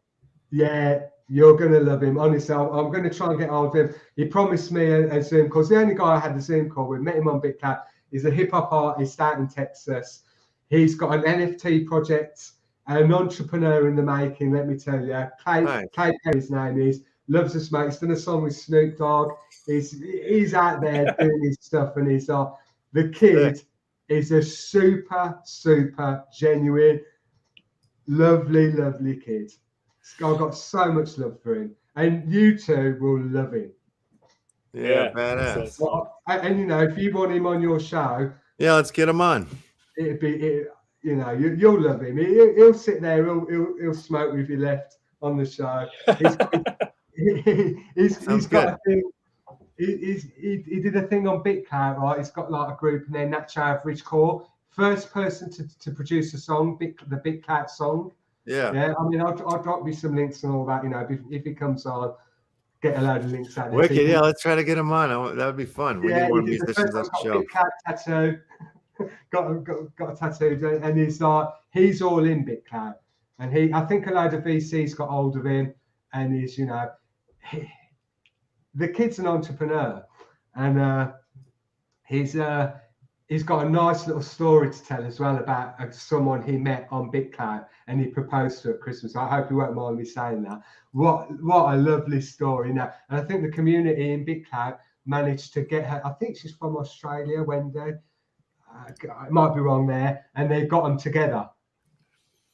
yeah, you're going to love him. Honestly, I'm going to try and get hold of him. He promised me a Zoom call. The only guy I had the Zoom call with, met him on BitClout. He's a hip-hop artist out in Texas. He's got an NFT project, an entrepreneur in the making, let me tell you. Clay Perry's name is. Loves to smoke. He's done a song with Snoop Dogg. He's out there doing his stuff, and he's the kid is a super genuine, lovely kid. I've got so much love for him, and you two will love him. Yeah, badass. And you know, if you want him on your show, yeah, let's get him on. It'd be, you know, you'll love him. He'll sit there. He'll smoke with you Left on the show. He's got a thing. He did a thing on BitClout, right? He's got like a group, and then Nacho Average Core, first person to produce a song, the BitClout song. Yeah. I mean, I'll drop you some links and all that. You know, if he comes on, get a load of links out there. Wicked, yeah. Let's try to get him on. That would be fun. We need more musicians on the show. BitClout tattoo. got a tattoo, and he's all in BitClout, and I think a load of VCs got hold of him, and he's, you know, the kid's an entrepreneur, and he's got a nice little story to tell as well about someone he met on BitClout, and he proposed to at Christmas. I hope you won't mind me saying that. What a lovely story. Now, and I think the community in BitClout managed to get her. I think she's from Australia, Wendy. I might be wrong there, and they got them together.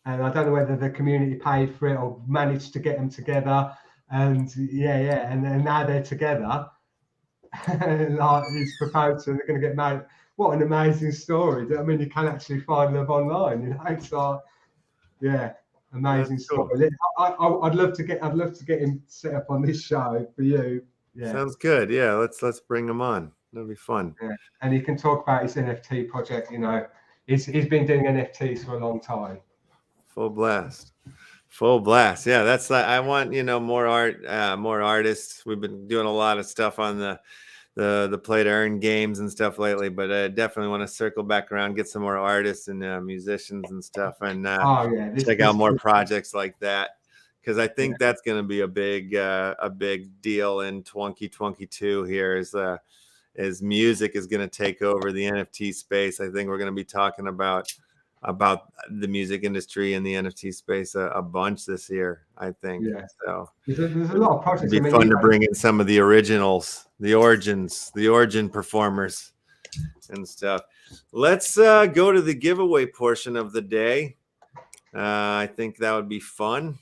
And I don't know whether the community paid for it or managed to get them together. And and now they're together. Like, he's proposed and they're going to get married. What an amazing story! I mean, you can actually find love online. You know, it's like, amazing story. Cool. I'd love to get him set up on this show for you. Yeah, sounds good. Yeah, let's bring him on. That'll be fun. Yeah. And he can talk about his NFT project. You know, he's been doing NFTs for a long time. Full blast. Yeah, that's I want, you know, more artists. We've been doing a lot of stuff on the play to earn games and stuff lately, but I definitely want to circle back around, get some more artists and musicians and stuff, and check out more projects like that, because I think that's going to be a big deal in 2022 here. As music is going to take over the NFT space. I think we're going to be talking about the music industry and the NFT space a bunch this year, I think. Yeah. So there's a lot of projects. It'd be fun to bring in some of the originals, the origin performers and stuff. Let's go to the giveaway portion of the day. I think that would be fun.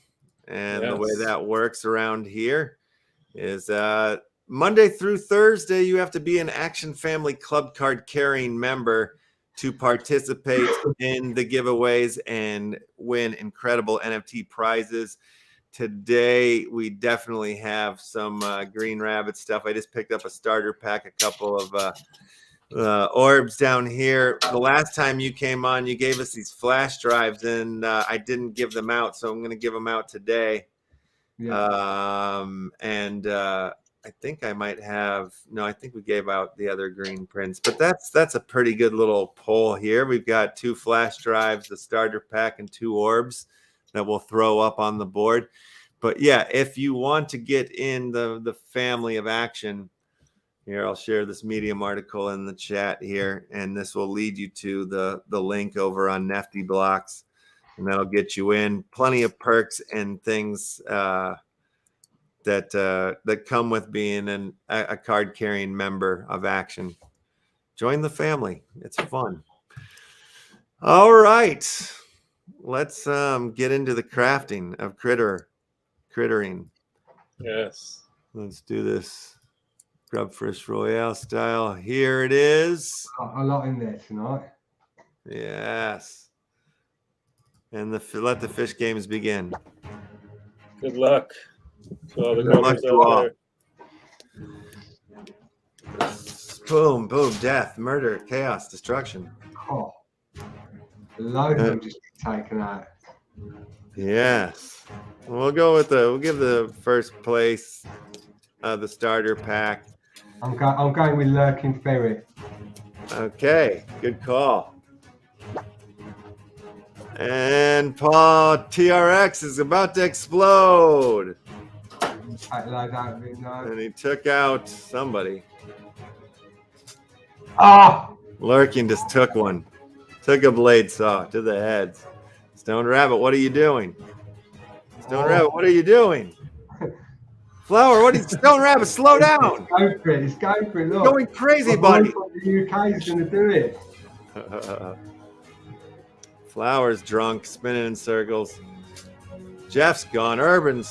And the way that works around here is Monday through Thursday, you have to be an Action Family Club Card carrying member to participate in the giveaways and win incredible NFT prizes. Today, we definitely have some GreenRabbit stuff. I just picked up a starter pack, a couple of orbs down here. The last time you came on, you gave us these flash drives, and I didn't give them out, so I'm going to give them out today. I think I might have, no, I think we gave out the other green prints, but that's a pretty good little poll here. We've got 2 flash drives, the starter pack, and 2 orbs. that we'll throw up on the board. But yeah, if you want to get in the family of action, here, I'll share this Medium article in the chat here, and this will lead you to the link over on Nifty Blocks, and that'll get you in. Plenty of perks and things that come with being a card-carrying member of Action. Join the family. It's fun. All right. Let's get into the crafting of crittering. Yes. Let's do this. Grubfish Royale style. Here it is. A lot in there tonight. Yes. And let the fish games begin. Good luck to all the Good luck grubbers to all. out there. Boom, boom, death, murder, chaos, destruction. Oh, a load of them just taken out. Yes. We'll give the first place the starter pack. I'm going with Lurking Ferry. Okay, good call. And Paul TRX is about to explode. Take a load out of it now. And he took out somebody. Ah! Lurking just took one. Took a blade saw to the heads. Stone Rabbit, what are you doing? Stone Rabbit, what are you doing? Flower, what are you? Stone Rabbit, slow down. It's going for it. It's going for it. Look. Going crazy, buddy. The UK is going to do it. Flower's drunk, spinning in circles. Jeff's gone. Urban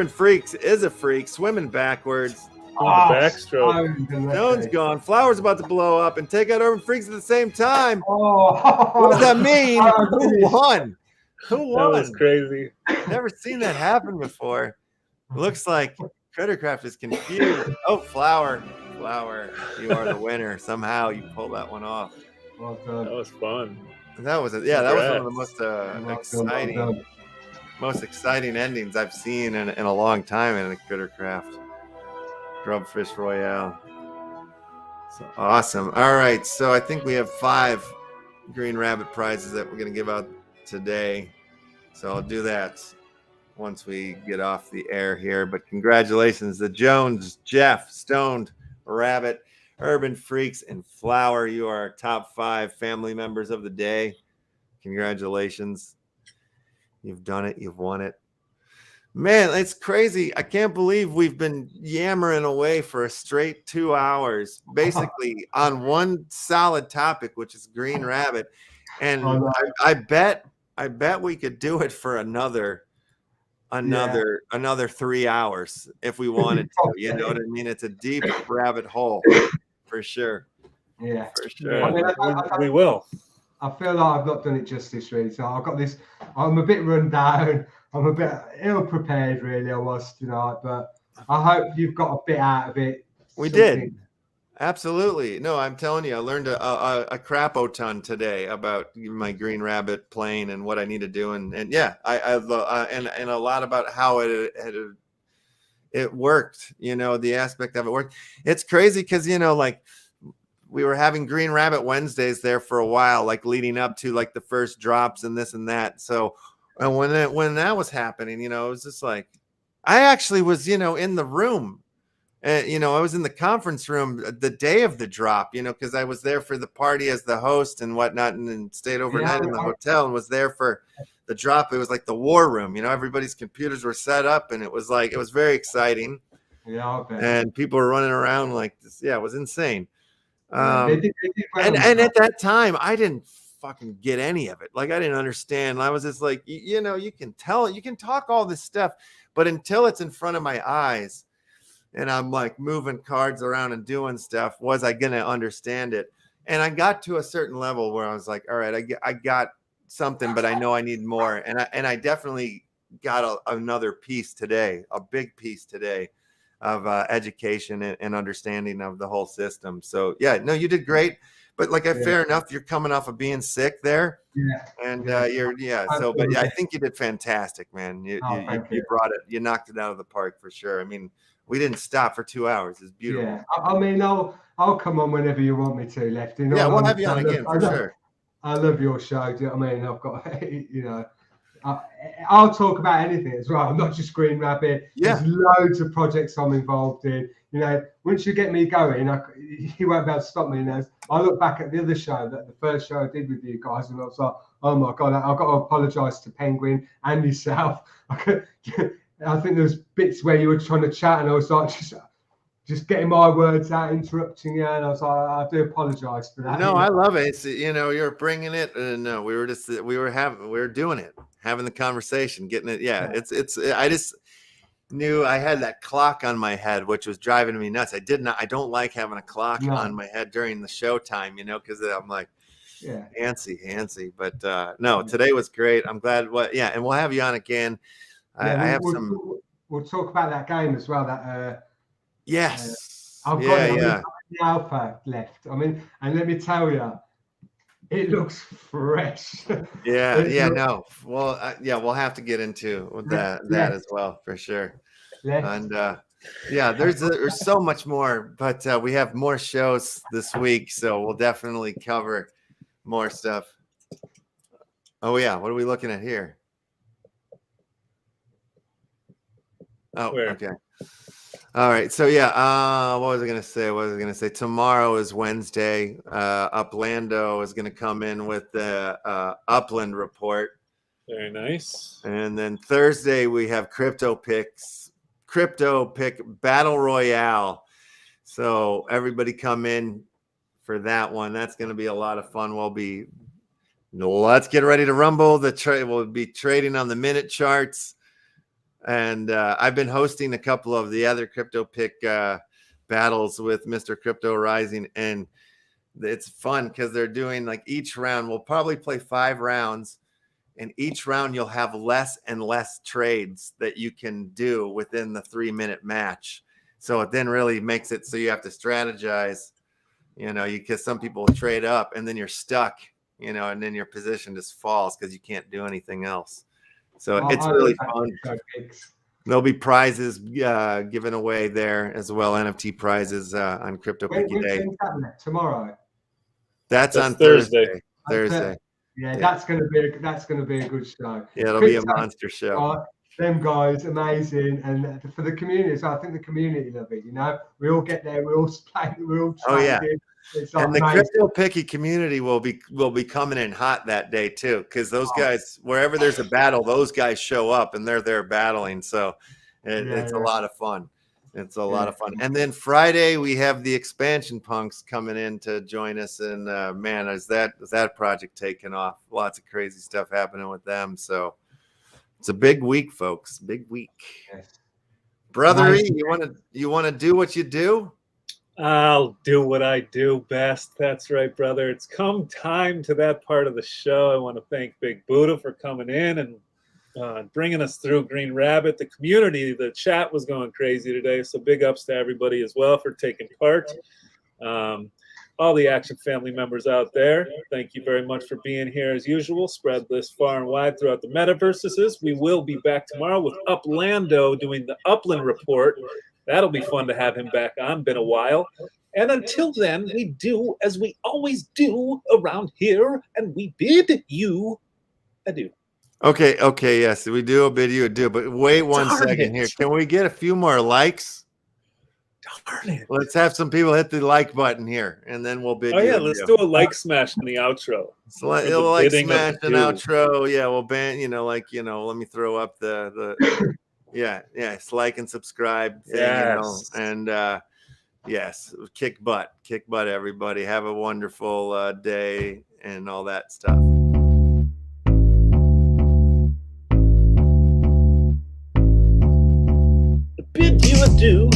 Freaks is a freak, swimming backwards. On the backstroke. Stone's gone. Flower's about to blow up and take out Urban Freaks at the same time. Oh. What does that mean? Who won? Who won? That was crazy. Never seen that happen before. Looks like Crittercraft is confused. Oh, Flower, you are the winner. Somehow you pulled that one off. Well done. That was fun. That was that was one of the most exciting endings I've seen in a long time in a Crittercraft. Grubfish Royale. So awesome. All right, so I think we have 5 Green Rabbit prizes that we're going to give out today. So I'll do that once we get off the air here. But congratulations to Jones, Jeff, Stoned, Rabbit, Urban Freaks, and Flower. You are our top 5 family members of the day. Congratulations. You've done it. You've won it. Man, it's crazy. I can't believe we've been yammering away for a straight 2 hours, basically on one solid topic, which is Green Rabbit. And I bet we could do it for another 3 hours if we wanted to. You know what I mean? It's a deep rabbit hole for sure. Yeah, for sure. Yeah, I mean, we will. I feel like I've not done it justice, really. So I've got this. I'm a bit run down. I'm a bit ill prepared, really. I was tonight, but I hope you've got a bit out of it. We did. Absolutely. No, I'm telling you, I learned a crap-o-ton today about my Green Rabbit playing and what I need to do. And yeah, and a lot about how it worked, you know, the aspect of it worked. It's crazy because, you know, like we were having Green Rabbit Wednesdays there for a while, like leading up to like the first drops and this and that. So and when that was happening, you know, it was just like, I actually was, you know, in the room. You know, I was in the conference room the day of the drop, you know, because I was there for the party as the host and whatnot, and then stayed overnight in the hotel and was there for the drop. It was like the war room, you know, everybody's computers were set up, and it was very exciting. Yeah, okay. And people were running around like this. Yeah, it was insane. They did well. And at that time, I didn't fucking get any of it. Like, I didn't understand. I was just like, you know, you can tell, you can talk all this stuff, but until it's in front of my eyes, and I'm like moving cards around and doing stuff, was I going to understand it? And I got to a certain level where I was like, all right, I got something, but I know I need more. And I definitely got another piece today, a big piece today of education and understanding of the whole system. So yeah, no, you did great. But like, fair enough, you're coming off of being sick there. Yeah. And but I think you did fantastic, man. You brought it, you knocked it out of the park for sure. I mean, we didn't stop for 2 hours. It's beautiful. Yeah, I mean, I'll come on whenever you want me to, Lefty. Yeah, we'll have you on again for sure. I love your show. Do you know what I mean? I've got, you know, I'll talk about anything as well, not just GreenRabbit. Yeah. There's loads of projects I'm involved in. You know, once you get me going, you won't be able to stop me. And I look back at the other show, the first show I did with you guys, and I was like, oh my God, I've got to apologise to Penguin and yourself. I think there was bits where you were trying to chat, and I was like, just getting my words out, interrupting you, and I was like, I do apologise for that. No, I love it. It's, you know, you're bringing it, and we were doing it, having the conversation, getting it. Yeah, it's. I just knew I had that clock on my head, which was driving me nuts. I don't like having a clock on my head during the show time, you know, because I'm like, antsy. But no, today was great. I'm glad. And we'll have you on again. We'll talk about that game as well. That. Yes. I've got the alpha left. I mean, and let me tell you, it looks fresh. No. Well, we'll have to get into that as well for sure. And there's so much more, but we have more shows this week, so we'll definitely cover more stuff. Oh yeah, what are we looking at here? Oh, okay. All right. So what was I going to say? Tomorrow is Wednesday. Uplando is going to come in with the Upland report. Very nice. And then Thursday we have Crypto Pick Battle Royale. So everybody come in for that one. That's going to be a lot of fun. Let's get ready to rumble. We'll be trading on the minute charts. And I've been hosting a couple of the other Crypto Pick battles with Mr. Crypto Rising, and it's fun because they're doing like each round. We'll probably play 5 rounds, and each round you'll have less and less trades that you can do within the 3-minute match. So it then really makes it so you have to strategize, you know, because some people trade up and then you're stuck, you know, and then your position just falls because you can't do anything else. So it's really fun. There'll be prizes given away there as well, NFT prizes on Crypto Picky Day. Tomorrow. That's on Thursday. Yeah, that's gonna be a good show. Yeah, it'll be a monster show. Them guys, amazing, and for the community, so I think the community love it. You know, we all get there, we all play, we all try. And the Crypto Picky community will be coming in hot that day too, because those guys, wherever there's a battle, those guys show up and they're there battling. So it's a lot of fun. It's a lot of fun. And then Friday we have the expansion punks coming in to join us, and man, is that project taking off? Lots of crazy stuff happening with them. So it's a big week, folks. Big week. Brother E, you want to do what you do? I'll do what I do best. That's right, brother. It's come time to that part of the show. I want to thank Bigbudda for coming in and bringing us through GreenRabbit. The community, the chat was going crazy today, so big ups to everybody as well for taking part. All the Action family members out there, thank you very much for being here as usual. Spread this far and wide throughout the metaverses. We will be back tomorrow with Uplando doing the Upland report. That'll be fun to have him back on. Been a while. And until then, we do as we always do around here, and we bid you adieu. Okay, yes, we do bid you adieu, but wait one second here. Can we get a few more likes? Darn it. Let's have some people hit the like button here, and then we'll bid you adieu. Let's do a like smash in the outro. So like smash an outro. Yeah, we'll ban, let me throw up the it's like and subscribe thing, and yes, kick butt, everybody. Have a wonderful day and all that stuff. Bid you adieu.